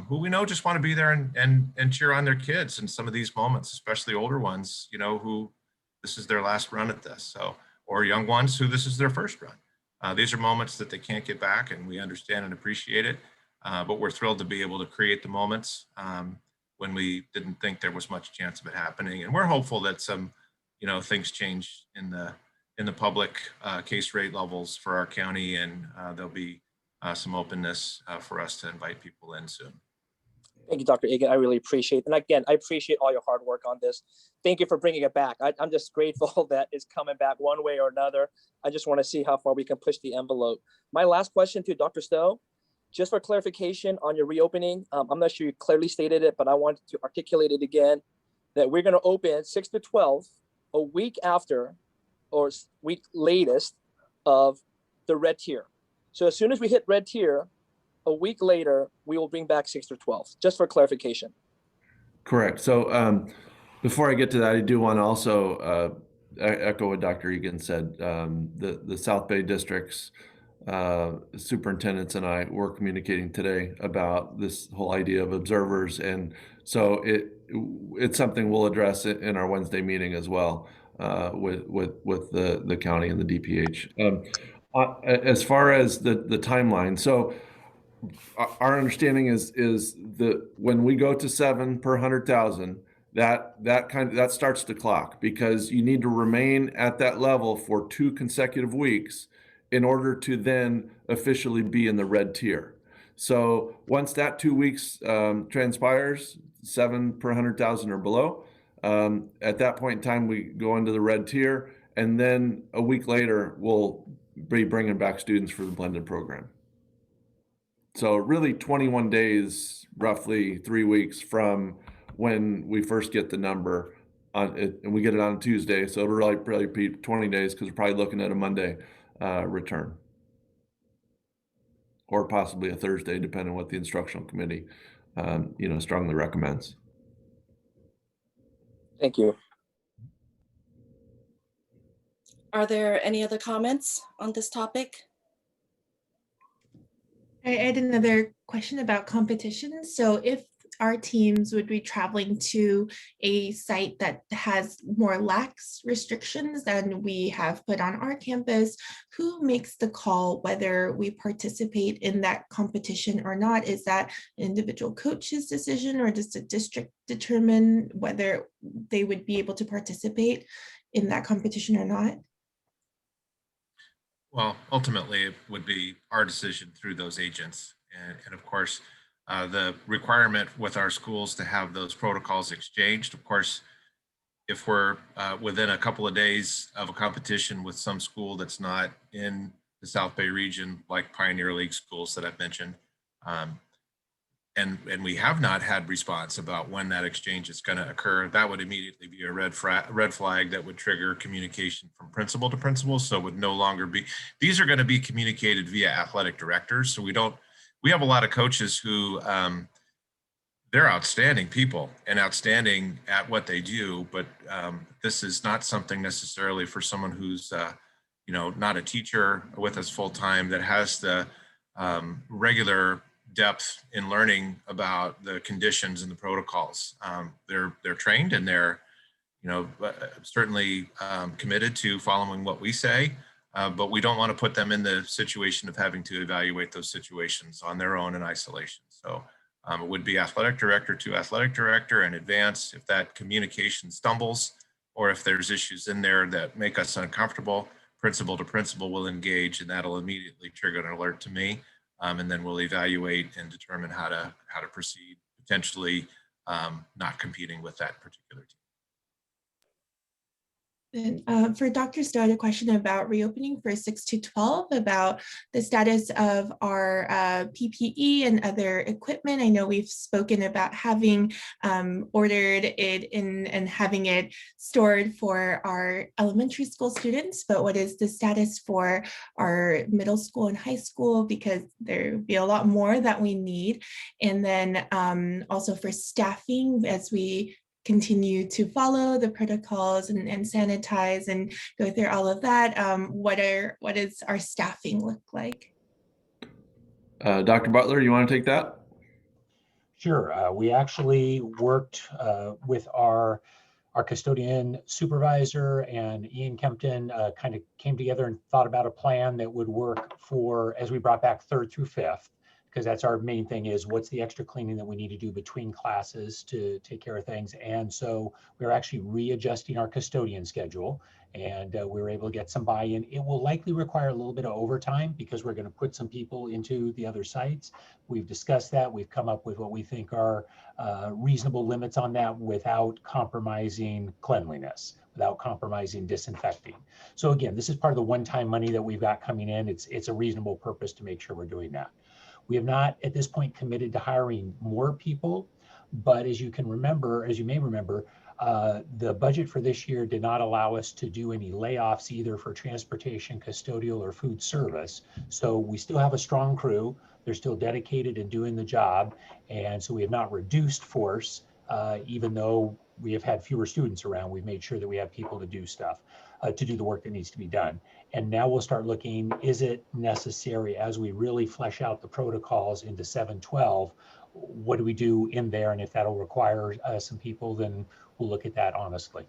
who we know just want to be there and cheer on their kids in some of these moments, especially older ones, who this is their last run at this, or young ones who this is their first run. These are moments that they can't get back, and we understand and appreciate it, but we're thrilled to be able to create the moments when we didn't think there was much chance of it happening. And we're hopeful that some, things change in the public case rate levels for our county, and there'll be some openness for us to invite people in soon. Thank you, Dr. Egan. I really appreciate it. And again, I appreciate all your hard work on this. Thank you for bringing it back. I'm just grateful that it's coming back one way or another. I just want to see how far we can push the envelope. My last question to Dr. Stowe, just for clarification on your reopening, I'm not sure you clearly stated it, but I want to articulate it again, that we're going to open 6 to 12 a week after or week latest of the red tier. So as soon as we hit red tier, a week later, we will bring back 6 to 12, just for clarification. Correct. So before I get to that, I do want to also echo what Dr. Egan said. The South Bay districts superintendents and I were communicating today about this whole idea of observers, and so it's something we'll address it in our Wednesday meeting as well with the county and the DPH. As far as the timeline, so our understanding is that when we go to 7 per 100,000, that starts the clock, because you need to remain at that level for 2 consecutive weeks in order to then officially be in the red tier. So once that 2 weeks transpires, 7 per 100,000 or below, at that point in time, we go into the red tier, and then a week later, we'll be bringing back students for the blended program. So really 21 days, roughly 3 weeks from when we first get the number on it, and we get it on a Tuesday. So it'll probably be 20 days, because we're probably looking at a Monday return, or possibly a Thursday, depending on what the instructional committee, strongly recommends. Thank you. Are there any other comments on this topic? I had another question about competitions. So if our teams would be traveling to a site that has more lax restrictions than we have put on our campus, who makes the call whether we participate in that competition or not? Is that an individual coach's decision, or does the district determine whether they would be able to participate in that competition or not? Well, ultimately, it would be our decision through those agents. And of course, the requirement with our schools to have those protocols exchanged. Of course, if we're within a couple of days of a competition with some school that's not in the South Bay region, like Pioneer League schools that I've mentioned, and we have not had response about when that exchange is going to occur, that would immediately be a red flag that would trigger communication from principal to principal. So it would no longer be, these are going to be communicated via athletic directors. So we have a lot of coaches who they're outstanding people and outstanding at what they do, but this is not something necessarily for someone who's not a teacher with us full time, that has the regular depth in learning about the conditions and the protocols. They're trained, and they're certainly committed to following what we say, but we don't want to put them in the situation of having to evaluate those situations on their own in isolation. So it would be athletic director to athletic director in advance. If that communication stumbles, or if there's issues in there that make us uncomfortable, principal to principal will engage, and that'll immediately trigger an alert to me. And then we'll evaluate and determine how to proceed, potentially not competing with that particular team. And for Dr. Stowe, I had a question about reopening for 6 to 12, about the status of our PPE and other equipment. I know we've spoken about having ordered it and having it stored for our elementary school students, but what is the status for our middle school and high school? Because there will be a lot more that we need. And then also for staffing, as we continue to follow the protocols and sanitize and go through all of that, what does our staffing look like? Dr. Butler, you want to take that? Sure. We actually worked with our custodian supervisor, and Ian Kempton kind of came together and thought about a plan that would work for, as we brought back 3rd through 5th, because that's our main thing, is what's the extra cleaning that we need to do between classes to take care of things. And so we're actually readjusting our custodian schedule, and we were able to get some buy-in. It will likely require a little bit of overtime because we're going to put some people into the other sites. We've discussed that. We've come up with what we think are reasonable limits on that without compromising cleanliness, without compromising disinfecting. So again, this is part of the one-time money that we've got coming in. It's a reasonable purpose to make sure we're doing that. We have not at this point committed to hiring more people, but as you may remember, the budget for this year did not allow us to do any layoffs either for transportation, custodial, or food service. So we still have a strong crew. They're still dedicated and doing the job. And so we have not reduced force, even though we have had fewer students around. We've made sure that we have people to do stuff, to do the work that needs to be done. And now we'll start looking, is it necessary as we really flesh out the protocols into 7-12, what do we do in there? And if that'll require some people, then we'll look at that honestly.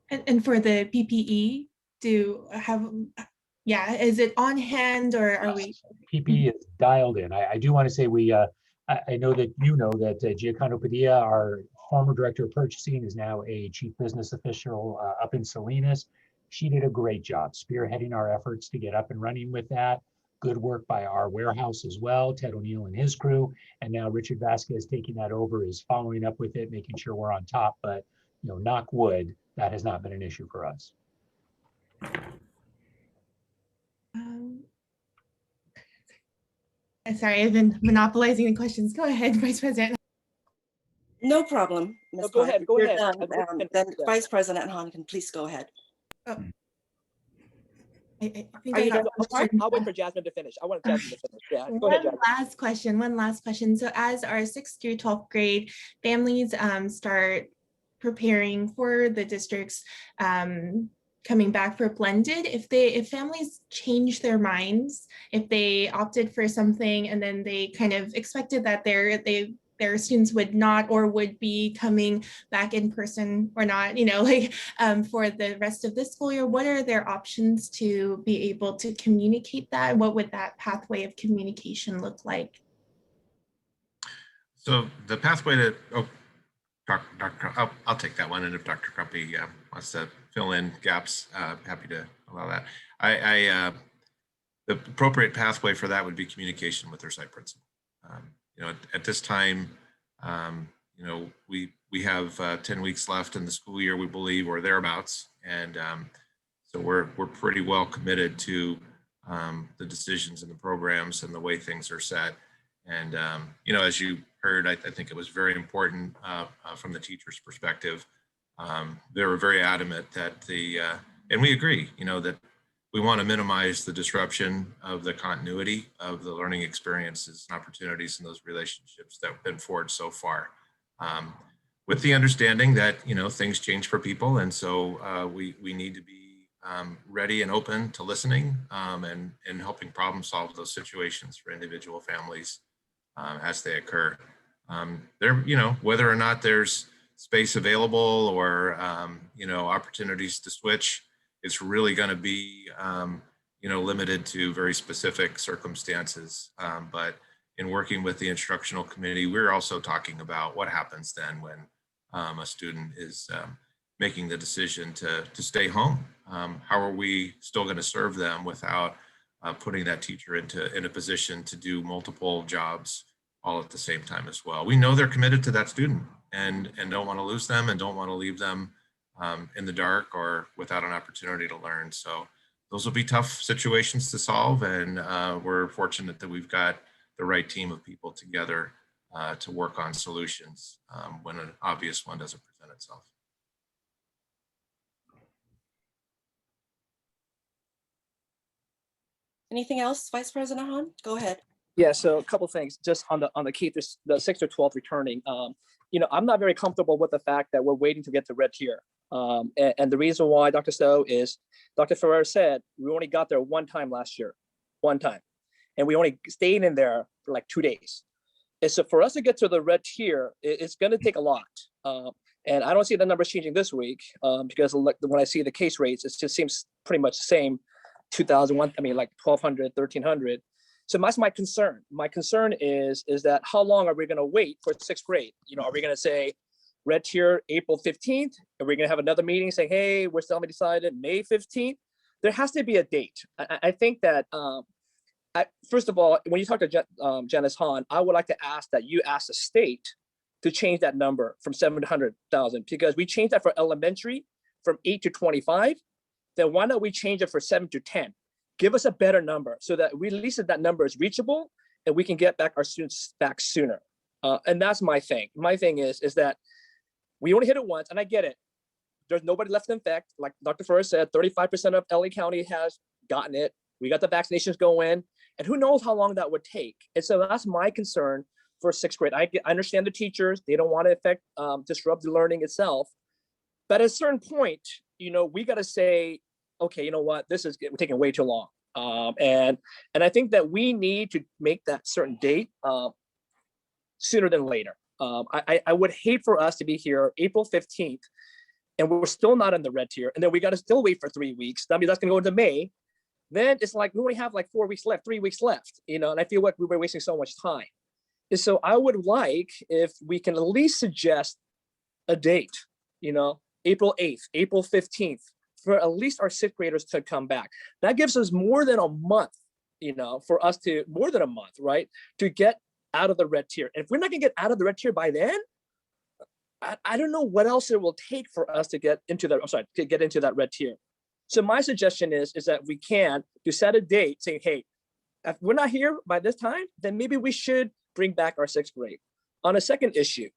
And for the PPE, is it on hand, or are we? PPE is dialed in. I do want to say I know that that Giacomo Padilla, our former director of purchasing, is now a chief business official up in Salinas. She did a great job spearheading our efforts to get up and running with that. Good work by our warehouse as well, Ted O'Neill and his crew. And now Richard Vasquez taking that over is following up with it, making sure we're on top. But knock wood, that has not been an issue for us. Sorry, I've been monopolizing the questions. Go ahead, Vice President. No problem. Ms. Go Park. ahead. If Go you're ahead. done, then Vice President Han can please go ahead. Oh. I think Are I you got done? one I'll wait for Jasmine to finish. I want Jasmine to finish. Yeah, go ahead, Jasmine. One last question. So as our 6th through 12th grade families start preparing for the district's coming back for blended, if families change their minds, if they opted for something and then they kind of expected that their students would not or would be coming back in person or not, for the rest of this school year, what are their options to be able to communicate that? What would that pathway of communication look like? So the pathway to, I'll take that one. And if Dr. Crumpy wants to fill in gaps, happy to allow that. The appropriate pathway for that would be communication with their site principal. At this time, we have 10 weeks left in the school year, we believe, or thereabouts. And so we're pretty well committed to the decisions and the programs and the way things are set. And, as you heard, I think it was very important from the teacher's perspective. They were very adamant that and we agree, that we want to minimize the disruption of the continuity of the learning experiences and opportunities in those relationships that have been forged so far. With the understanding that, things change for people. And so we need to be ready and open to listening and helping problem solve those situations for individual families as they occur. Whether or not there's space available or, opportunities to switch, it's really going to be, limited to very specific circumstances. But in working with the instructional committee, we're also talking about what happens then when a student is making the decision to stay home. How are we still going to serve them without putting that teacher in a position to do multiple jobs all at the same time as well? We know they're committed to that student and don't want to lose them and don't want to leave them in the dark or without an opportunity to learn. So those will be tough situations to solve. And we're fortunate that we've got the right team of people together to work on solutions when an obvious one doesn't present itself. Anything else, Vice President Han? Go ahead. Yeah, so a couple things just on the the 6th or 12th returning. I'm not very comfortable with the fact that we're waiting to get to red tier. And the reason why, Dr. Stowe, is Dr. Ferrer said we only got there one time last year, and we only stayed in there for like 2 days. And so for us to get to the red tier, it's going to take a lot. And I don't see the numbers changing this week because when I see the case rates, it just seems pretty much the same. 2001, like 1,200, 1,300. So that's my concern. My concern is that how long are we going to wait for 6th grade? Are we going to say red tier April 15th? Are we going to have another meeting saying, hey, we're still haven't decided May 15th? There has to be a date. I think that, first of all, when you talk to Janice Hahn, I would like to ask that you ask the state to change that number from 700,000 because we changed that for elementary from 8 to 25. Then why don't we change it for 7 to 10? Give us a better number so that we at least that number is reachable and we can get back our students back sooner. And that's my thing. My thing is that we only hit it once, and I get it. There's nobody left in effect. Like Dr. Ferrer said, 35% of LA County has gotten it. We got the vaccinations going, and who knows how long that would take. And so that's my concern for 6th grade. I understand the teachers. They don't want to disrupt the learning itself. But at a certain point, we got to say, okay, you know what, this is taking way too long. And I think that we need to make that certain date sooner than later. I would hate for us to be here April 15th and we're still not in the red tier. And then we got to still wait for 3 weeks. I mean, that's going to go into May. Then it's like we only have like 4 weeks left, 3 weeks left, and I feel like we were wasting so much time. And so I would like if we can at least suggest a date, April 8th, April 15th, for at least our 6th graders to come back. That gives us more than a month, for us to, more than a month, right, to get out of the red tier. And if we're not gonna get out of the red tier by then, I don't know what else it will take for us to get into that, to get into that red tier. So my suggestion is that we can to set a date saying, hey, if we're not here by this time, then maybe we should bring back our 6th grade. On a second issue,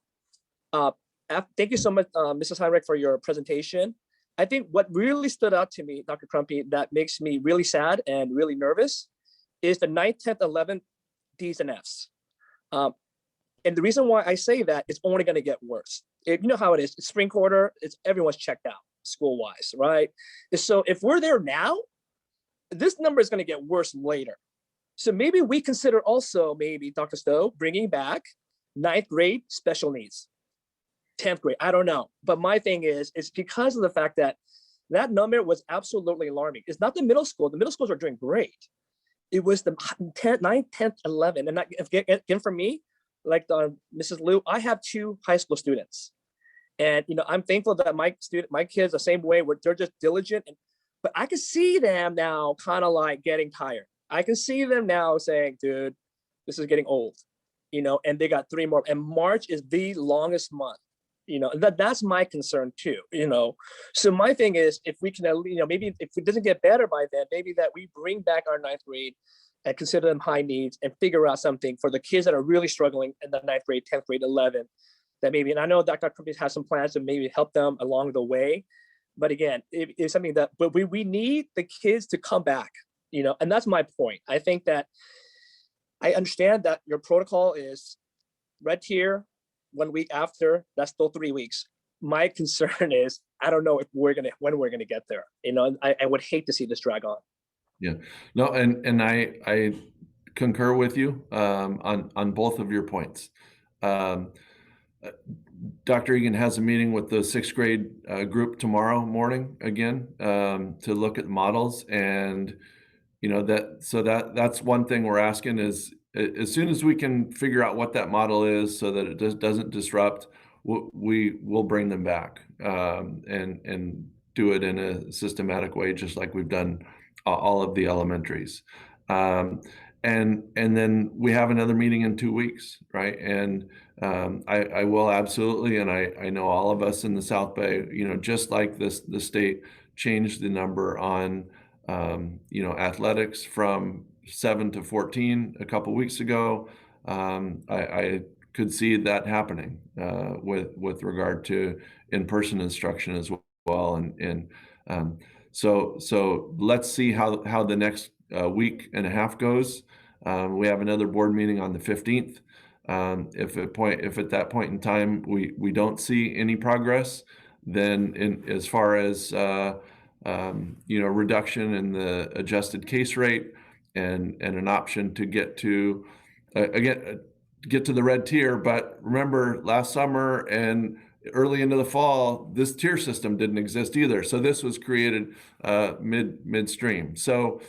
thank you so much, Mrs. Heinrich, for your presentation. I think what really stood out to me, Dr. Crumpy, that makes me really sad and really nervous is the 9th, 10th, 11th Ds and Fs. And the reason why I say that is only going to get worse. You know how it is. It's spring quarter. Everyone's checked out. school-wise, right? So if we're there now, this number is going to get worse later. So maybe we consider also, maybe Dr. Stowe, bringing back 9th grade special needs, 10th grade, I don't know. But my thing is, it's because of the fact that that number was absolutely alarming. It's not the middle school. The middle schools are doing great. It was the 10th, 9th, 10th, 11th. And again, for me, like Mrs. Liu, I have 2 high school students. And, you know, I'm thankful that my kids the same way, where they're just diligent. But I can see them now kind of like getting tired. I can see them now saying, dude, this is getting old, you know, and they got 3 more. And March is the longest month, you know, that's my concern too, you know. So my thing is, if we can, you know, maybe if it doesn't get better by then, maybe that we bring back our 9th grade and consider them high needs and figure out something for the kids that are really struggling in the 9th grade, 10th grade, 11th, that maybe, and I know Dr. Crumpies has some plans to maybe help them along the way. But again, it's something that, but we need the kids to come back, you know, and that's my point. I think that I understand that your protocol is red tier 1 week after, that's still 3 weeks. My concern is, I don't know if when we're gonna get there, you know, and I would hate to see this drag on. Yeah, no, and I concur with you on both of your points. Dr. Egan has a meeting with the 6th grade group tomorrow morning again to look at models, and you know that's one thing we're asking is, as soon as we can figure out what that model is so that it doesn't disrupt, we will bring them back and do it in a systematic way, just like we've done all of the elementaries. And then we have another meeting in 2 weeks, right? And I will absolutely, and I know all of us in the South Bay, you know, just like the state changed the number on, you know, athletics from 7 to 14 a couple weeks ago. I could see that happening with regard to in-person instruction as well. And so let's see how the next week and a half goes. We have another board meeting on the 15th. If at that point in time we don't see any progress, then as far as you know, reduction in the adjusted case rate and an option to get to the red tier. But remember, last summer and early into the fall, this tier system didn't exist either. So this was created midstream. So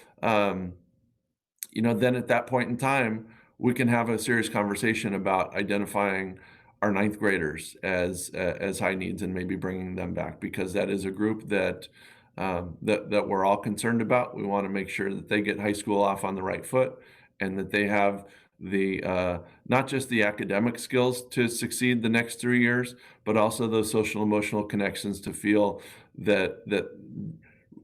you know, then at that point in time, we can have a serious conversation about identifying our 9th graders as high needs and maybe bringing them back, because that is a group that we're all concerned about. We want to make sure that they get high school off on the right foot, and that they have the not just the academic skills to succeed the next 3 years, but also those social emotional connections to feel that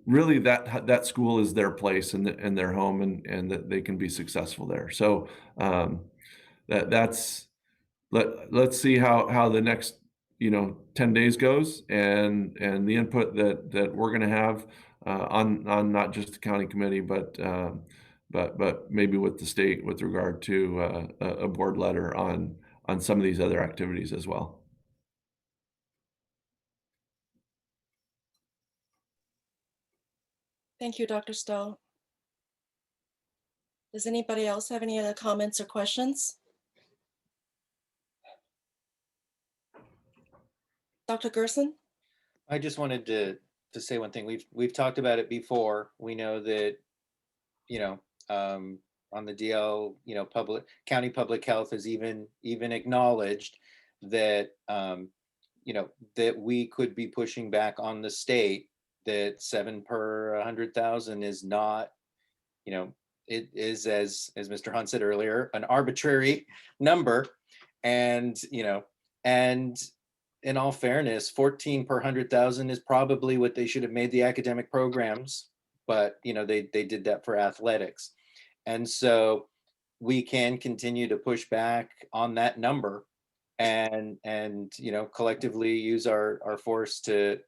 really that school is their place and their home, and that they can be successful there. So let's see how the next, you know, 10 days goes, and the input that we're going to have on not just the county committee, but maybe with the state with regard to a board letter on some of these other activities as well. Thank you, Dr. Stowe. Does anybody else have any other comments or questions? Dr. Gerson? I just wanted to say one thing. We've talked about it before. We know that, you know, on the DL, you know, county public health has even acknowledged that, you know, that we could be pushing back on the state, that 7 per 100,000 is not, you know, it is, as Mr. Hunt said earlier, an arbitrary number. And, you know, and in all fairness, 14 per 100,000 is probably what they should have made the academic programs, but, you know, they did that for athletics. And so we can continue to push back on that number and you know, collectively use our force to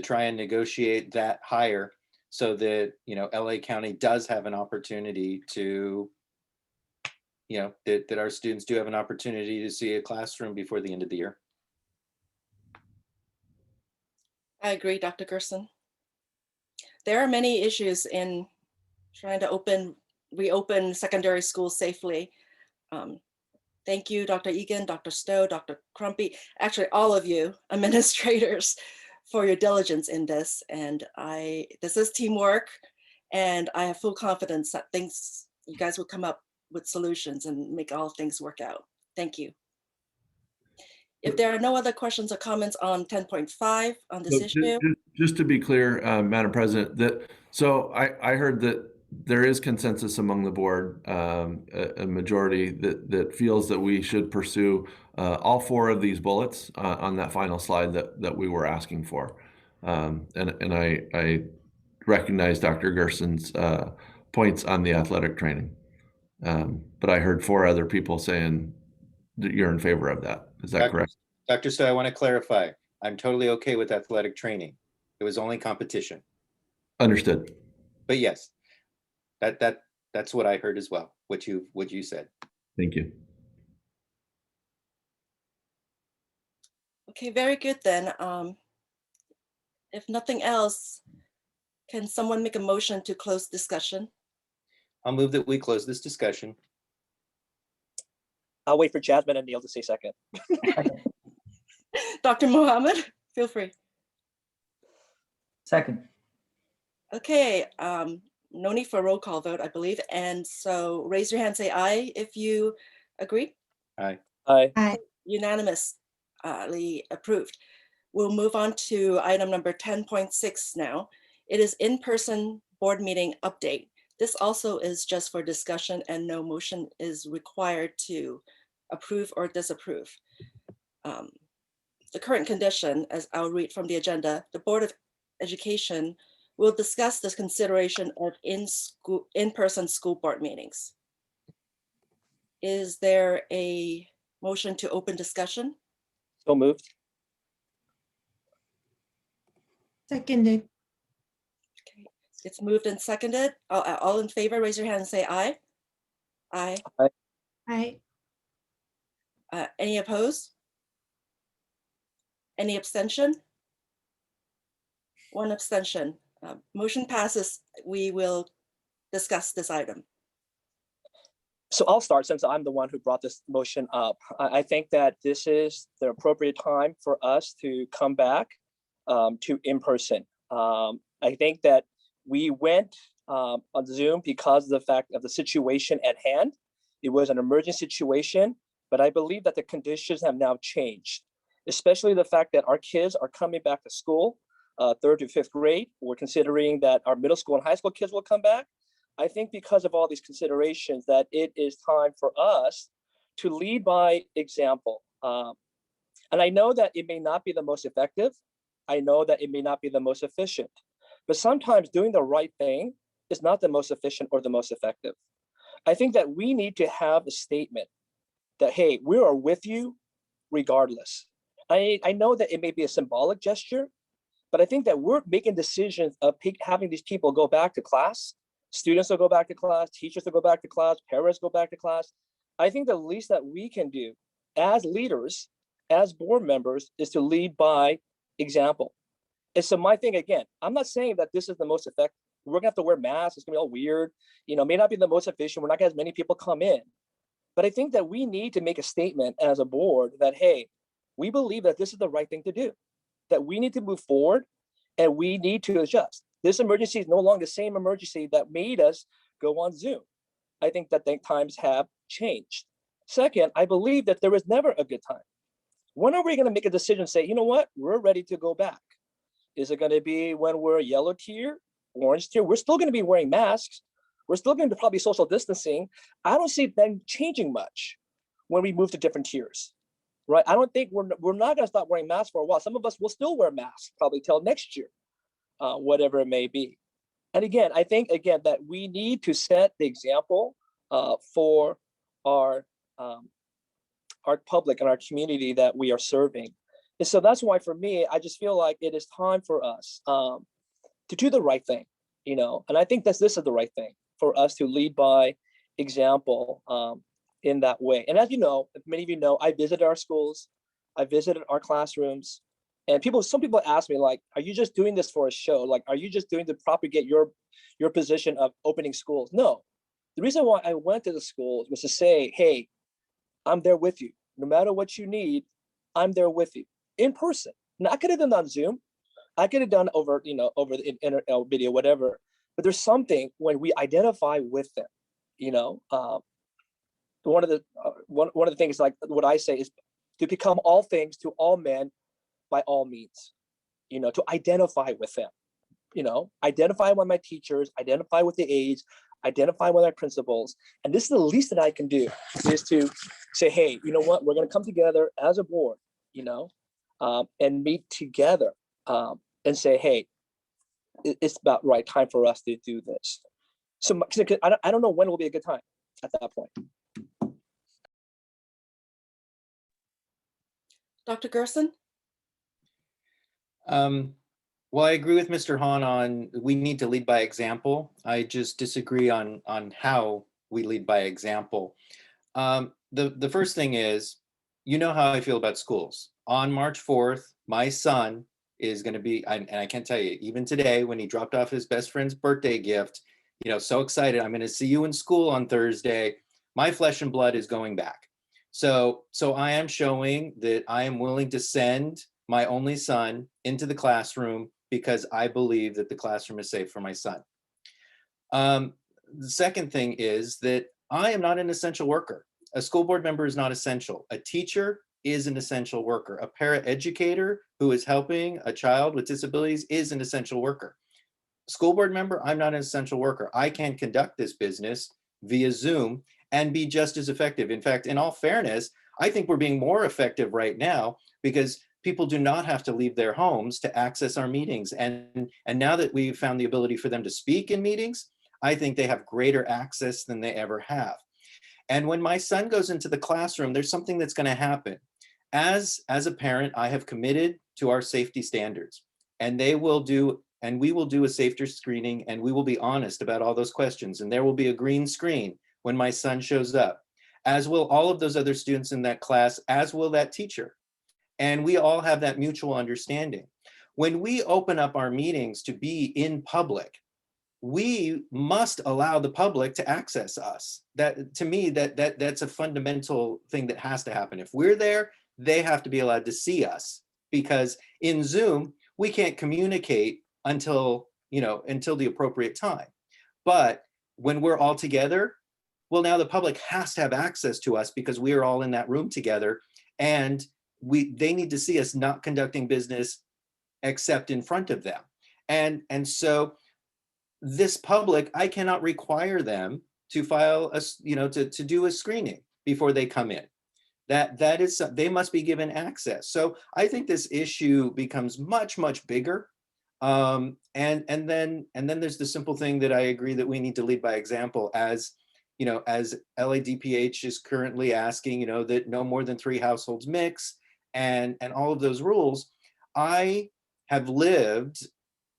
try and negotiate that higher, so that, you know, LA County does have an opportunity to, you know, that our students do have an opportunity to see a classroom before the end of the year. I agree, Dr. Gerson. There are many issues in trying to reopen secondary schools safely. Thank you, Dr. Egan, Dr. Stowe, Dr. Crumpy, actually all of you administrators for your diligence in this. And this is teamwork, and I have full confidence that you guys will come up with solutions and make all things work out. Thank you. If there are no other questions or comments on 10.5 on this issue. Just to be clear, Madam President, so I heard that there is consensus among the board, a majority that feels that we should pursue all 4 of these bullets on that final slide that we were asking for. And I recognize Dr. Gerson's points on the athletic training. But I heard 4 other people saying that you're in favor of that. Is that correct? Dr. Stowe, I want to clarify. I'm totally okay with athletic training. It was only competition. Understood. But yes, that's what I heard as well, what you said. Thank you. Okay, very good then. If nothing else, can someone make a motion to close discussion? I'll move that we close this discussion. I'll wait for Jasmine and Neil to say second. Dr. Mohammed, feel free. Second. Okay, no need for a roll call vote, I believe. And so raise your hand, say aye if you agree. Aye. Aye. Aye. Unanimously approved. We'll move on to item number 10.6 now. It is in-person board meeting update. This also is just for discussion and no motion is required to approve or disapprove. The current condition, as I'll read from the agenda, the Board of Education will discuss the consideration of in-person school board meetings. Is there a motion to open discussion? So moved. Seconded. Okay, it's moved and seconded. All in favor, raise your hand and say aye. Aye. Aye. Any opposed? Any abstention? One abstention. Motion passes. We will discuss this item. So I'll start since I'm the one who brought this motion up. I think that this is the appropriate time for us to come back to in-person. I think that we went on Zoom because of the fact of the situation at hand. It was an emergent situation, but I believe that the conditions have now changed, especially the fact that our kids are coming back to school, 3rd to 5th grade. We're considering that our middle school and high school kids will come back. I think because of all these considerations that it is time for us to lead by example. And I know that it may not be the most effective. I know that it may not be the most efficient, but sometimes doing the right thing is not the most efficient or the most effective. I think that we need to have a statement that, hey, we are with you regardless. I know that it may be a symbolic gesture, but I think that we're making decisions of having these people go back to class. Students will go back to class, teachers will go back to class, parents go back to class. I think the least that we can do as leaders, as board members, is to lead by example. And so my thing, again, I'm not saying that this is the most effective. We're gonna have to wear masks, it's gonna be all weird, may not be the most efficient, we're not gonna have as many people come in. But I think that we need to make a statement as a board that, hey, we believe that this is the right thing to do, that we need to move forward and we need to adjust. This emergency is no longer the same emergency that made us go on Zoom. I think that times have changed. Second, I believe that there is never a good time. When are we going to make a decision and say, you know what, we're ready to go back? Is it going to be when we're yellow tier, orange tier? We're still going to be wearing masks. We're still going to probably social distancing. I don't see them changing much when we move to different tiers, right? I don't think we're not going to stop wearing masks for a while. Some of us will still wear masks probably till next year. Whatever it may be. And again, I think that we need to set the example for our public and our community that we are serving. And so that's why for me, I just feel like it is time for us to do the right thing, and I think this is the right thing for us to lead by example in that way. And as you know, many of you know, I visited our schools, I visited our classrooms, And some people ask me, like, are you just doing this for a show? Like, are you just doing to propagate your position of opening schools? No. The reason why I went to the schools was to say, hey, I'm there with you. No matter what you need, I'm there with you in person. Now, I could have done on Zoom. I could have done over the internet video, whatever. But there's something when we identify with them, one of the things, like what I say, is to become all things to all men by all means, to identify with them, identify with my teachers, identify with the aides, identify with our principals. And this is the least that I can do, is to say, hey, you know what, we're going to come together as a board, and meet together and say, hey, it's about right time for us to do this. So I don't know when will be a good time at that point. Dr. Gerson? Well, I agree with Mr. Hahn on we need to lead by example. I just disagree on how we lead by example. The first thing is, you know how I feel about schools. On March 4th, my son is going to be, and I can't tell you, even today when he dropped off his best friend's birthday gift, so excited, I'm going to see you in school on Thursday. My flesh and blood is going back. So I am showing that I am willing to send my only son into the classroom because I believe that the classroom is safe for my son. The second thing is that I am not an essential worker. A school board member is not essential. A teacher is an essential worker. A paraeducator who is helping a child with disabilities is an essential worker. School board member, I'm not an essential worker. I can conduct this business via Zoom and be just as effective. In fact, in all fairness, I think we're being more effective right now because people do not have to leave their homes to access our meetings. And now that we've found the ability for them to speak in meetings, I think they have greater access than they ever have. And when my son goes into the classroom, there's something that's going to happen. As a parent, I have committed to our safety standards, and we will do a safety screening, and we will be honest about all those questions. And there will be a green screen when my son shows up, as will all of those other students in that class, as will that teacher. And we all have that mutual understanding. When we open up our meetings to be in public, we must allow the public to access us. That, to me, that's a fundamental thing that has to happen. If we're there, they have to be allowed to see us, because in Zoom, we can't communicate until the appropriate time. But when we're all together, well, now the public has to have access to us because we are all in that room together, and they need to see us not conducting business except in front of them. And so this public, I cannot require them to file to do a screening before they come in. That is, they must be given access. So I think this issue becomes much, much bigger. And then there's the simple thing that I agree that we need to lead by example, as LADPH is currently asking, that no more than 3 households mix, and all of those rules. I have lived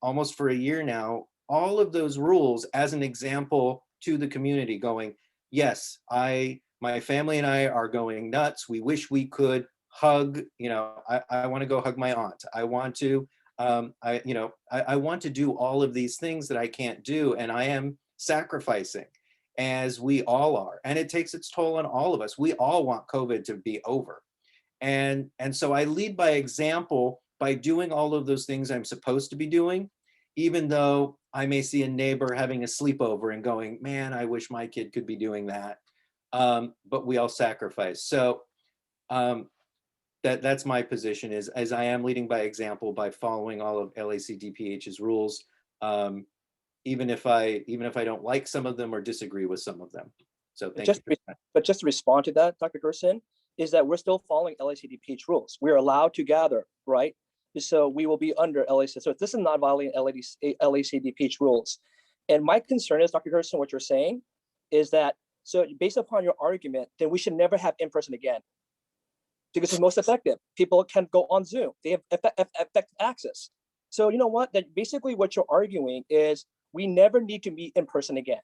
almost for a year now, all of those rules as an example to the community, going, yes, my family and I are going nuts. We wish we could hug, I want to go hug my aunt. I want to, I want to do all of these things that I can't do, and I am sacrificing, as we all are. And it takes its toll on all of us. We all want COVID to be over. And so I lead by example by doing all of those things I'm supposed to be doing, even though I may see a neighbor having a sleepover and going, man, I wish my kid could be doing that. But we all sacrifice. So that's my position, is as I am leading by example by following all of LACDPH's rules, even if I don't like some of them or disagree with some of them. So thank you. But just to respond to that, Dr. Gerson, is that we're still following LACDPH rules. We're allowed to gather, right? So we will be under LAC. So this is not violating LACDPH rules. And my concern is, Dr. Gerson, what you're saying is that, so based upon your argument, then we should never have in-person again, because it's most effective. People can go on Zoom. They have effective access. So you know what? That basically what you're arguing is we never need to meet in person again,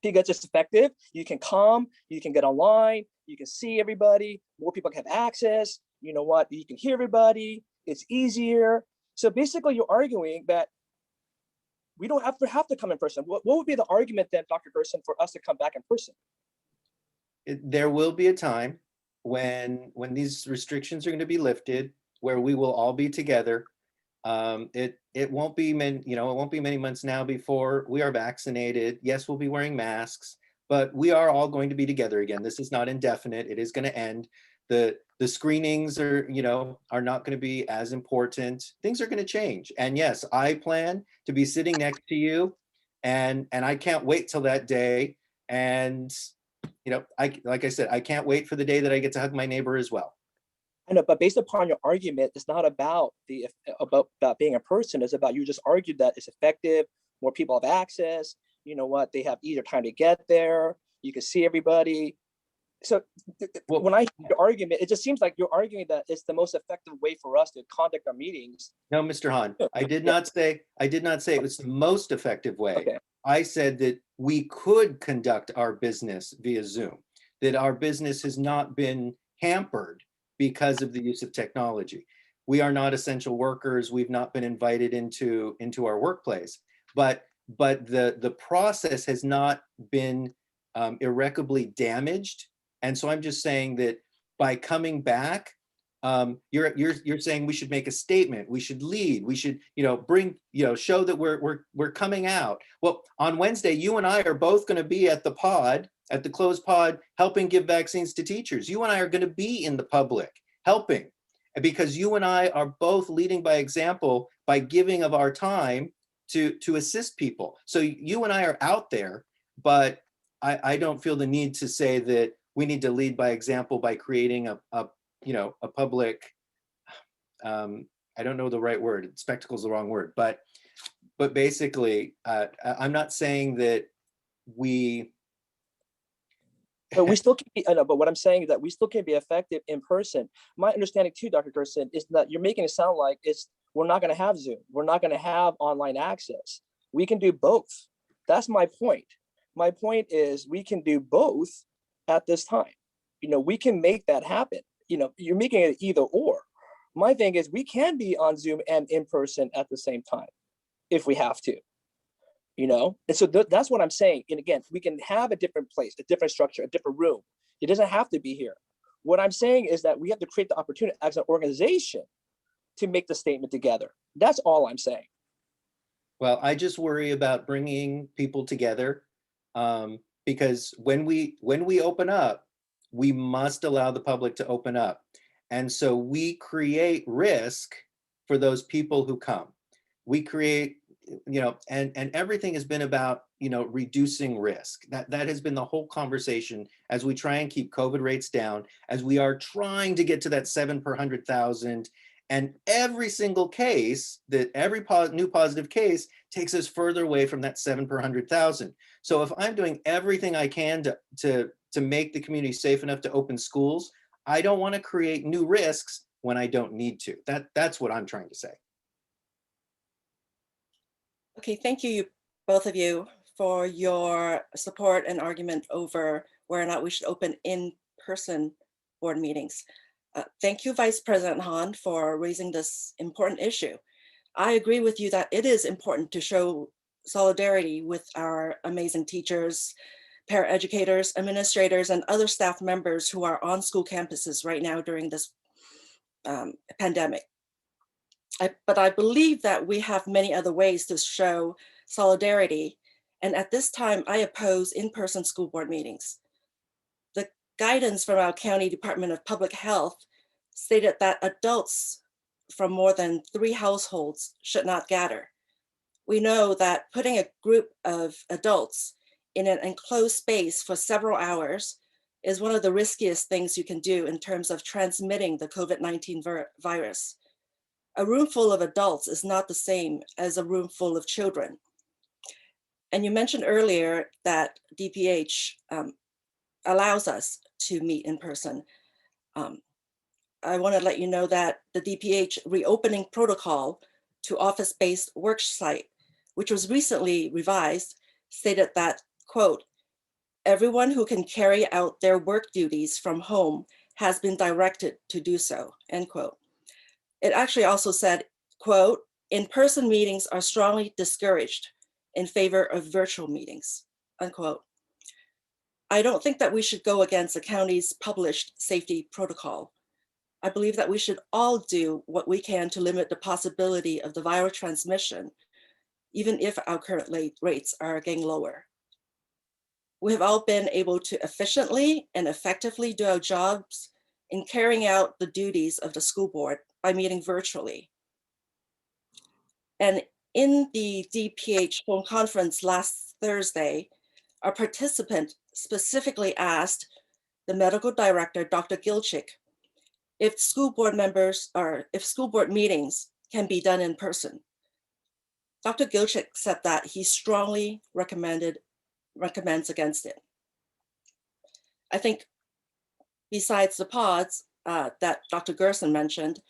because it's effective. You can come, you can get online, you can see everybody, more people can have access. You know what? You can hear everybody. it's easier. So basically you're arguing that we don't have to come in person. What would be the argument then, Dr. Gerson, for us to come back in person? There will be a time when these restrictions are going to be lifted, where we will all be together. It won't be many months now before we are vaccinated. Yes, we'll be wearing masks, but we are all going to be together again. This is not indefinite. It is going to end. The screenings are not going to be as important. Things are going to change. And yes, I plan to be sitting next to you, and I can't wait till that day. And like I said, I can't wait for the day that I get to hug my neighbor as well. I know, but based upon your argument, it's not about about being a person. It's about, you just argued that it's effective. More people have access. You know what? They have easier time to get there. You can see everybody. So when I hear your argument, it just seems like you're arguing that it's the most effective way for us to conduct our meetings. No, Mr. Hahn, I did not say it was the most effective way. Okay. I said that we could conduct our business via Zoom, that our business has not been hampered because of the use of technology. We are not essential workers. We've not been invited into our workplace, but the process has not been irreparably damaged. And so I'm just saying that by coming back, you're saying we should make a statement. We should lead. We should, bring, show that we're coming out. Well, on Wednesday, you and I are both going to be at the closed pod, helping give vaccines to teachers. You and I are going to be in the public helping, because you and I are both leading by example by giving of our time to assist people. So you and I are out there, but I don't feel the need to say that we need to lead by example by creating a public, I don't know the right word, spectacle is the wrong word, but basically, I'm not saying that but we still can be, I know, but what I'm saying is that we still can be effective in person. My understanding too, Dr. Gerson, is that you're making it sound like we're not going to have Zoom. We're not going to have online access. We can do both. That's my point. My point is we can do both at this time. We can make that happen. You're making it either or. My thing is we can be on Zoom and in person at the same time if we have to. And so that's what I'm saying. And again, we can have a different place, a different structure, a different room. It doesn't have to be here. What I'm saying is that we have to create the opportunity as an organization to make the statement together. That's all I'm saying. Well, I just worry about bringing people together, because when we open up, we must allow the public to open up. And so we create risk for those people who come. We create, and everything has been about, reducing risk. That has been the whole conversation as we try and keep COVID rates down, as we are trying to get to that 7 per 100,000. And every single case, every new positive case takes us further away from that 7 per 100,000. So if I'm doing everything I can to make the community safe enough to open schools, I don't want to create new risks when I don't need to. That's what I'm trying to say. Okay, thank you, both of you, for your support and argument over whether or not we should open in-person board meetings. Thank you, Vice President Hahn, for raising this important issue. I agree with you that it is important to show solidarity with our amazing teachers, paraeducators, administrators, and other staff members who are on school campuses right now during this pandemic. But I believe that we have many other ways to show solidarity. And at this time, I oppose in-person school board meetings. The guidance from our County Department of Public Health stated that adults from more than 3 households should not gather. We know that putting a group of adults in an enclosed space for several hours is one of the riskiest things you can do in terms of transmitting the COVID-19 virus. A room full of adults is not the same as a room full of children. And you mentioned earlier that DPH allows us to meet in person. I want to let you know that the DPH reopening protocol to office-based work site, which was recently revised, stated that, quote, everyone who can carry out their work duties from home has been directed to do so, end quote. It actually also said, quote, "In-person meetings are strongly discouraged in favor of virtual meetings," unquote. I don't think that we should go against the county's published safety protocol. I believe that we should all do what we can to limit the possibility of the viral transmission, even if our current rates are getting lower. We have all been able to efficiently and effectively do our jobs in carrying out the duties of the school board by meeting virtually. And in the DPH phone conference last Thursday, a participant specifically asked the medical director, Dr. Gilchick, if school board meetings can be done in person. Dr. Gilchick said that he strongly recommends against it. I think besides the pods that Dr. Gerson mentioned,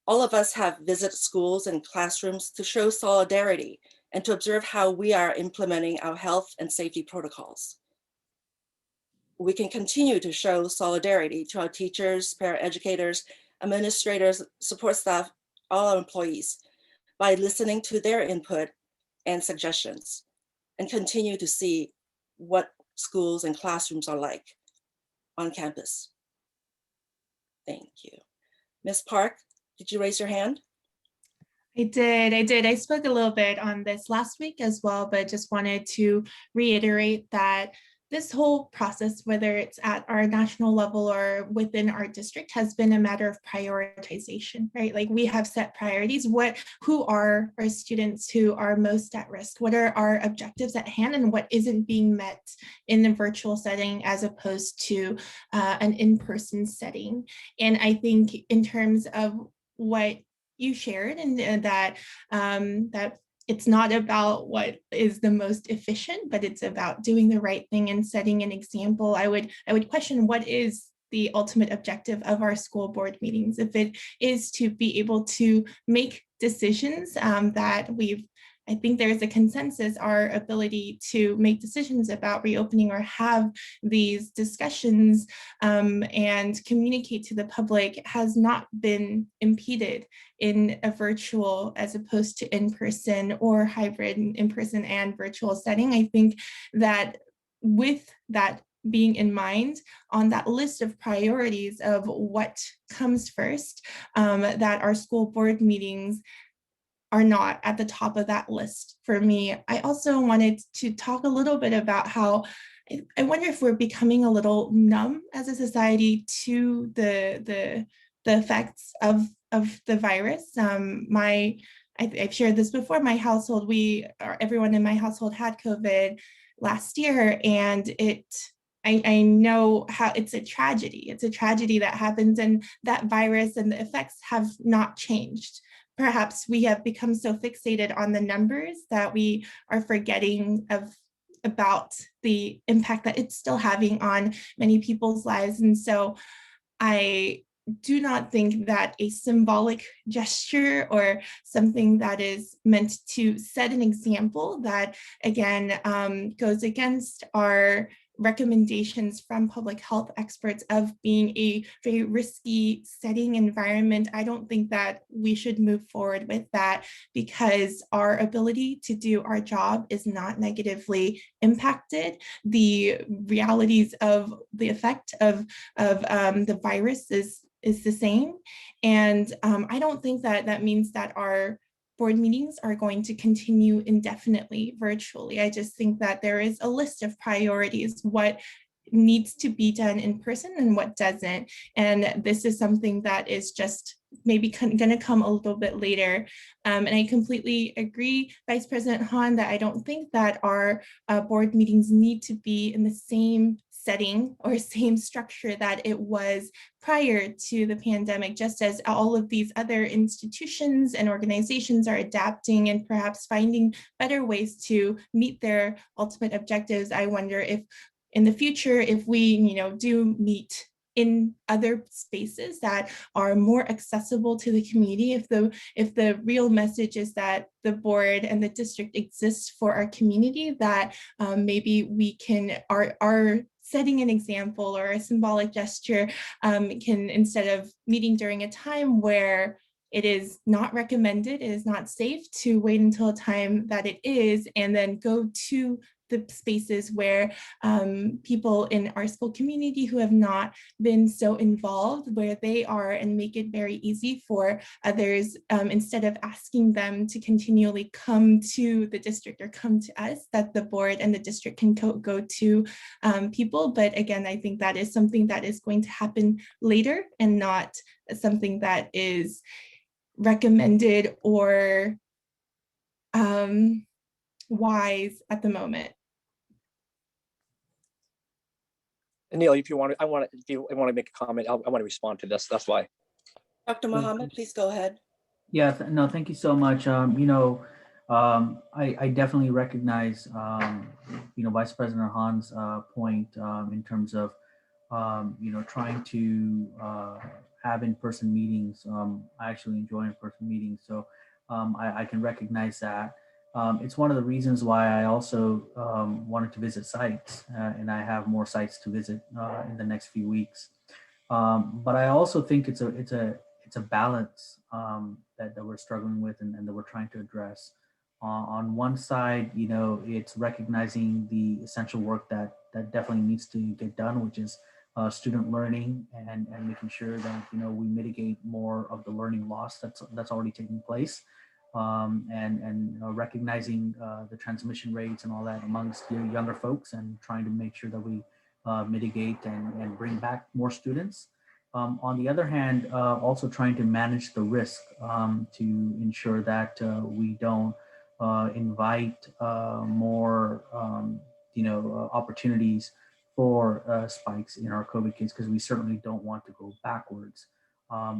all of us have visited schools and classrooms to show solidarity and to observe how we are implementing our health and safety protocols. We can continue to show solidarity to our teachers, paraeducators, administrators, support staff, all our employees by listening to their input and suggestions, and continue to see what schools and classrooms are like on campus. Thank you. Ms. Park, did you raise your hand? I did. I spoke a little bit on this last week as well, but just wanted to reiterate that this whole process, whether it's at our national level or within our district, has been a matter of prioritization, right? Like we have set priorities. Who are our students who are most at risk? What are our objectives at hand, and what isn't being met in the virtual setting as opposed to an in-person setting? And I think in terms of what you shared, and that it's not about what is the most efficient, but it's about doing the right thing and setting an example. I would question, what is the ultimate objective of our school board meetings? If it is to be able to make decisions that I think there is a consensus, our ability to make decisions about reopening or have these discussions and communicate to the public has not been impeded in a virtual as opposed to in-person or hybrid in-person and virtual setting. I think that with that being in mind on that list of priorities of what comes first, that our school board meetings are not at the top of that list for me. I also wanted to talk a little bit about how I wonder if we're becoming a little numb as a society to the effects of the virus. I've shared this before. My household, everyone in my household had COVID last year, and I know how it's a tragedy. It's a tragedy that happens, and that virus and the effects have not changed. Perhaps we have become so fixated on the numbers that we are forgetting about the impact that it's still having on many people's lives. And so I do not think that a symbolic gesture or something that is meant to set an example that, again, goes against our recommendations from public health experts of being a very risky setting environment. I don't think that we should move forward with that, because our ability to do our job is not negatively impacted. The realities of the effect of the virus is the same. And I don't think that that means that our board meetings are going to continue indefinitely virtually. I just think that there is a list of priorities, what needs to be done in person and what doesn't. And this is something that is just maybe going to come a little bit later. And I completely agree, Vice President Han, that I don't think that our board meetings need to be in the same setting or same structure that it was prior to the pandemic, just as all of these other institutions and organizations are adapting and perhaps finding better ways to meet their ultimate objectives. I wonder if in the future, if we do meet in other spaces that are more accessible to the community, if the real message is that the board and the district exists for our community, that maybe we can our setting an example or a symbolic gesture can, instead of meeting during a time where it is not recommended, it is not safe to wait until a time that it is and then go to the spaces where people in our school community who have not been so involved, where they are, and make it very easy for others, instead of asking them to continually come to the district or come to us, that the board and the district can go to people. But again, I think that is something that is going to happen later and not something that is recommended or wise at the moment. And Neil, if you want to, if you want to make a comment, I want to respond to this. That's why. Dr. Mohammed, please go ahead. Yeah, no, thank you so much. I definitely recognize, Vice President Han's point in terms of, trying to have in-person meetings. I actually enjoy in-person meetings, so I can recognize that. It's one of the reasons why I also wanted to visit sites, and I have more sites to visit in the next few weeks. But I also think it's a balance that we're struggling with and that we're trying to address. On one side, it's recognizing the essential work that definitely needs to get done, which is student learning and making sure that we mitigate more of the learning loss that's already taking place. And recognizing the transmission rates and all that amongst younger folks, and trying to make sure that we mitigate and bring back more students. On the other hand, also trying to manage the risk to ensure that we don't invite more opportunities for spikes in our COVID case, because we certainly don't want to go backwards.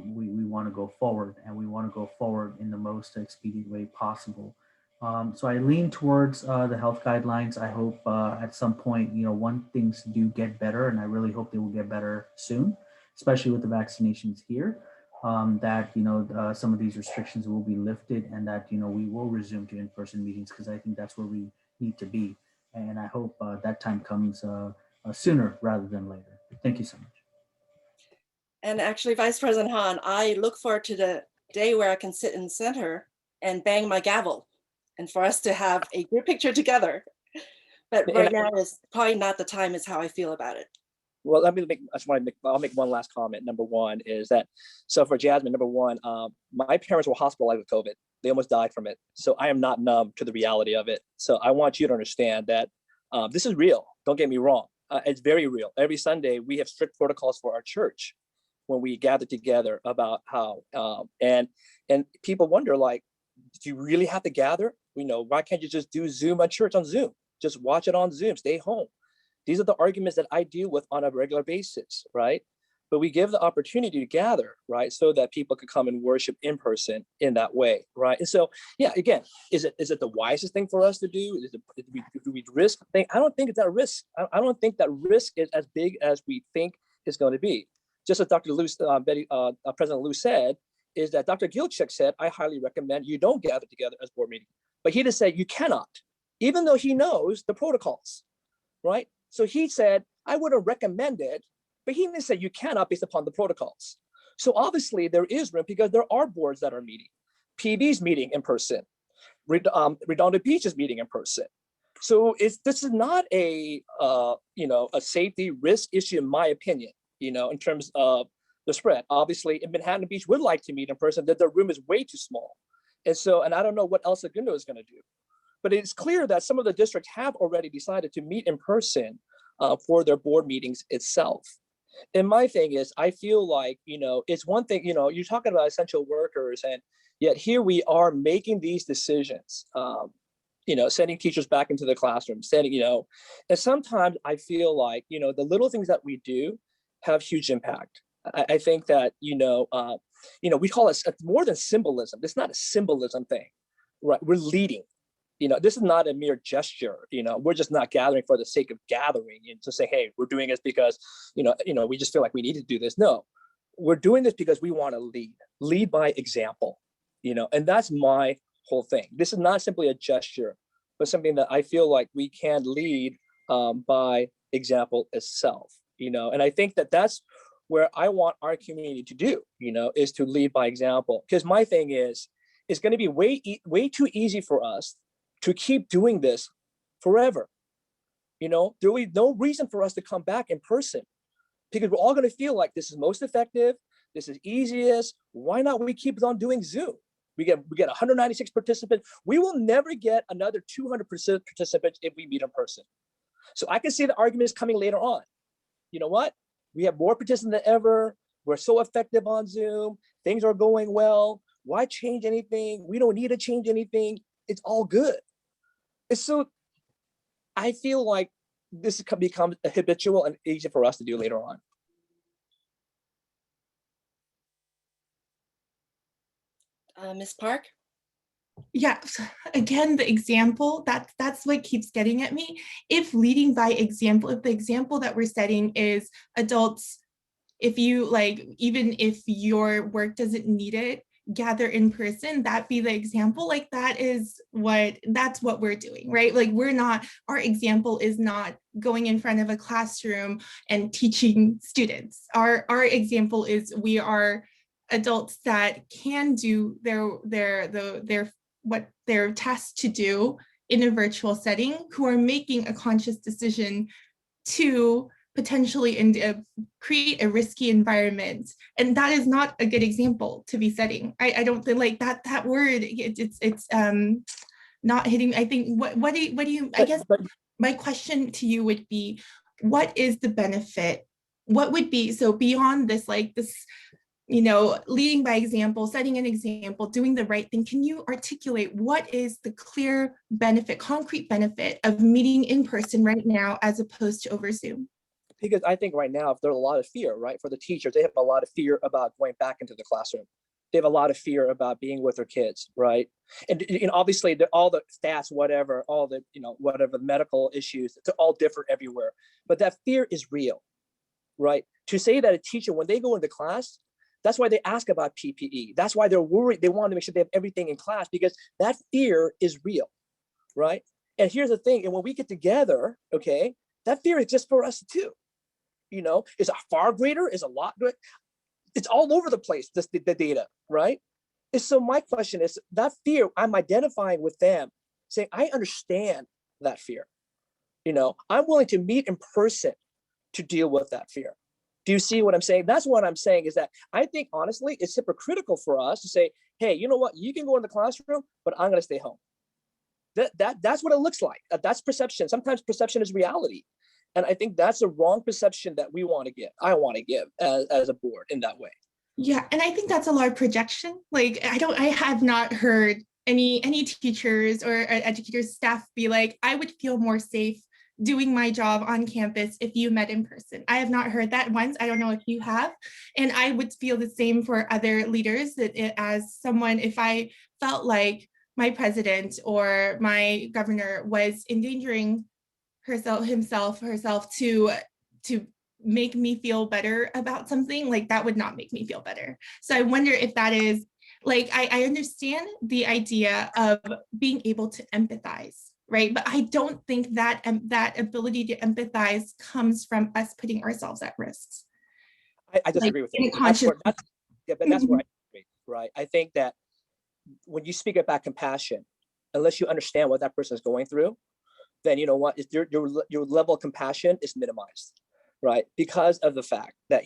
We want to go forward, and we want to go forward in the most expedient way possible. So I lean towards the health guidelines. I hope at some point, when things do get better, and I really hope they will get better soon, especially with the vaccinations here, that some of these restrictions will be lifted, and that we will resume to in-person meetings, because I think that's where we need to be. And I hope that time comes sooner rather than later. Thank you so much. And actually, Vice President Han, I look forward to the day where I can sit in center and bang my gavel, and for us to have a group picture together. But right now is probably not the time, is how I feel about it. Well, I'll make one last comment. Number one is that, so for Jasmine, number one, my parents were hospitalized with COVID. They almost died from it. So I am not numb to the reality of it. So I want you to understand that this is real. Don't get me wrong. It's very real. Every Sunday, we have strict protocols for our church when we gather together about how, and people wonder, like, do you really have to gather? Why can't you just do Zoom at church on Zoom? Just watch it on Zoom, stay home. These are the arguments that I deal with on a regular basis, right? But we give the opportunity to gather, right? So that people could come and worship in person in that way, right? And so, yeah, again, is it the wisest thing for us to do? Do we risk thing? I don't think it's that risk. I don't think that risk is as big as we think it's going to be. Just as Dr. Lou, President Lou said, is that Dr. Gilchick said, I highly recommend you don't gather together as board meeting. But he just said you cannot, even though he knows the protocols, right? So he said, I would have recommended, but he didn't say you cannot based upon the protocols. So obviously there is room, because there are boards that are meeting. PB's meeting in person. Redondo Beach is meeting in person. So this is not a safety risk issue, in my opinion, in terms of the spread. Obviously, in Manhattan Beach would like to meet in person, that the room is way too small. And I don't know what else Segundo is going to do. But it's clear that some of the districts have already decided to meet in person for their board meetings itself. And my thing is, I feel like, it's one thing, you're talking about essential workers, and yet here we are making these decisions, sending teachers back into the classroom, and sometimes I feel like, the little things that we do have huge impact. I think that, we call it more than symbolism. It's not a symbolism thing, right? We're leading. This is not a mere gesture. We're just not gathering for the sake of gathering and to say, hey, we're doing this because, we just feel like we need to do this. No, we're doing this because we want to lead by example, and that's my whole thing. This is not simply a gesture, but something that I feel like we can lead by example itself, and I think that that's where I want our community to do, is to lead by example. Because my thing is, it's going to be way too easy for us to keep doing this forever. There will be no reason for us to come back in person, because we're all going to feel like this is most effective, this is easiest. Why not we keep on doing Zoom? We get 196 participants. We will never get another 200 participants if we meet in person. So I can see the arguments coming later on. You know what? We have more participants than ever. We're so effective on Zoom. Things are going well. Why change anything? We don't need to change anything. It's all good. So I feel like this could become habitual and easy for us to do later on. Ms. Park? Yeah, again, the example, that's what keeps getting at me. If leading by example, if the example that we're setting is adults, if you even if your work doesn't need it, gather in person, that be the example, that's what we're doing, right? Our example is not going in front of a classroom and teaching students. Our example is we are adults that can do what they're tasked to do in a virtual setting, who are making a conscious decision to potentially create a risky environment. And that is not a good example to be setting. I don't think that word, it's not hitting. I think what do you, I guess my question to you would be, what is the benefit? What would be, so beyond this, leading by example, setting an example, doing the right thing, can you articulate what is the clear benefit, concrete benefit of meeting in person right now as opposed to over Zoom? Because I think right now, there's a lot of fear, right? For the teachers, they have a lot of fear about going back into the classroom. They have a lot of fear about being with their kids, right? And obviously, all the stats, whatever, all the, whatever medical issues, they're all different everywhere. But that fear is real, right? To say that a teacher, when they go into class, that's why they ask about PPE. That's why they're worried. They want to make sure they have everything in class, because that fear is real, right? And here's the thing, and when we get together, okay, that fear exists for us too. It's a far greater, is a lot good. It's all over the place, the data, right? And so my question is, that fear, I'm identifying with them, saying, I understand that fear. I'm willing to meet in person to deal with that fear. Do you see what I'm saying? That's what I'm saying, is that I think, honestly, it's hypocritical for us to say, hey, you know what? You can go in the classroom, but I'm going to stay home. That's what it looks like. That's perception. Sometimes perception is reality. And I think that's a wrong perception that I want to give as a board in that way. Yeah, and I think that's a lot of projection. I have not heard any teachers or educators, staff be like, I would feel more safe doing my job on campus if you met in person. I have not heard that once. I don't know if you have. And I would feel the same for other leaders, that as someone, if I felt like my president or my governor was endangering herself to make me feel better about something, that would not make me feel better. So I wonder if that is, I understand the idea of being able to empathize, right? But I don't think that that ability to empathize comes from us putting ourselves at risk. I disagree with you. That's where I agree, right? I think that when you speak about compassion, unless you understand what that person is going through, then you know what, your level of compassion is minimized, right? Because of the fact that,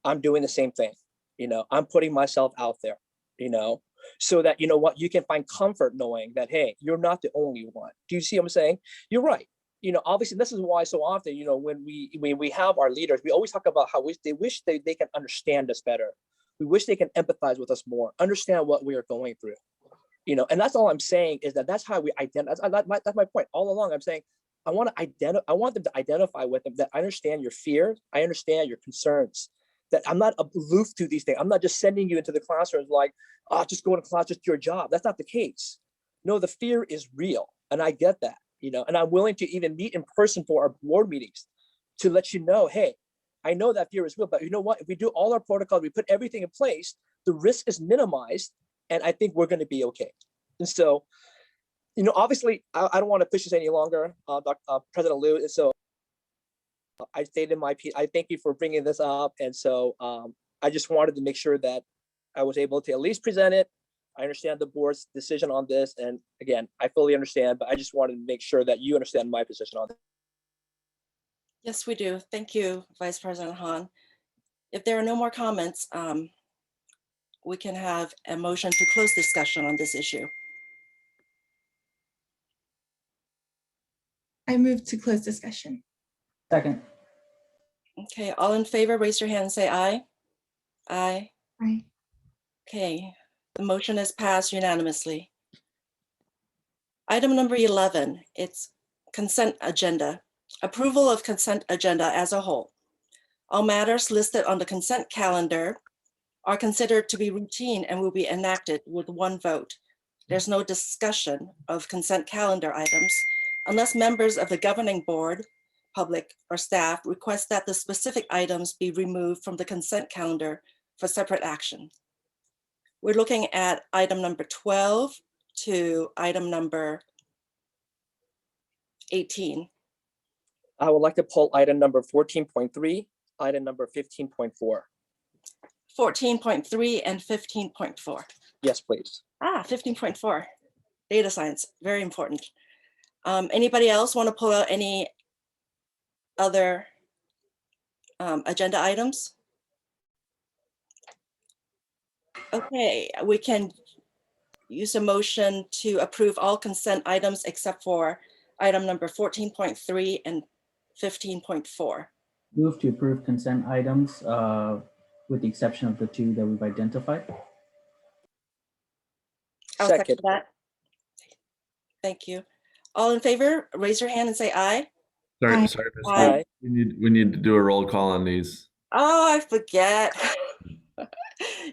I'm doing the same thing, I'm putting myself out there, so that, you can find comfort knowing that, hey, you're not the only one. Do you see what I'm saying? You're right. Obviously, this is why so often, when we have our leaders, we always talk about how they wish they can understand us better. We wish they can empathize with us more, understand what we are going through. And that's all I'm saying, is that's how we identify. That's my point all along. I'm saying, I want them to identify with them, that I understand your fears, I understand your concerns, that I'm not aloof to these things. I'm not just sending you into the classrooms like, just go to class, just do your job. That's not the case. No, the fear is real. And I get that, and I'm willing to even meet in person for our board meetings to let you know, hey, I know that fear is real, but you know what? If we do all our protocols, we put everything in place, the risk is minimized. And I think we're going to be okay. And so, obviously, I don't want to push this any longer, President Liu. And so I stated my piece. I thank you for bringing this up. And so I just wanted to make sure that I was able to at least present it. I understand the board's decision on this. And again, I fully understand, but I just wanted to make sure that you understand my position on it. Yes, we do. Thank you, Vice President Han. If there are no more comments, we can have a motion to close discussion on this issue. I move to close discussion. Second. Okay, all in favor, raise your hand and say aye. Aye. Aye. Okay, the motion is passed unanimously. Item number 11, it's consent agenda. Approval of consent agenda as a whole. All matters listed on the consent calendar are considered to be routine and will be enacted with one vote. There's no discussion of consent calendar items unless members of the governing board, public, or staff request that the specific items be removed from the consent calendar for separate action. We're looking at item number 12 to item number 18. I would like to pull item number 14.3, item number 15.4. 14.3 and 15.4. Yes, please. 15.4, data science, very important. Anybody else want to pull out any other agenda items? Okay, we can use a motion to approve all consent items except for item number 14.3 and 15.4. Move to approve consent items with the exception of the two that we've identified. I'll second that. Thank you. All in favor, raise your hand and say aye. Sorry, Aye. sorry, Ms. Aye. Lee. We need to do a roll call on these. Oh, I forget.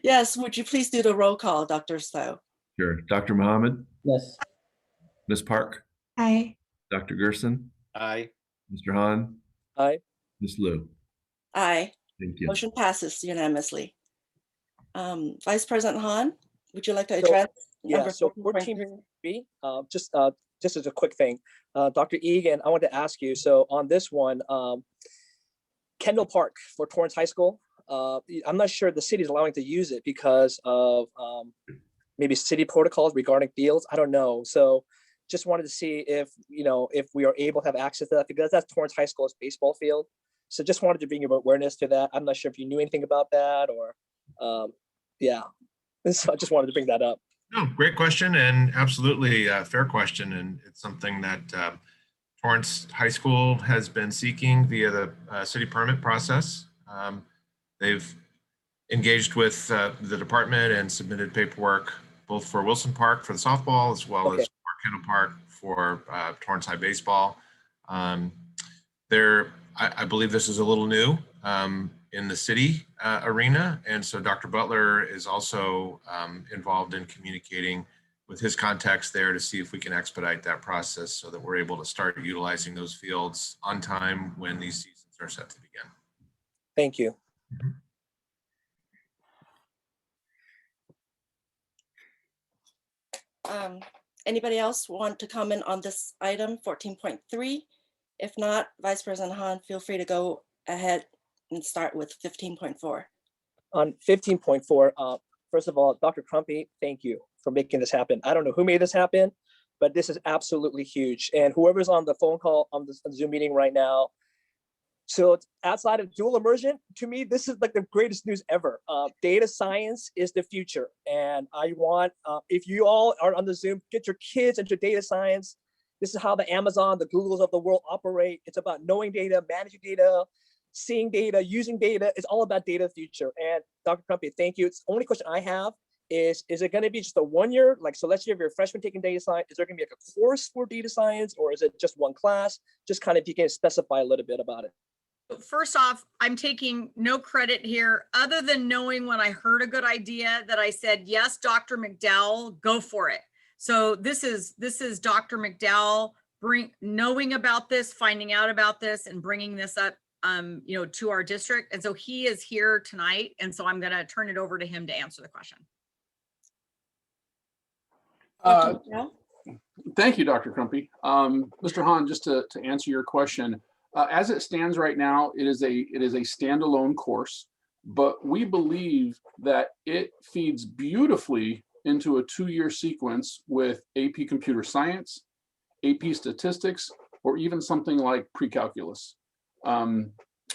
Yes, would you please do the roll call, Dr. Stowe? Sure. Dr. Muhammad? Yes. Ms. Park? Aye. Dr. Gerson? Aye. Mr. Han? Aye. Ms. Liu? Aye. Thank you. Motion passes unanimously. Vice President Han, would you like to So, address? Yeah, number so 14.3? 14.3, just as a quick thing, Dr. Egan, I want to ask you, so on this one, Kendall Park for Torrance High School, I'm not sure the city is allowing to use it because of maybe city protocols regarding fields. I don't know. So just wanted to see if, if we are able to have access to that because that's Torrance High School's baseball field. So just wanted to bring your awareness to that. I'm not sure if you knew anything about that or, yeah. So I just wanted to bring that up. No, great question and absolutely a fair question. And it's something that Torrance High School has been seeking via the city permit process. They've engaged with the department and submitted paperwork both for Wilson Park for the softball as well as for Kendall Park for Torrance High baseball. I believe this is a little new in the city arena. And so Dr. Butler is also involved in communicating with his contacts there to see if we can expedite that process so that we're able to start utilizing those fields on time when these seasons are set to begin. Thank you. Anybody else want to comment on this item 14.3? If not, Vice President Han, feel free to go ahead and start with 15.4. On 15.4, first of all, Dr. Crumpy, thank you for making this happen. I don't know who made this happen, but this is absolutely huge. And whoever's on the phone call on the Zoom meeting right now, so it's outside of dual immersion, to me, this is like the greatest news ever. Data science is the future. And I want, if you all are on the Zoom, get your kids into data science. This is how the Amazon, the Googles of the world operate. It's about knowing data, managing data, seeing data, using data. It's all about data future. And Dr. Crumpy, thank you. It's the only question I have is it going to be just a 1 year? Like, so let's say if you're a freshman taking data science, is there going to be like a course for data science or is it just one class? Just kind of, if you can specify a little bit about it. First off, I'm taking no credit here other than knowing when I heard a good idea that I said, yes, Dr. McDowell, go for it. So this is Dr. McDowell knowing about this, finding out about this and bringing this up, to our district. And so he is here tonight. And so I'm going to turn it over to him to answer the question. Thank you, Dr. Crumpy. Mr. Han, just to answer your question, As it stands right now, it is a standalone course, but we believe that it feeds beautifully into a 2-year sequence with AP Computer Science, AP Statistics, or even something like pre-calculus.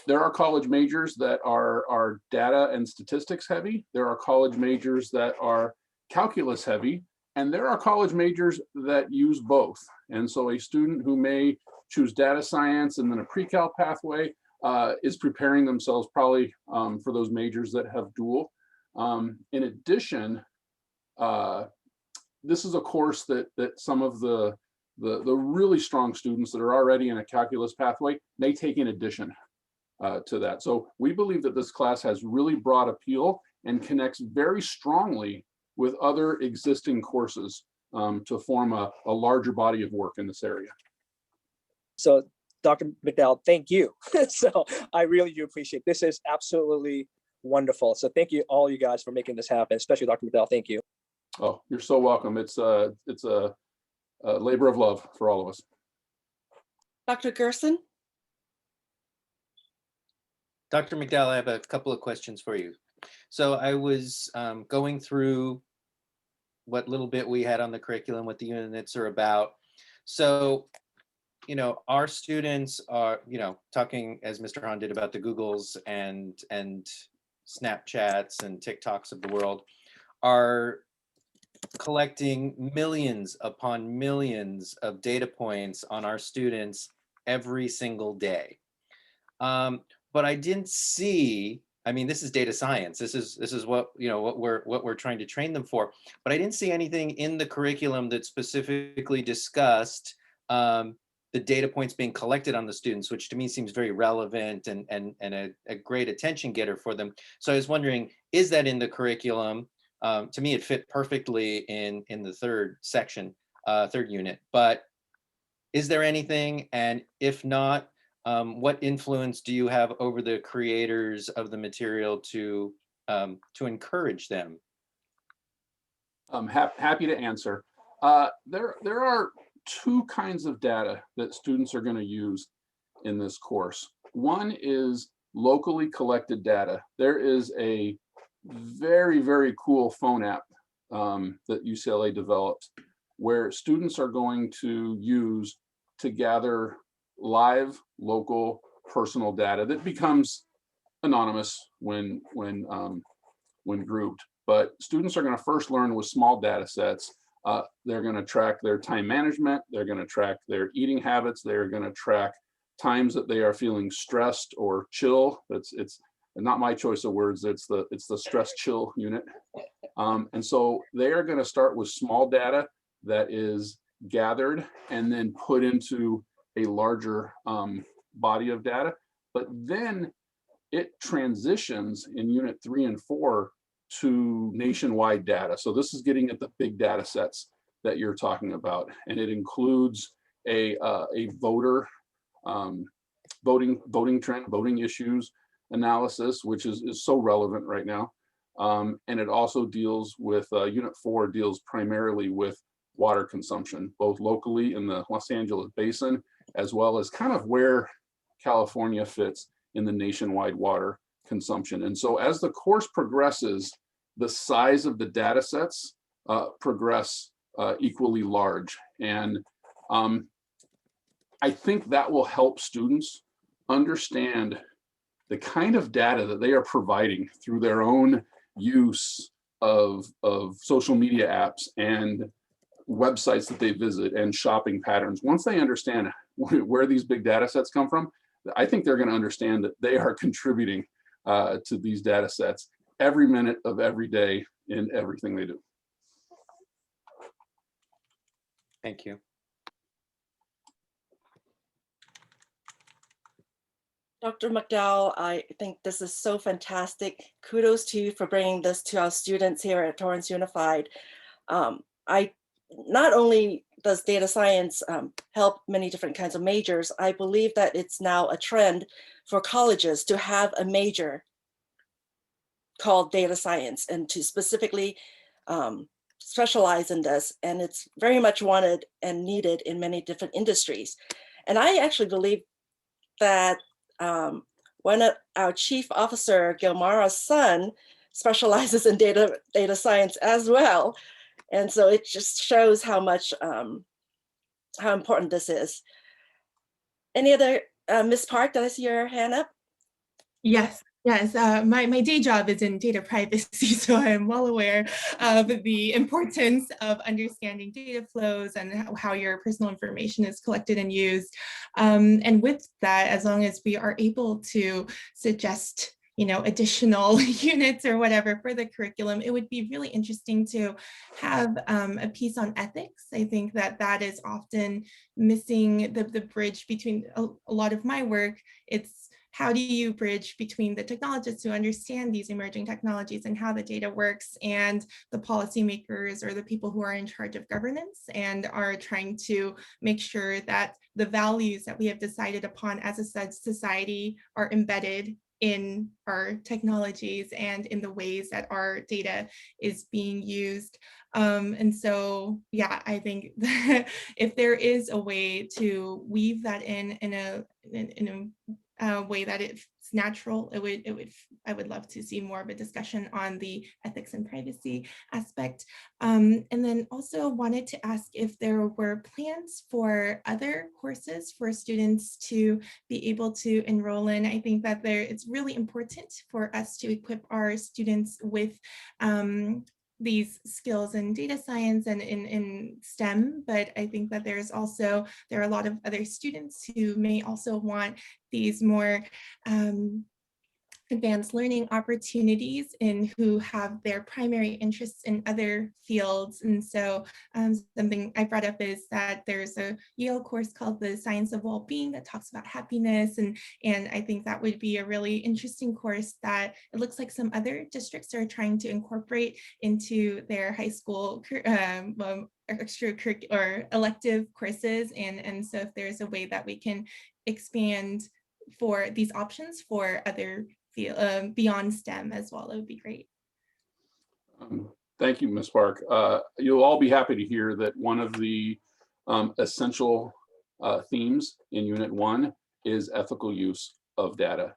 There are college majors that are data and statistics heavy. There are college majors that are calculus heavy, and there are college majors that use both. And so a student who may choose data science and then a pre-cal pathway is preparing themselves probably for those majors that have dual. In addition, this is a course that some of the really strong students that are already in a calculus pathway may take in addition to that. So we believe that this class has really broad appeal and connects very strongly with other existing courses to form a larger body of work in this area. So Dr. McDowell, thank you. So I really do appreciate, this is absolutely wonderful. So thank you all you guys for making this happen, especially Dr. McDowell, thank you. Oh, you're so welcome. It's a labor of love for all of us. Dr. Gerson? Dr. McDowell, I have a couple of questions for you. So I was going through what little bit we had on the curriculum, what the units are about. So, you know, our students are, you know, talking as Mr. Hahn did about the Googles and Snapchats and TikToks of the world, are collecting millions upon millions of data points on our students every single day. But I didn't see, I mean, this is data science. This is what, you know, what we're trying to train them for. But I didn't see anything in the curriculum that specifically discussed the data points being collected on the students, which to me seems very relevant and a great attention getter for them. So I was wondering, is that in the curriculum? To me, it fit perfectly in the third section, third unit. But is there anything? And if not, what influence do you have over the creators of the material to encourage them? I'm happy to answer. There are 2 kinds of data that students are going to use in this course. One is locally collected data. There is a very, very cool phone app that UCLA developed where students are going to use to gather live, local, personal data that becomes anonymous when grouped. But students are going to first learn with small data sets. They're going to track their time management. They're going to track their eating habits. They're going to track times that they are feeling stressed or chill. It's not my choice of words. It's the stress chill unit. And so they are going to start with small data that is gathered and then put into a larger body of data. But then it transitions in unit 3 and 4 to nationwide data. So this is getting at the big data sets that you're talking about. And it includes a voter voting trend, voting issues analysis, which is so relevant right now. And it also deals with, unit 4 deals primarily with water consumption, both locally in the Los Angeles basin, as well as kind of where California fits in the nationwide water consumption. And so as the course progresses, the size of the data sets progress equally large. And I think that will help students understand the kind of data that they are providing through their own use of social media apps and websites that they visit and shopping patterns. Once they understand where these big data sets come from, I think they're going to understand that they are contributing to these data sets every minute of every day in everything they do. Thank you. Dr. McDowell, I think this is so fantastic. Kudos to you for bringing this to our students here at Torrance Unified. Not only does data science help many different kinds of majors, I believe that it's now a trend for colleges to have a major called data science and to specifically specialize in this. And it's very much wanted and needed in many different industries. And I actually believe that one of our chief officer, Gilmara's son, specializes in data science as well. And so it just shows how much, how important this is. Any other, Ms. Park, did I see your hand up? Yes. Yes, my day job is in data privacy, so I'm well aware of the importance of understanding data flows and how your personal information is collected and used. And with that, as long as we are able to suggest additional units or whatever for the curriculum, it would be really interesting to have a piece on ethics. I think that is often missing the bridge between a lot of my work. It's how do you bridge between the technologists who understand these emerging technologies and how the data works and the policymakers or the people who are in charge of governance and are trying to make sure that the values that we have decided upon as a society are embedded in our technologies and in the ways that our data is being used. And so, yeah, I think that if there is a way to weave that in a way that it's natural, I would love to see more of a discussion on the ethics and privacy aspect. And then also wanted to ask if there were plans for other courses for students to be able to enroll in. I think that it's really important for us to equip our students with these skills in data science and in STEM, but I think that there are a lot of other students who may also want these more advanced learning opportunities and who have their primary interests in other fields. And so something I brought up is that there's a Yale course called the Science of Wellbeing that talks about happiness. And I think that would be a really interesting course that it looks like some other districts are trying to incorporate into their high school extracurricular or elective courses. And so if there's a way that we can expand for these options for other beyond STEM as well, it would be great. Thank you, Ms. Park. You'll all be happy to hear that one of the essential themes in Unit 1 is ethical use of data,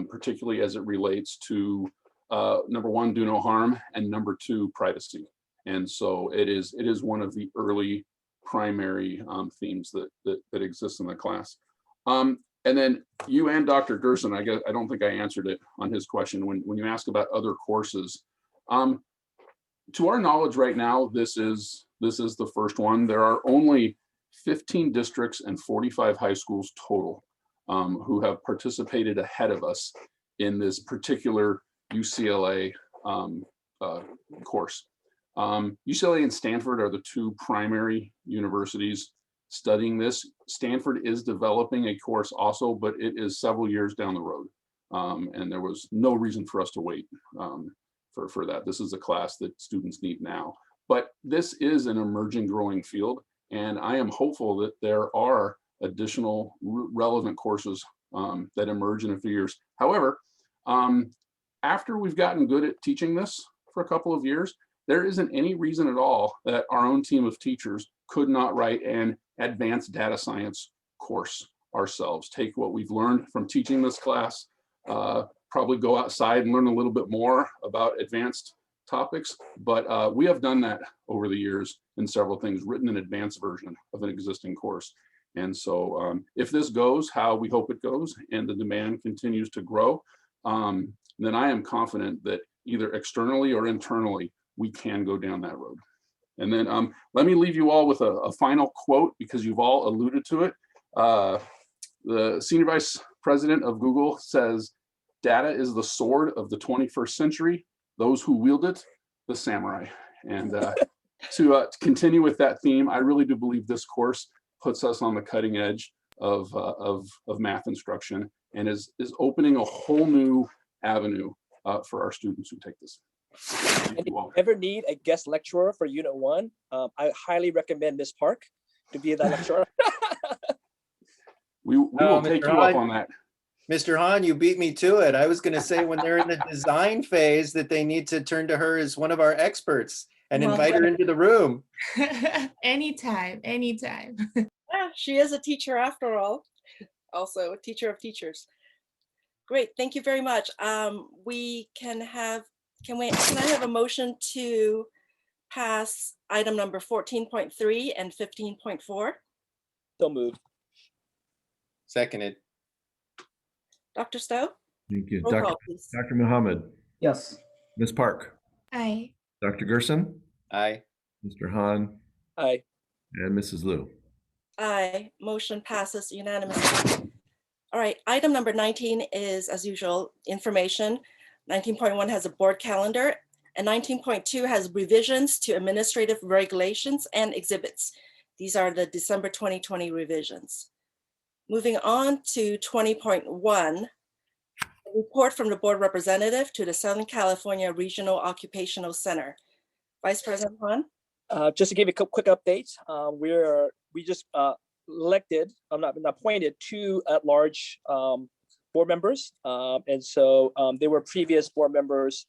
particularly as it relates to number 1, do no harm, and number 2, privacy. And so it is one of the early primary themes that exist in the class. And then you and Dr. Gerson, I don't think I answered it on his question when you ask about other courses. To our knowledge right now, this is the first one. There are only 15 districts and 45 high schools total who have participated ahead of us in this particular UCLA course. UCLA and Stanford are the 2 primary universities studying this. Stanford is developing a course also, but it is several years down the road. And there was no reason for us to wait for that. This is a class that students need now. But this is an emerging, growing field, and I am hopeful that there are additional relevant courses that emerge in a few years. However, after we've gotten good at teaching this for a couple of years, there isn't any reason at all that our own team of teachers could not write an advanced data science course ourselves. Take what we've learned from teaching this class, probably go outside and learn a little bit more about advanced topics, but we have done that over the years in several things, written an advanced version of an existing course. And so if this goes how we hope it goes and the demand continues to grow, then I am confident that either externally or internally, we can go down that road. And then let me leave you all with a final quote because you've all alluded to it. The Senior Vice President of Google says, "Data is the sword of the 21st century. Those who wield it, the samurai." And to continue with that theme, I really do believe this course puts us on the cutting edge of math instruction and is opening a whole new avenue for our students who take this. And if you ever need a guest lecturer for Unit 1, I highly recommend Ms. Park to be that lecturer. We will take you up on that. Mr. Hahn, you beat me to it. I was going to say when they're in the design phase that they need to turn to her as one of our experts and invite her into the room. Anytime, anytime. Yeah, she is a teacher after all. also a teacher of teachers. Great, thank you very much. We can have, can I have a motion to pass item number 14.3 and 15.4? So moved. Seconded. Dr. Stowe? Thank you. Roll call, please. Dr. Muhammad, Yes. Ms. Park, Aye. Dr. Gerson, Aye. Mr. Han, Aye. and Mrs. Liu. Aye, motion passes unanimously. All right, item number 19 is, as usual, information. 19.1 has a board calendar, and 19.2 has revisions to administrative regulations and exhibits. These are the December 2020 revisions. Moving on to 20.1, a report from the board representative to the Southern California Regional Occupational Center. Vice President Han? Just to give you a quick update, we just elected, I'm not appointed 2 at-large board members. And so they were previous board members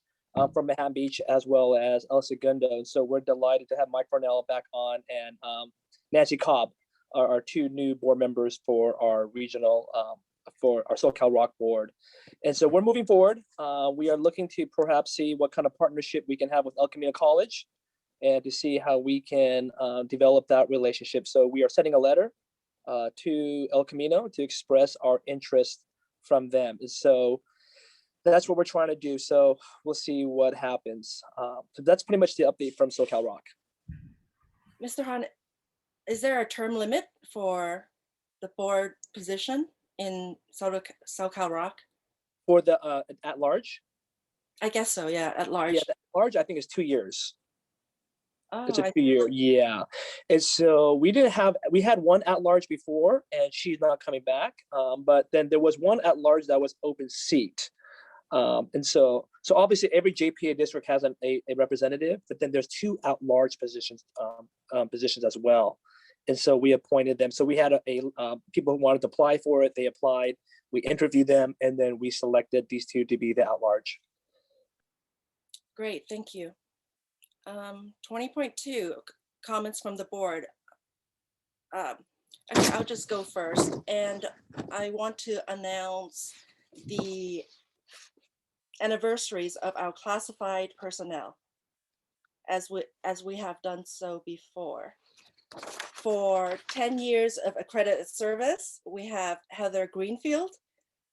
from Manhattan Beach as well as El Segundo. And so we're delighted to have Mike Farnell back on and Nancy Cobb are our 2 new board members for our regional, for our SoCal Rock board. And so we're moving forward. We are looking to perhaps see what kind of partnership we can have with El Camino College and to see how we can develop that relationship. So we are sending a letter to El Camino to express our interest from them. And so that's what we're trying to do. So we'll see what happens. So that's pretty much the update from SoCal Rock. Mr. Han, is there a term limit for the board position in SoCal Rock? For the at large? I guess so, yeah, at large. Yeah, at large, I think it's 2 years. Oh, It's a 2-year, yeah. And so we had one at large before and she's not coming back. But then there was one at large that was open seat. And so obviously every JPA district has a representative, but then there's 2 at large positions as well. And so we appointed them. So we had people who wanted to apply for it, they applied, we interviewed them, and then we selected these 2 to be the at large. Great, thank you. 20.2, comments from the board. Actually, I'll just go first. And I want to announce the anniversaries of our classified personnel, as we have done so before. For 10 years of accredited service, we have Heather Greenfield.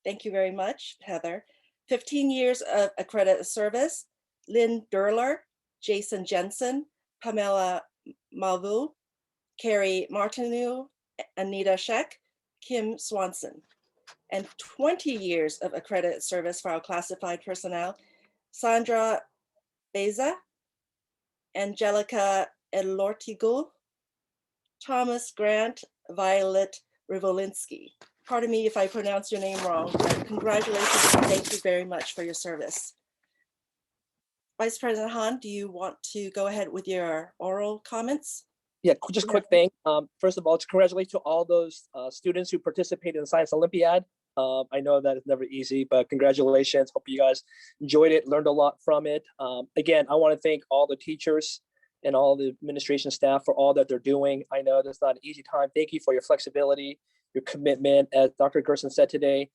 Thank you very much, Heather. 15 years of accredited service, Lynn Durler, Jason Jensen, Pamela Malvu, Carrie Martineau, Anita Sheck, Kim Swanson. And 20 years of accredited service for our classified personnel, Sandra Beza, Angelica Elortigo, Thomas Grant, Violet Rivolinsky. Pardon me if I pronounce your name wrong, but congratulations and thank you very much for your service. Vice President Han, do you want to go ahead with your oral comments? Yeah, just quick thing. First of all, to congratulate to all those students who participated in the Science Olympiad. I know that it's never easy, but congratulations. Hope you guys enjoyed it, learned a lot from it. Again, I want to thank all the teachers and all the administration staff for all that they're doing. I know that's not an easy time. Thank you for your flexibility, your commitment. As Dr. Gerson said today,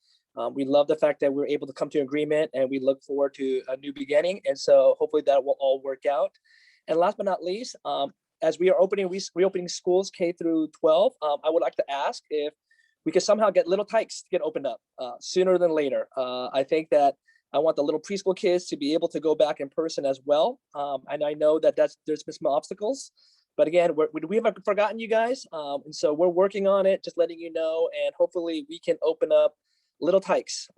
we love the fact that we're able to come to an agreement and we look forward to a new beginning. And so hopefully that will all work out. And last but not least, as we are reopening schools K through 12, I would like to ask if we could somehow get Little Tykes to get opened up sooner than later. I think that I want the little preschool kids to be able to go back in person as well. And I know that there's been some obstacles, but again, we haven't forgotten you guys. And so we're working on it, just letting you know, and hopefully we can open up Little Tykes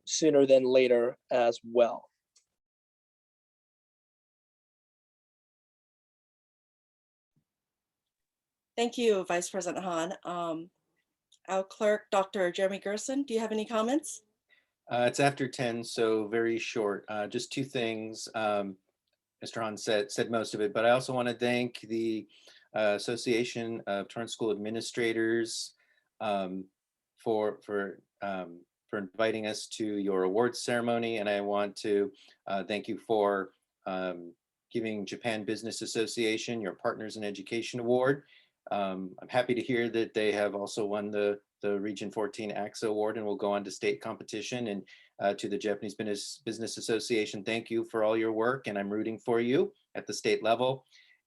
sooner than later as well. Thank you, Vice President Han. Our clerk, Dr. Jeremy Gerson, do you have any comments? It's after 10, so very short. Just 2 things. Mr. Han said most of it, but I also want to thank the Association of Torrance School Administrators for inviting us to your awards ceremony, and I want to thank you for giving Japan Business Association your Partners in Education Award. I'm happy to hear that they have also won the the Region 14 AXA Award and will go on to state competition. And to the Japanese Business Association, thank you for all your work, and I'm rooting for you at the state level.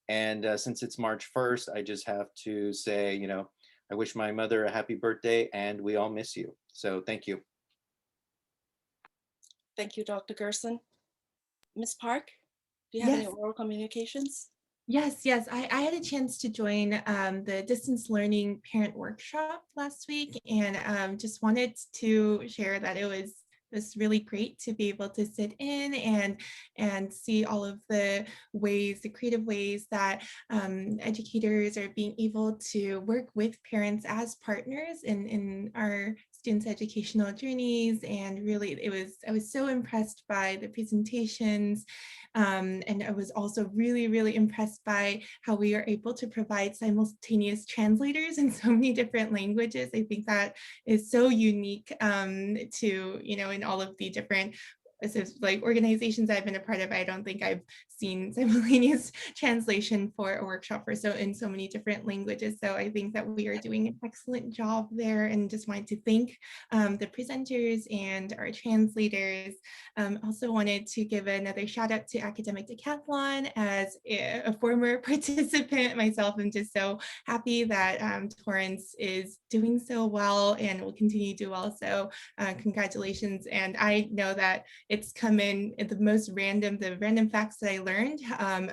And since it's March 1st, I just have to say, you know, I wish my mother a happy birthday, and we all miss you. So thank you. Thank you, Dr. Gerson. Ms. Park, do you have any Yes. oral communications? Yes, I had a chance to join the distance learning parent workshop last week, and just wanted to share that it was really great to be able to sit in and see all of the ways, the creative ways that educators are being able to work with parents as partners in our students' educational journeys. And really, I was so impressed by the presentations. And I was also really impressed by how we are able to provide simultaneous translators in so many different languages. I think that is so unique to, you know, in all of the different like organizations I've been a part of. I don't think I've seen simultaneous translation for a workshop in so many different languages. So I think that we are doing an excellent job there, and just wanted to thank the presenters and our translators. Also wanted to give another shout out to Academic Decathlon. As a former participant myself, I'm just so happy that Torrance is doing so well and will continue to do well. So congratulations. And I know that it's come in at the random facts that I learned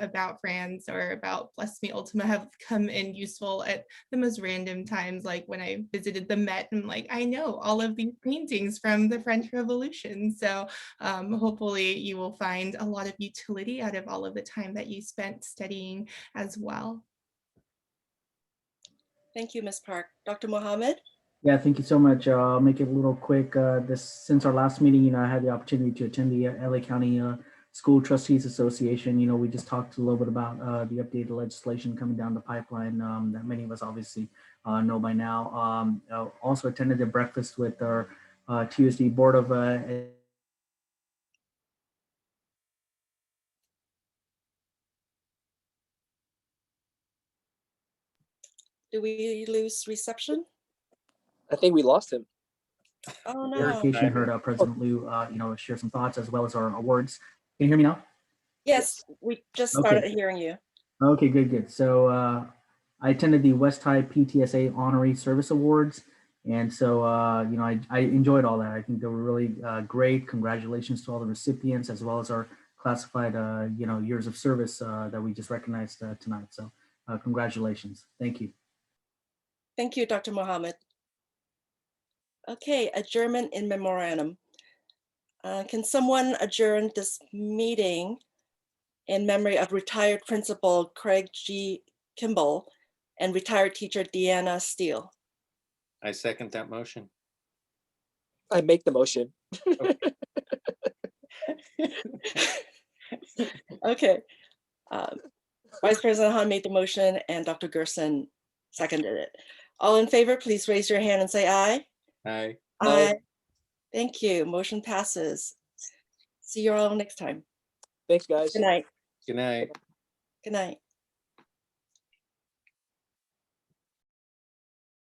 about France or about Bless Me Ultima have come in useful at the most random times, like when I visited the Met, and like, I know all of these paintings from the French Revolution. So hopefully you will find a lot of utility out of all of the time that you spent studying as well. Thank you, Ms. Park. Dr. Mohammed? Yeah, thank you so much. I'll make it a little quick. Since our last meeting, you know, I had the opportunity to attend the LA County School Trustees Association. You know, we just talked a little bit about the updated legislation coming down the pipeline that many of us obviously know by now. Also attended a breakfast with our TUSD Board of Do we lose reception? I think we lost him. Oh no. Education. Heard President Liu, you know, share some thoughts as well as our awards. Can you hear me now? Yes, we just started hearing you. Okay, good. So I attended the West High PTSA Honorary Service Awards. And so, you know, I enjoyed all that. I think they were really great. Congratulations to all the recipients, as well as our classified, you know, years of service that we just recognized tonight. So congratulations. Thank you. Thank you, Dr. Mohammed. Okay, adjournment in memorandum. Can someone adjourn this meeting in memory of retired Principal Craig G. Kimball and retired teacher Deanna Steele? I second that motion. I make the motion. Okay. Vice President Han made the motion and Dr. Gerson seconded it. All in favor, please raise your hand and say aye. Aye. Aye. Thank you. Motion passes. See you all next time. Thanks, guys. Good night. Good night. Good night.